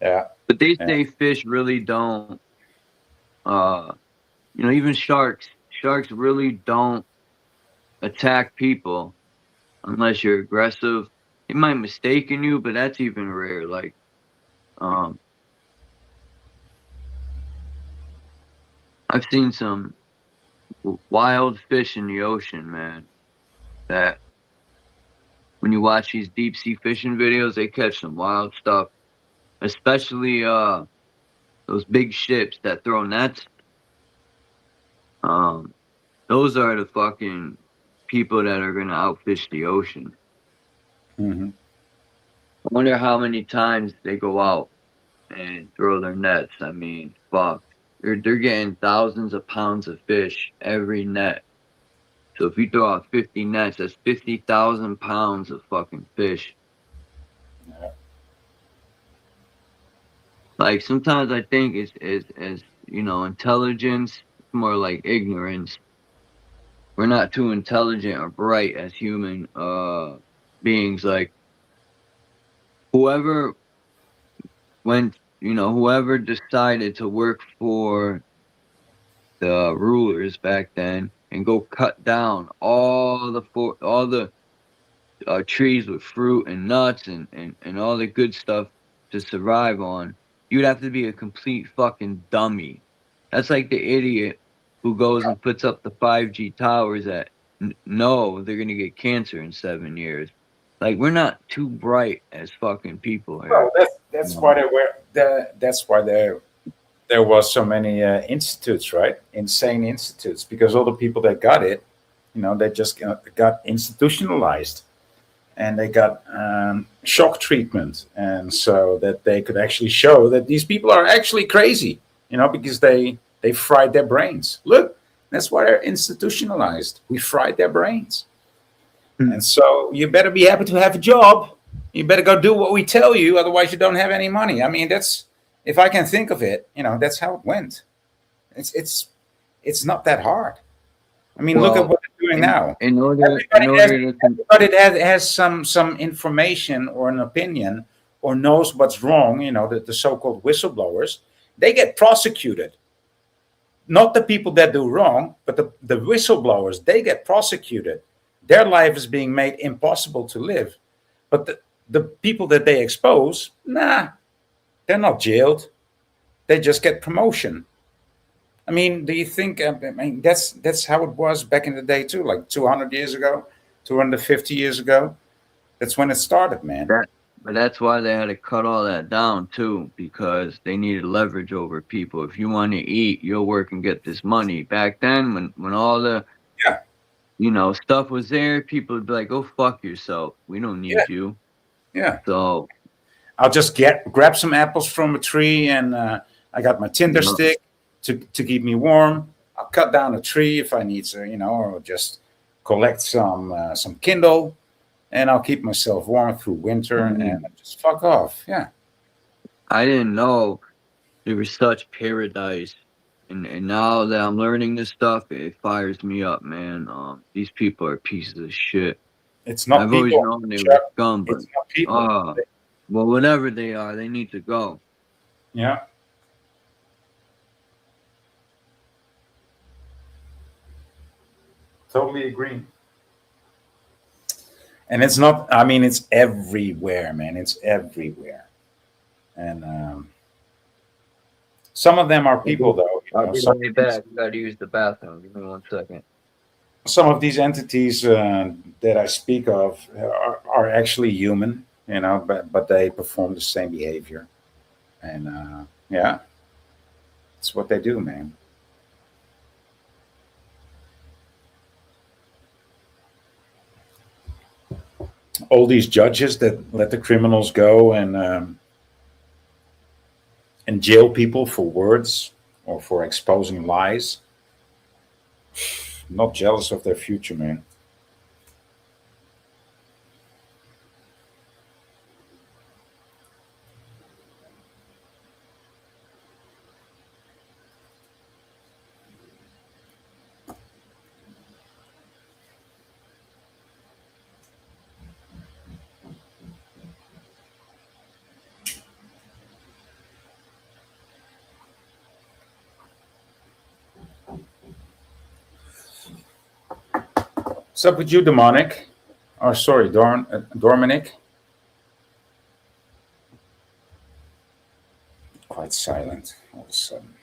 Yeah. But they say fish really don't. Even sharks really don't attack people unless you're aggressive. They might mistaken you, but that's even rare. Like, I've seen some wild fish in the ocean, man, that when you watch these deep sea fishing videos, they catch some wild stuff, especially those big ships that throw nets. Those are the fucking people that are gonna outfish the ocean. Mm-hmm. I wonder how many times they go out and throw their nets. I mean, fuck. They're getting thousands of pounds of fish every net. So if you throw out 50 nets, that's 50,000 pounds of fucking fish. Yeah. Like sometimes I think it's intelligence, more like ignorance. We're not too intelligent or bright as human beings. Like whoever decided to work for the rulers back then, and go cut down all the trees with fruit and nuts and all the good stuff to survive on, you'd have to be a complete fucking dummy. That's like the idiot who goes and puts up the 5G towers that know they're gonna get cancer in 7 years. Like, we're not too bright as fucking people here. Well, that's why there was so many institutes, right? Insane institutes, because all the people that got it, they just got institutionalized, and they got shock treatment, and so that they could actually show that these people are actually crazy, because they fried their brains. Look, that's why they're institutionalized. We fried their brains. And so you better be happy to have a job. You better go do what we tell you, otherwise you don't have any money. I mean, that's, if I can think of it, that's how it went. It's not that hard. I mean, look at what they're doing now. Everybody has some information or an opinion or knows what's wrong, the so-called whistleblowers, they get prosecuted. Not the people that do wrong, but the whistleblowers, they get prosecuted. Their life is being made impossible to live. But the people that they expose, they're not jailed. They just get promotion. I mean, do you think, that's how it was back in the day too, like 200 years ago, 250 years ago. That's when it started, man. But that's why they had to cut all that down too, because they needed leverage over people. If you want to eat, you'll work and get this money. Back then, when all the stuff was there, people would be like, "Go fuck yourself. We don't need you." Yeah. So I'll just grab some apples from a tree, and I got my tinder stick to keep me warm. I'll cut down a tree if I need to, or just collect some kindle, and I'll keep myself warm through winter, and just fuck off. Yeah. I didn't know there was such paradise. And now that I'm learning this stuff, it fires me up, man. These people are pieces of shit. It's not I've people. always known they were scum, but it's not people. well, whatever they are, they need to go. Yeah. Totally agree. And it's not, it's everywhere, man. It's everywhere. And some of them are people, though. I'll be right back. I got to use the bathroom. Give me 1 second. Some of these entities that I speak of are actually human, but they perform the same behavior. And it's what they do, man. All these judges that let the criminals go and jail people for words or for exposing lies. Not jealous of their future, man. What's up with you, Demonic? Oh, sorry, Dormanic. Quite silent all of a sudden.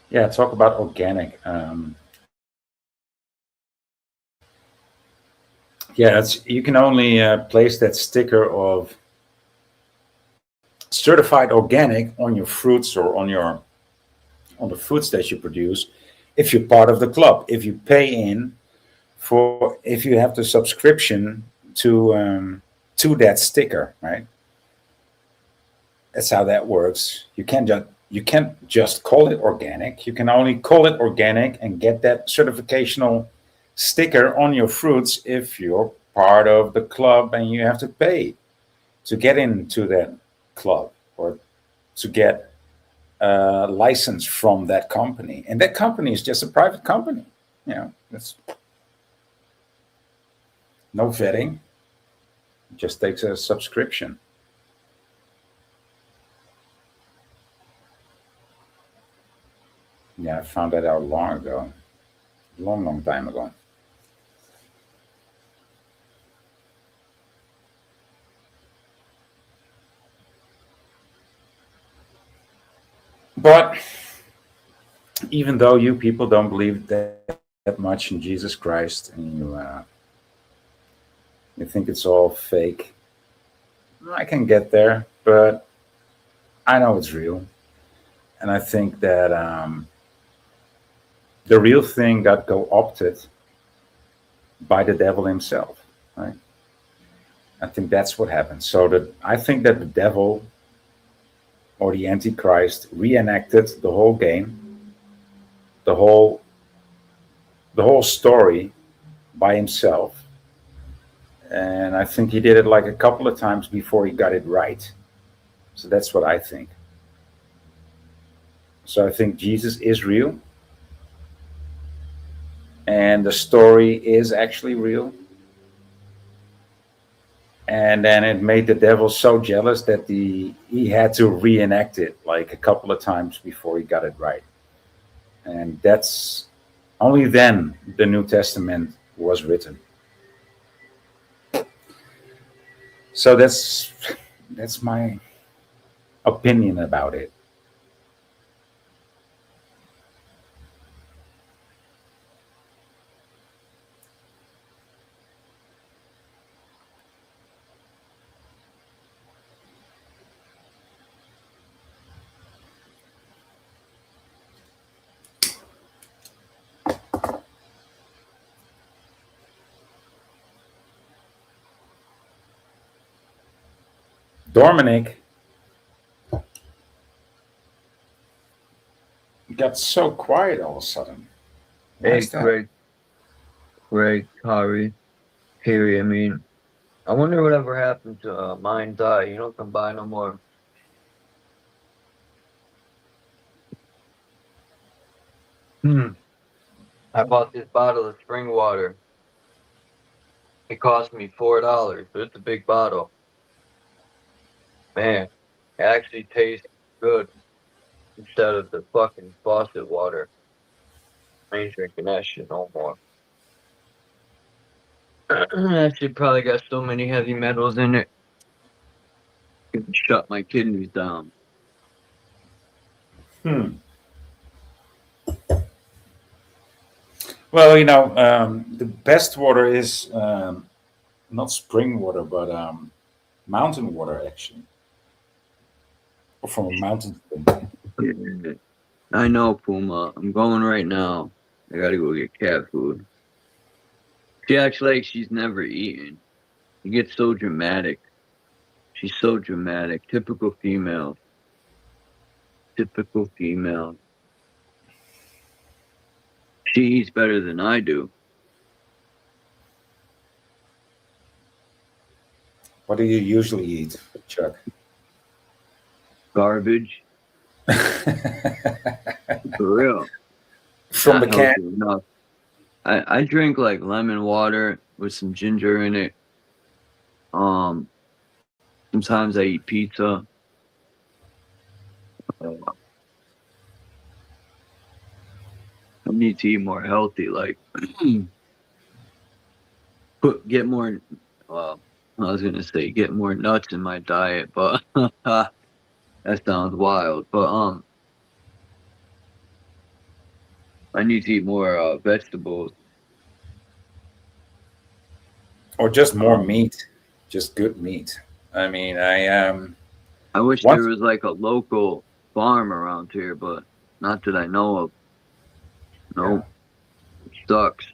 Yeah, talk about organic. You can only place that sticker of certified organic on your fruits or on the foods that you produce if you're part of the club. If you pay in if you have the subscription to that sticker, right? That's how that works. You can't just call it organic. You can only call it organic and get that certificational sticker on your fruits if you're part of the club and you have to pay to get into club or to get a license from that company. And that company is just a private company. You know, it's no vetting. It just takes a subscription. Yeah, I found that out long ago. Long time ago. But even though you people don't believe that much in Jesus Christ, and you think it's all fake, I can get there, but I know it's real. And I think that the real thing got co-opted by the devil himself, right? I think that's what happened. So that I think that the devil or the Antichrist reenacted the whole game, the whole story by himself. And I think he did it like a couple of times before he got it right. So that's what I think. So I think Jesus is real. And the story is actually real. And then it made the devil so jealous that he had to reenact it like a couple of times before he got it right. And that's only then the New Testament was written. So that's my opinion about it. Dominic got so quiet all of a sudden. Hey, Greg, Harry, I mean, I wonder whatever happened to Mind's Eye. You don't come by no more. I bought this bottle of spring water. It cost me $4, but it's a big bottle. Man, it actually tastes good instead of the fucking faucet water. I ain't drinking that shit no more. That shit probably got so many heavy metals in it. It can shut my kidneys down. Well, you know, the best water is not spring water, but mountain water, actually. Or from a mountain spring. I know, Puma. I'm going right now. I gotta go get cat food. She acts like she's never eaten. She gets so dramatic. She's so dramatic. Typical female. Typical female. She eats better than I do. What do you usually eat, Chuck? Garbage. For real. From the can? I drink like lemon water with some ginger in it. Sometimes I eat pizza. I need to eat more healthy, like get more. I was gonna say get more nuts in my diet, but that sounds wild. But I need to eat more vegetables. Or just more meat, just good meat. I mean, I wish there was like a local farm around here, but not that I know of. No, it sucks.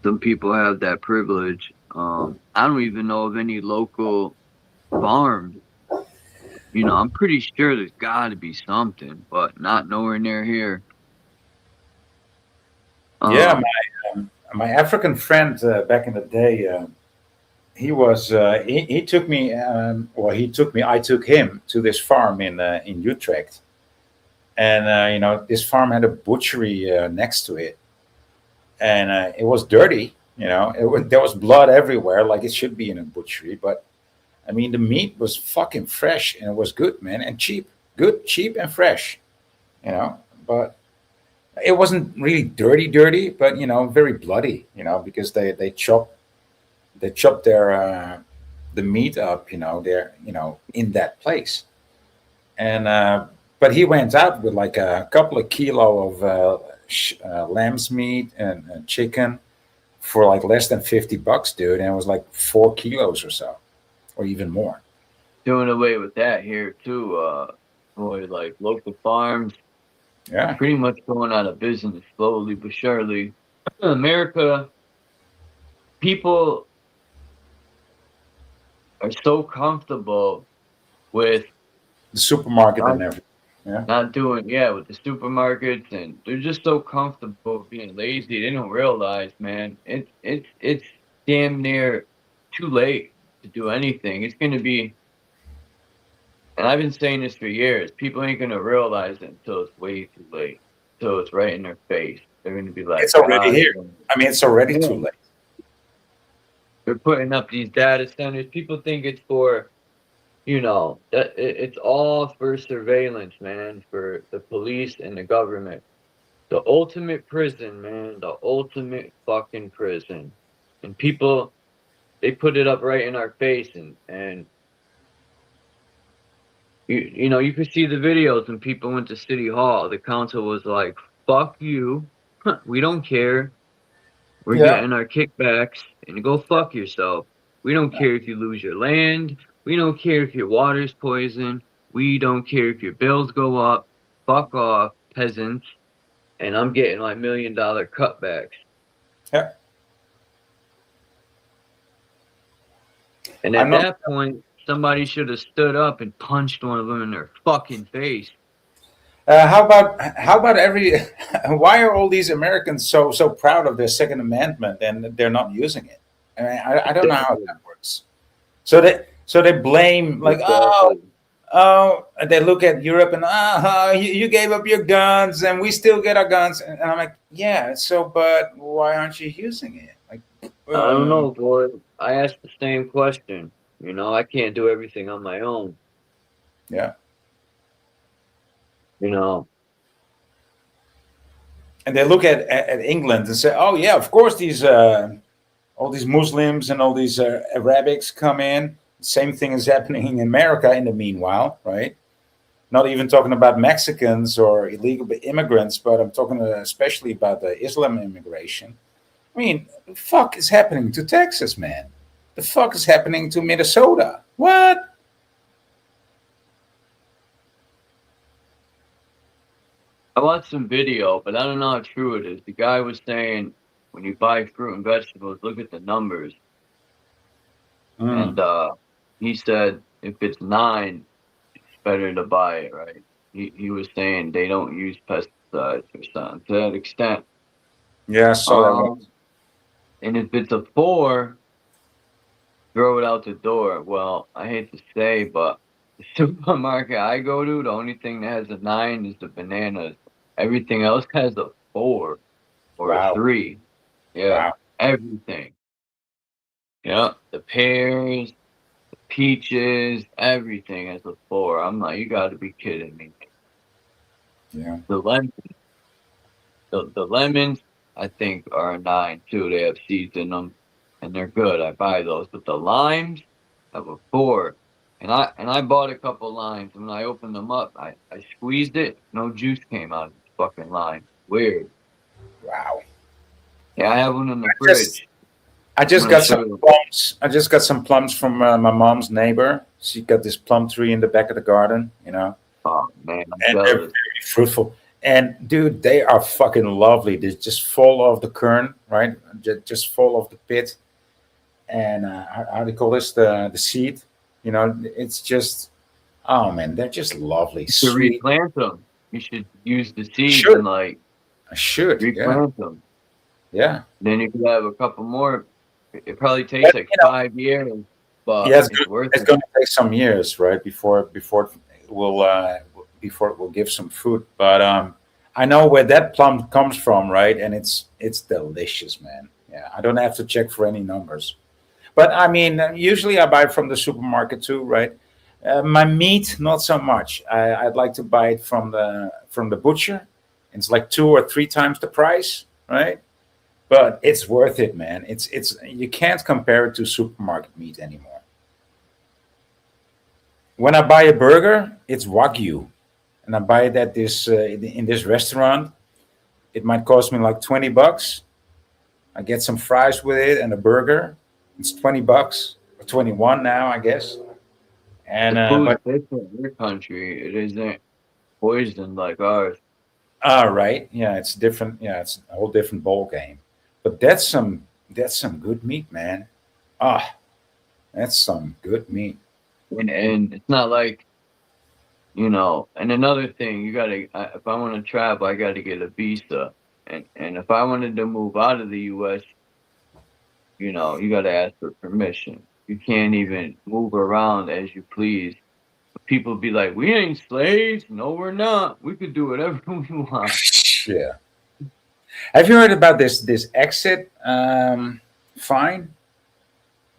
Some people have that privilege. I don't even know of any local farms. You know, I'm pretty sure there's got to be something, but not nowhere near here. Yeah, my African friend back in the day he took me, I took him to this farm in Utrecht, and this farm had a butchery next to it, and it was dirty. There was blood everywhere, like it should be in a butchery. But I mean, the meat was fucking fresh, and it was good, man, and cheap, good, cheap, and fresh. But it wasn't really dirty, but very bloody. Because they chop the meat up, there, in that place. And but he went out with like a couple of kilo of lamb's meat and chicken for like less than $50, dude, and it was like 4 kilos or so, or even more. Doing away with that here too, boy, like local farms, Yeah, pretty much going out of business slowly but surely. In America, people are so comfortable with the supermarket and everything. Yeah, not doing with the supermarkets, and they're just so comfortable being lazy. They don't realize, man, it's damn near too late to do anything. It's gonna be, and I've been saying this for years, people ain't gonna realize it until it's way too late. Until it's right in their face. They're gonna be like, it's already here. I mean, it's already too late. They're putting up these data centers. People think it's for, that it's all for surveillance, man, for the police and the government. The ultimate prison, man, the ultimate fucking prison. And people, they put it up right in our face, and you could see the videos when people went to City Hall. The council was like, fuck you. We don't care. We're getting our kickbacks, and go fuck yourself. We don't care if you lose your land. We don't care if your water's poisoned. We don't care if your bills go up. Fuck off, peasants. And I'm getting like $1 million cutbacks. Yeah. And at that point, somebody should have stood up and punched one of them in their fucking face. How about why are all these Americans so proud of their Second Amendment and they're not using it? I mean, I don't know how that works. So they blame, like, and they look at Europe and you gave up your guns and we still get our guns, and I'm like, yeah, so but why aren't you using it? Like, I don't know, boy. I asked the same question. I can't do everything on my own. Yeah. And they look at England and say, oh yeah, of course these all these Muslims and all these Arabics come in. Same thing is happening in America in the meanwhile, right? Not even talking about Mexicans or illegal immigrants, but I'm talking especially about the Islam immigration. I mean, the fuck is happening to Texas, man? The fuck is happening to Minnesota? What? I watched some video, but I don't know how true it is. The guy was saying, when you buy fruit and vegetables, look at the numbers. And he said, if it's 9, it's better to buy it, right? He was saying they don't use pesticides or something to that extent. Yeah, so and if it's a 4, throw it out the door. Well, I hate to say, but the supermarket I go to, the only thing that has a 9 is the bananas. Everything else has a 4 or a 3. Yeah, everything. Yeah, the pears, the peaches, everything has a 4. I'm like, you got to be kidding me. Yeah. The lemons, I think, are a 9 too. They have seeds in them, and they're good. I buy those. But the limes have a 4. And I bought a couple limes. When I opened them up, I squeezed it. No juice came out of the fucking lime. Weird. Wow. Yeah, I have one in the fridge. I just got some plums. I just got some plums from my mom's neighbor. She got this plum tree in the back of the garden, Oh, man. And they're very fruitful. And, dude, they are fucking lovely. They just fall off the kern, right? Just fall off the pit. And how do you call this? The seed. It's just, oh, man, they're just lovely. To replant them. You should use the seeds and, I should replant them. Yeah. Then you could have a couple more It probably takes like 5 years, but Yeah, it's worth it's it. going to take some years, right, before it will give some fruit. But I know where that plum comes from, right, and it's delicious, man. Yeah, I don't have to check for any numbers. But I mean, usually I buy it from the supermarket too, right? My meat, not so much. I'd like to buy it from the butcher. It's like 2 or 3 times the price, right? But it's worth it, man. It's you can't compare it to supermarket meat anymore. When I buy a burger, it's Wagyu, and I buy it at this in this restaurant. It might cost me like $20. I get some fries with it and a burger. It's $20 or 21 now, I guess. And The food's but different in your country. It isn't poisoned like ours. right, yeah, it's different. Yeah, it's a whole different ball game. But that's some good meat, man. Ah, that's some good meat. And it's not like, and another thing, you gotta, if I want to travel, I gotta get a visa. And if I wanted to move out of the US, you gotta ask for permission. You can't even move around as you please. People be like, we ain't slaves. No, we're not. We could do whatever we want. Yeah. Have you heard about this exit fine?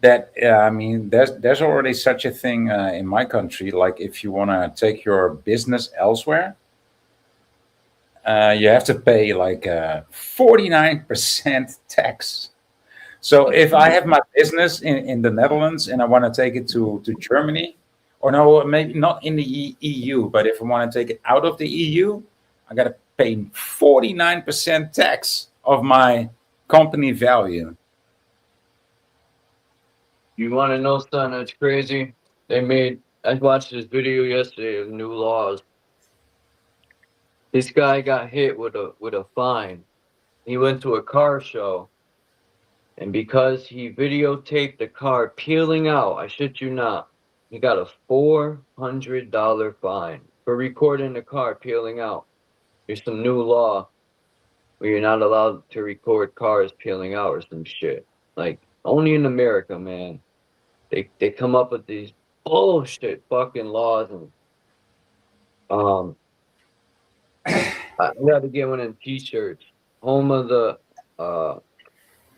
That I mean, there's already such a thing in my country. Like if you want to take your business elsewhere, you have to pay like 49% tax. So if I have my business in the Netherlands and I want to take it to Germany, or no, maybe not in the EU, but if I want to take it out of the EU, I got to pay 49% tax of my company value. You want to know something that's crazy? I watched this video yesterday of new laws. This guy got hit with a fine. He went to a car show, and because he videotaped the car peeling out, I shit you not, he got a $400 fine for recording the car peeling out. There's some new law where you're not allowed to record cars peeling out or some shit. Like only in America, man. They come up with these bullshit fucking laws, and I gotta get one of them t-shirts. Home of the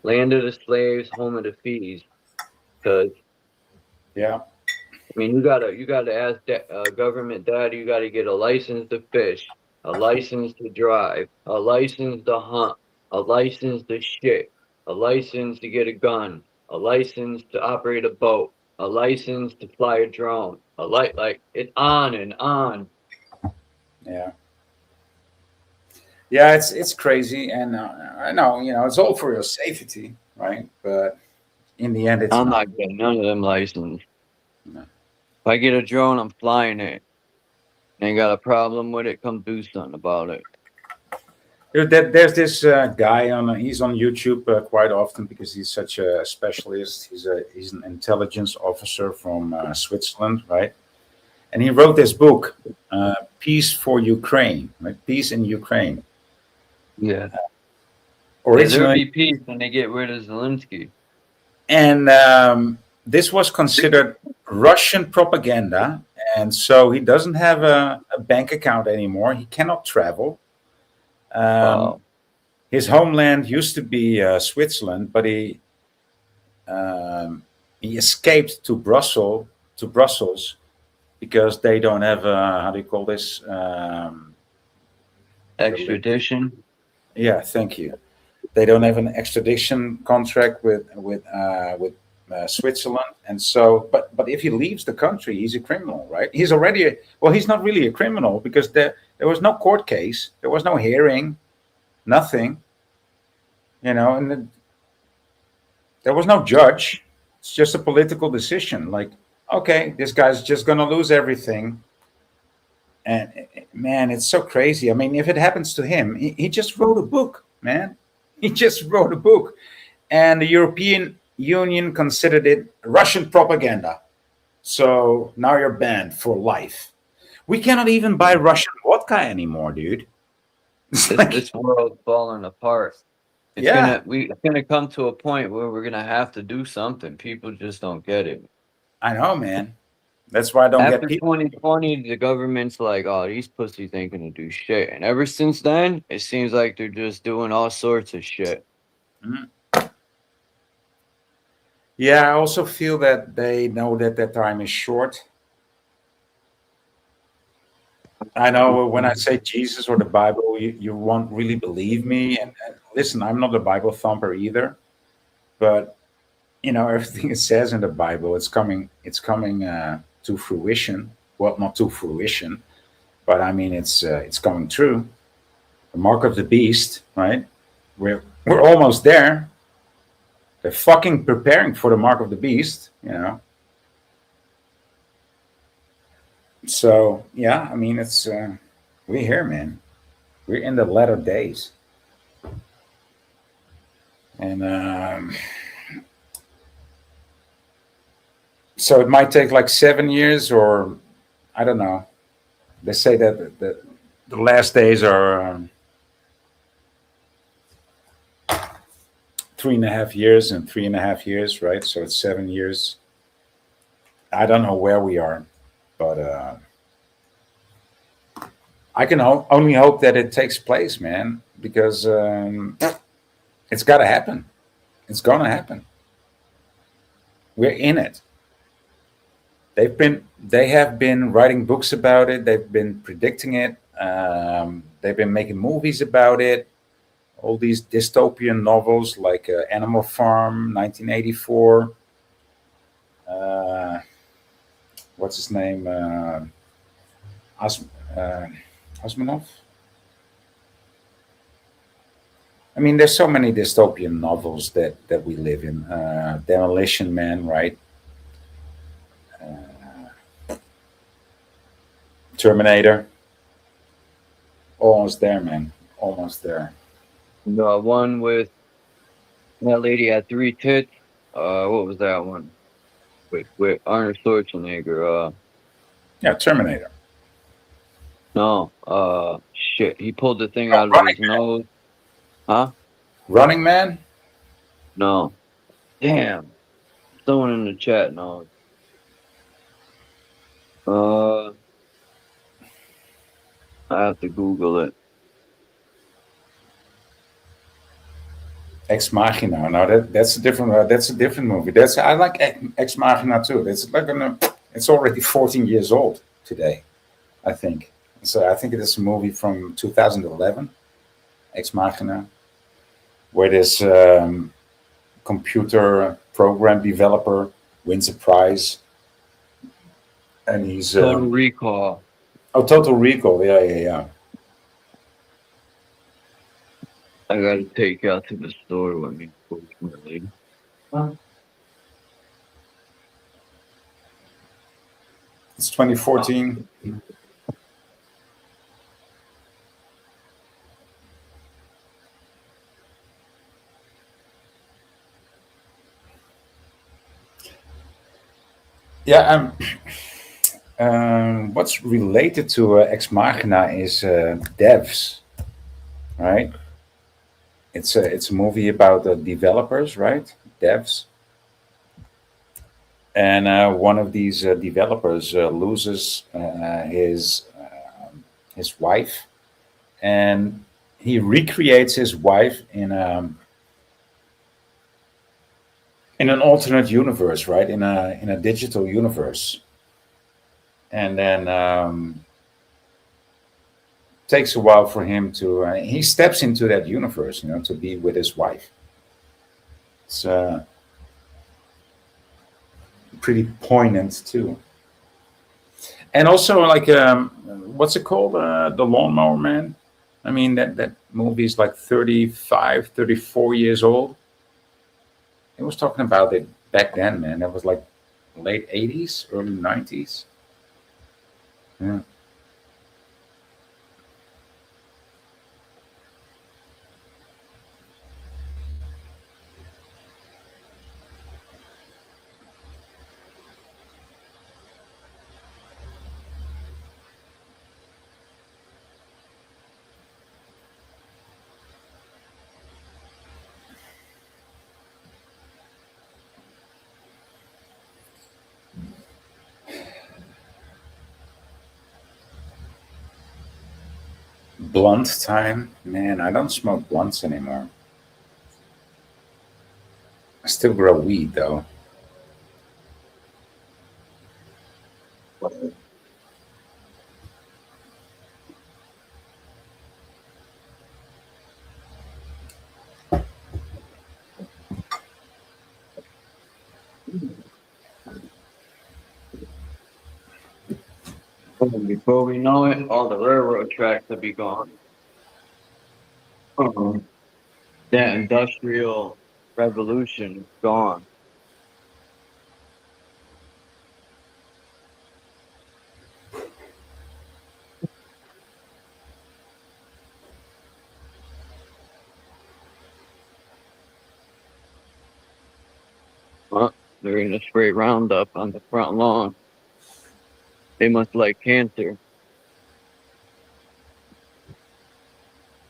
land of the slaves, home of the fees. Cause Yeah. I mean, you gotta ask government daddy. You gotta get a license to fish, a license to drive, a license to hunt, a license to shit, a license to get a gun, a license to operate a boat, a license to fly a drone, like it's on and on. Yeah. Yeah, it's crazy, and I know it's all for your safety, right? But in the end, it's I'm not. not getting none of them licenses. No. If I get a drone, I'm flying it. Ain't got a problem with it. Come do something about it. There's this guy he's on YouTube quite often because he's such a specialist. He's an intelligence officer from Switzerland, right? And he wrote this book, Peace for Ukraine, right? Peace in Ukraine. Yeah. There'll Originally, be peace when they get rid of Zelensky. and this was considered Russian propaganda, and so he doesn't have a bank account anymore. He cannot travel. Wow. His homeland used to be Switzerland, but he escaped to Brussels because they don't have how do you call this? Extradition. Yeah, thank you. They don't have an extradition contract with Switzerland, and so but if he leaves the country, he's a criminal, right? He's already he's not really a criminal because there was no court case, there was no hearing, nothing, and there was no judge. It's just a political decision. Like, okay, this guy's just gonna lose everything. And man, it's so crazy. I mean, if it happens to him, he just wrote a book, man. He just wrote a book. And the European Union considered it Russian propaganda. So now you're banned for life. We cannot even buy Russian vodka anymore, dude. This world's falling apart. It's gonna come to a point where we're gonna have to do something. People just don't get it. I know, man. That's why I don't After get people. 2020, the government's like, "Oh, these pussies ain't gonna do shit," and ever since then, it seems like they're just doing all sorts of shit. Mhm. Yeah, I also feel that they know that their time is short. I know when I say Jesus or the Bible, you won't really believe me. And listen, I'm not a Bible thumper either, but everything it says in the Bible, it's coming to fruition. Well, not to fruition, but I mean it's coming true. The mark of the beast, right? We're almost there. They're fucking preparing for the mark of the beast. So yeah, I mean it's we're here, man. We're in the latter days, and so it might take like 7 years, or I don't know. They say that the last days are 3.5 years and 3.5 years, right? So it's 7 years. I don't know where we are, but I can only hope that it takes place, man, because it's got to happen. It's going to happen. We're in it. They have been writing books about it. They've been predicting it. They've been making movies about it. All these dystopian novels like Animal Farm, 1984. What's his name? As, uh, Osmanov. I mean, there's so many dystopian novels that we live in. Demolition Man, right? Terminator. Almost there, man. Almost there. The one with that lady had 3 tits. What was that one? With Arnold Schwarzenegger. Yeah, Terminator. No. Shit. He pulled the thing out of his nose. Huh? Running Man. No. Damn. Someone in the chat knows. I have to Google it. Ex Machina. No, that's a different. That's a different movie. I like Ex Machina too. It's already 14 years old today, I think. So I think it is a movie from 2011, Ex Machina, where this computer program developer wins a prize, and he's Total Recall. Oh, Total Recall. Yeah. I gotta take you out to the store with me, unfortunately. It's 2014. Yeah, what's related to Ex Machina is devs, right? It's a movie about developers, right? Devs, and one of these developers loses his wife, and he recreates his wife in an alternate universe, right? In a digital universe, and then takes a while for him to. He steps into that universe, to be with his wife. It's pretty poignant too. And also, like, what's it called? The Lawnmower Man. I mean, that movie is like 35, 34 years old. He was talking about it back then, man. That was like late 80s, early 90s. Yeah. Blunt time? Man, I don't smoke blunts anymore. I still grow weed, though. Before we know it, all the railroad tracks will be gone. That industrial revolution is gone. Well, they're gonna spray Roundup on the front lawn. They must like cancer.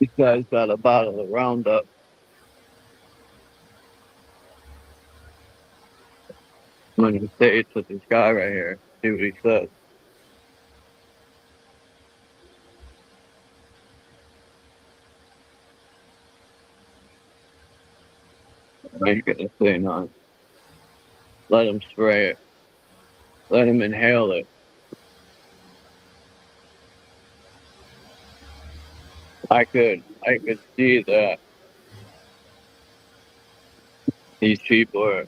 This guy's got a bottle of Roundup. I'm gonna say it's with this guy right here. See what he says. I ain't gonna say none. Let him spray it. Let him inhale it. I could see that these people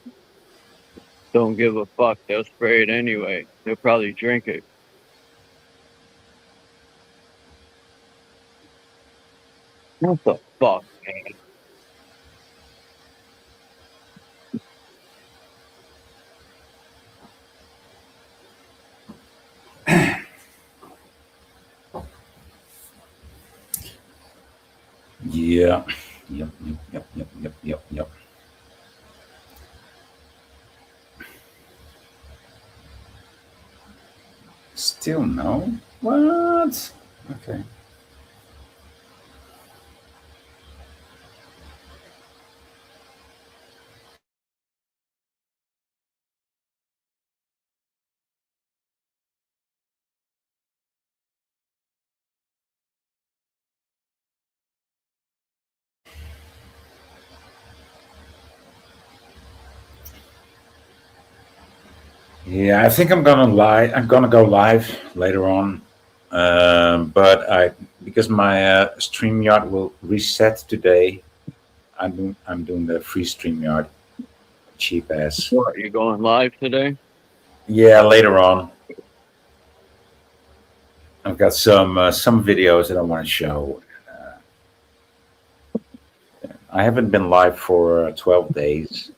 don't give a fuck. They'll spray it anyway. They'll probably drink it. What the fuck, man? Yeah. Yep. Still no? What? Okay. Yeah, I think I'm gonna go live later on, but because my StreamYard will reset today. I'm doing the free StreamYard, cheap ass. What, you going live today? Yeah, later on. I've got some videos that I want to show. I haven't been live for 12 days.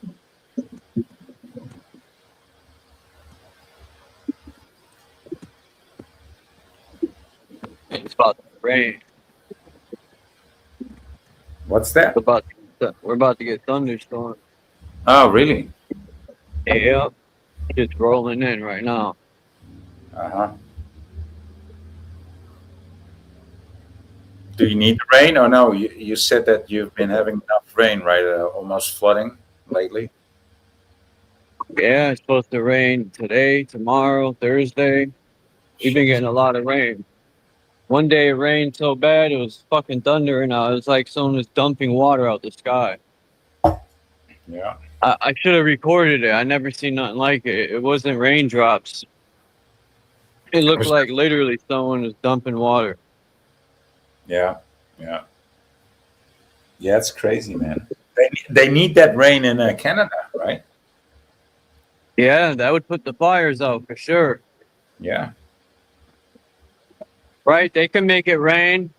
It's about to rain. What's that? We're about to get thunderstorms. Oh, really? Yep. It's rolling in right now. Uh-huh. Do you need the rain or no? You said that you've been having enough rain, right? Almost flooding lately. Yeah, it's supposed to rain today, tomorrow, Thursday. We've been getting a lot of rain. One day it rained so bad it was fucking thundering out. It was like someone was dumping water out the sky. Yeah. I should have recorded it. I never seen nothing like it. It wasn't raindrops. It looked like literally someone was dumping water. Yeah. Yeah, it's crazy, man. They need that rain in Canada, right? Yeah, that would put the fires out for sure. Yeah. Right? They can make it rain.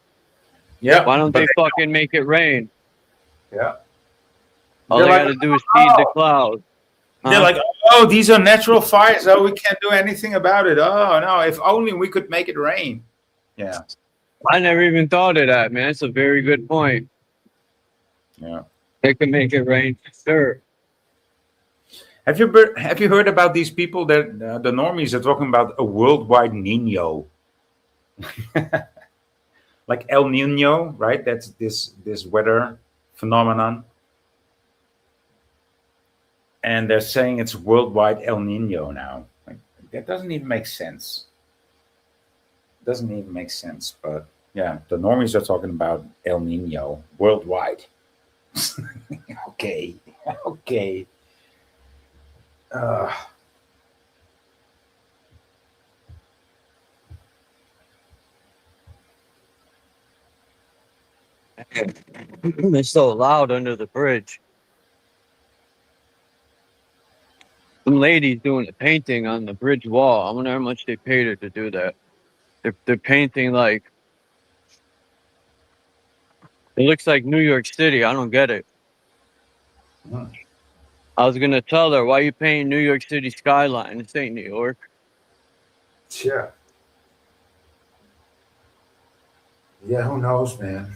Yeah. Why don't they fucking make it rain? Yeah. All they gotta do is feed the clouds. They're like, oh, these are natural fires. Oh, we can't do anything about it. Oh, no, if only we could make it rain. Yeah. I never even thought of that, man. It's a very good point. Yeah. They can make it rain for sure. Have you heard about these people that the normies are talking about a worldwide Nino? Like El Nino, right? That's this weather phenomenon. And they're saying it's worldwide El Nino now. Like, that doesn't even make sense. It doesn't even make sense, but Yeah, the normies are talking about El Nino worldwide. Okay, okay. Uh, It's so loud under the bridge. Some lady's doing a painting on the bridge wall. I wonder how much they paid her to do that. They're painting like it looks like New York City. I don't get it. I was gonna tell her, why you painting New York City skyline? This ain't New York. yeah. Yeah, who knows, man?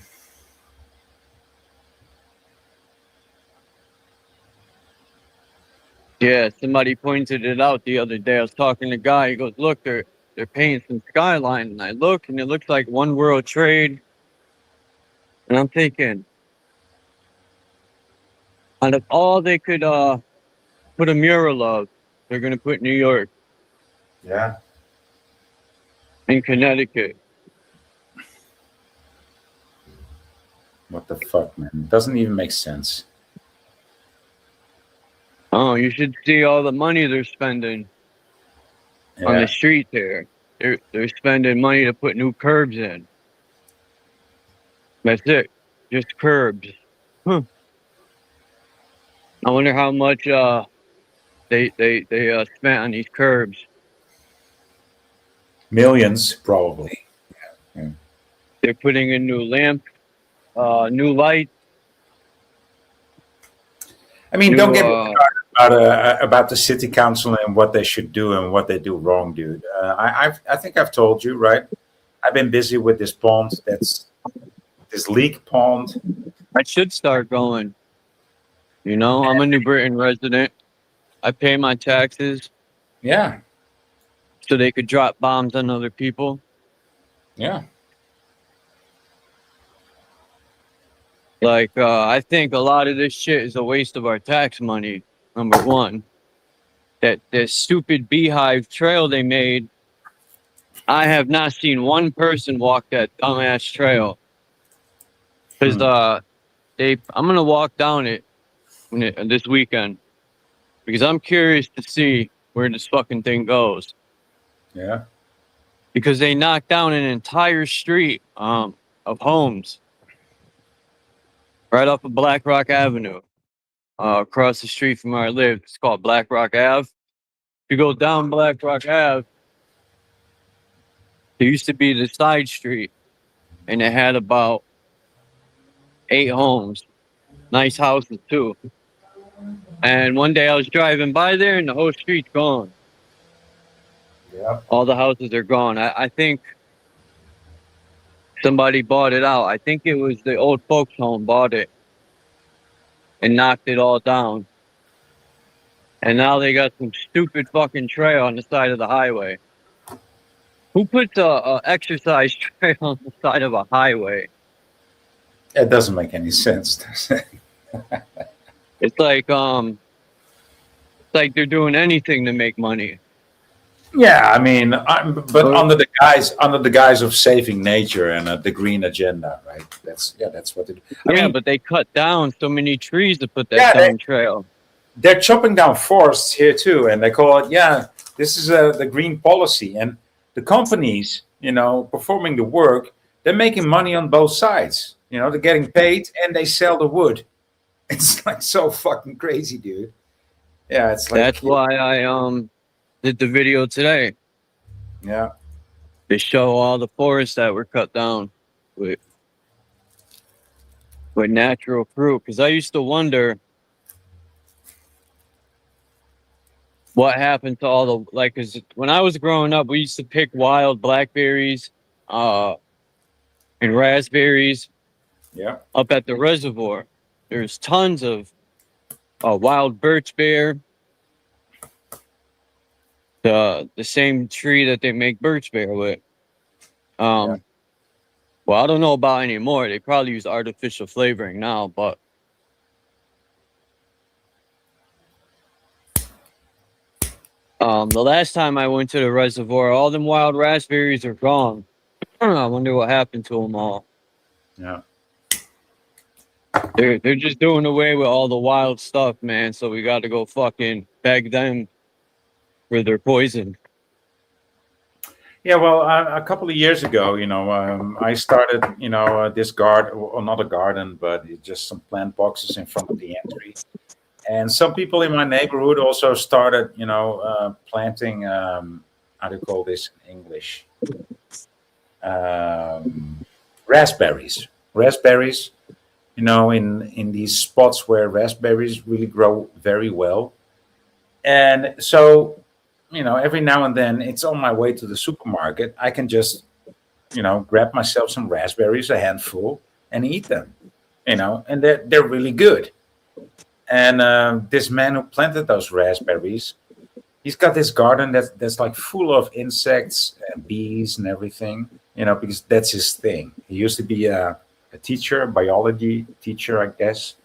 Yeah, somebody pointed it out the other day. I was talking to a guy. He goes, "Look, they're painting some skyline," and I look, and it looks like One World Trade. And I'm thinking, out of all they could put a mural of, they're gonna put New York Yeah. and Connecticut. What the fuck, man? It doesn't even make sense. Oh, you should see all the money they're spending on Yeah. the street there. They're spending money to put new curbs in. That's it, just curbs. Huh. I wonder how much they spent on these curbs. Millions, probably. Yeah. They're putting in new lamp, new light. I mean, New, don't get me started about the city council and what they should do and what they do wrong, dude. I think I've told you, right? I've been busy with this pond. That's this leak pond. I should start going. You know, I'm a New Britain resident. I pay my taxes Yeah. so they could drop bombs on other people. Yeah. Like, I think a lot of this shit is a waste of our tax money, number one. That stupid beehive trail they made, I have not seen one person walk that dumbass trail. Because I'm going to walk down it this weekend. Because I'm curious to see where this fucking thing goes. Yeah. Because they knocked down an entire street of homes right off of Black Rock Avenue, across the street from where I live. It's called Black Rock Ave. If you go down Black Rock Ave, there used to be the side street, and it had about 8 homes, nice houses too. And one day I was driving by there, and the whole street's gone. Yeah. All the houses are gone. I think somebody bought it out. I think it was the old folks home bought it and knocked it all down. And now they got some stupid fucking trail on the side of the highway. Who puts a exercise trail on the side of a highway? It doesn't make any sense, does it? It's like they're doing anything to make money. Yeah, I mean, but under the guise of saving nature and the green agenda, right? That's what it. I mean, but they cut down so many trees to put that damn trail. They're chopping down forests here too, and they call it, this is the green policy. And the companies, performing the work, they're making money on both sides. They're getting paid and they sell the wood. It's like so fucking crazy, dude. Yeah, it's like that's why I did the video today. Yeah. To show all the forests that were cut down with natural fruit. Because I used to wonder what happened to all the, because when I was growing up, we used to pick wild blackberries and raspberries up at the reservoir. There's tons of wild birch beer. The same tree that they make birch beer with. Well, I don't know about anymore. They probably use artificial flavoring now, but the last time I went to the reservoir, all them wild raspberries are gone. I wonder what happened to them all. Yeah. They're just doing away with all the wild stuff, man. So we got to go fucking beg them for their poison. Yeah, well, a couple of years ago, I started, this garden, well, not a garden, but it's just some plant boxes in front of the entry. And some people in my neighborhood also started, planting, how do you call this in English? Raspberries. Raspberries, in these spots where raspberries really grow very well. And so, every now and then it's on my way to the supermarket. I can just, grab myself some raspberries, a handful, and eat them, and they're really good. And this man who planted those raspberries, he's got this garden that's like full of insects and bees and everything, because that's his thing. He used to be a teacher, a biology teacher, I guess.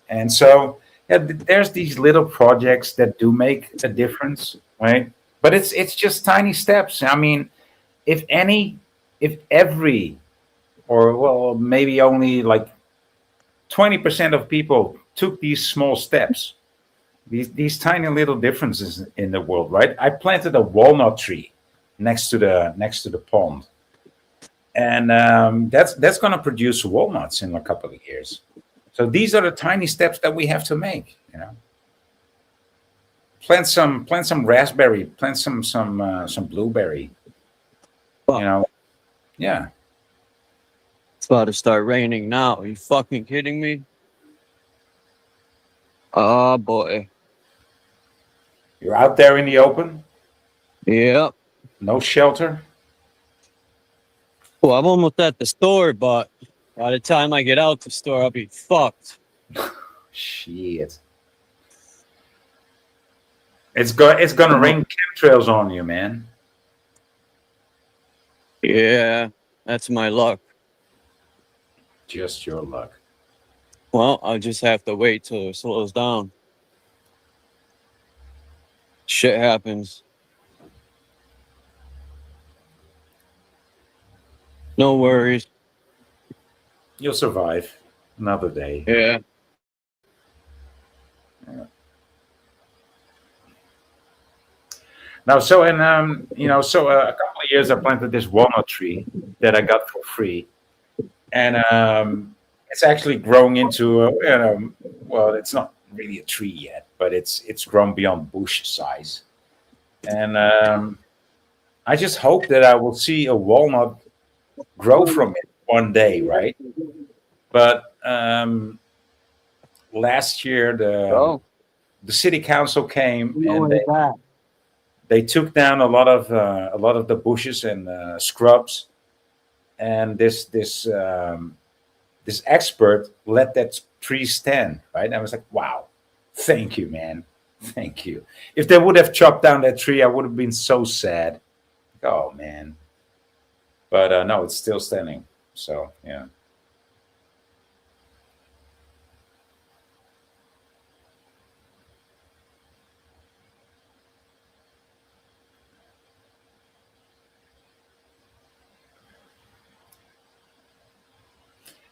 And so, yeah, there's these little projects that do make a difference, right? But it's just tiny steps. I mean, if every, or well, maybe only like 20% of people took these small steps, these tiny little differences in the world, right? I planted a walnut tree next to the pond, and that's going to produce walnuts in a couple of years. So these are the tiny steps that we have to make. Plant some raspberry, plant some blueberry. Yeah. It's about to start raining now. Are you fucking kidding me? Oh boy. You're out there in the open. Yep. No shelter. Well, I'm almost at the store, but by the time I get out the store, I'll be fucked. Shit. It's gonna rain chemtrails on you, man. Yeah, that's my luck. Just your luck. Well, I'll just have to wait till it slows down. Shit happens. No worries. You'll survive another day. Yeah. Now, so a couple of years I planted this walnut tree that I got for free, and it's actually growing into well, it's not really a tree yet, but it's grown beyond bush size, and I just hope that I will see a walnut grow from it one day, right? But last year the city council came and they took down a lot of the bushes and scrubs, and this expert let that tree stand, right? And I was like, wow, thank you, man, thank you. If they would have chopped down that tree, I would have been so sad. Oh man, but no, it's still standing. So yeah.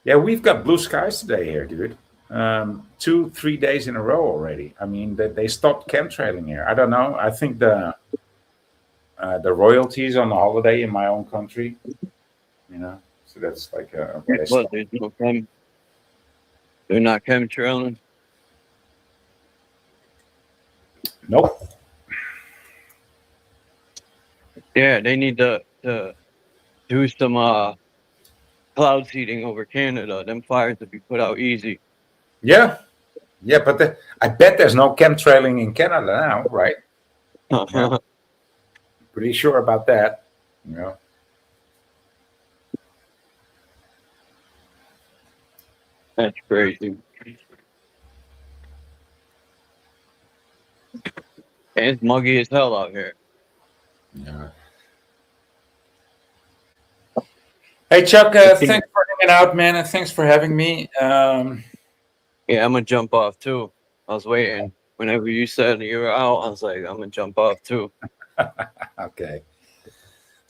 Yeah, we've got blue skies today here, dude. 2-3 days in a row already. I mean, they stopped chemtrailing here. I don't know. I think the royalties on the holiday in my own country, so that's like what, there's no they're not chemtrailing? Nope. Yeah, they need to do some cloud seeding over Canada. Them fires would be put out easy. Yeah, but I bet there's no chemtrailing in Canada now, right? Yeah. Pretty sure about that. That's crazy. And it's muggy as hell out here. Yeah. Hey Chuck, thanks for hanging out, man, and thanks for having me. Yeah, I'm gonna jump off too. I was waiting. Whenever you said you were out, I was like, I'm gonna jump off too. Okay.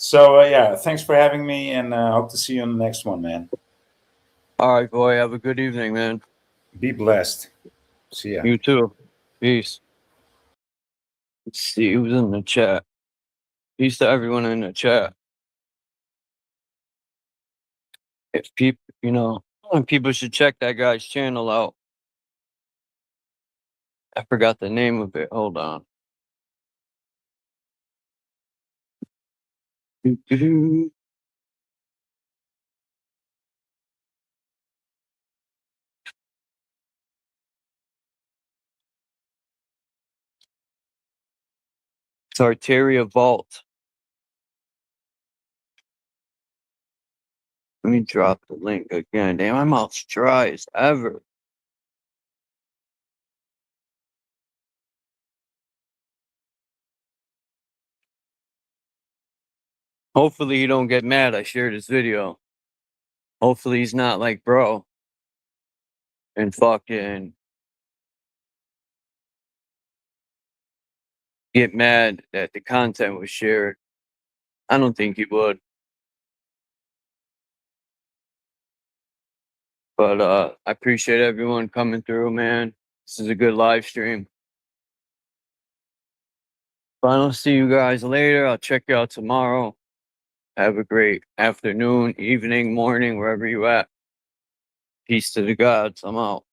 So yeah, thanks for having me, and hope to see you on the next one, man. All right, boy. Have a good evening, man. Be blessed. See ya. You too. Peace. Let's see who's in the chat. Peace to everyone in the chat. If people, people should check that guy's channel out. I forgot the name of it. Hold on. Doo-doo-doo. TARTARIA VAULT. Let me drop the link again. Damn, my mouth's dry as ever. Hopefully he don't get mad I shared his video. Hopefully he's not like bro and fucking get mad that the content was shared. I don't think he would. But I appreciate everyone coming through, man. This is a good live stream. If I don't see you guys later, I'll check you out tomorrow. Have a great afternoon, evening, morning, wherever you at. Peace to the gods. I'm out.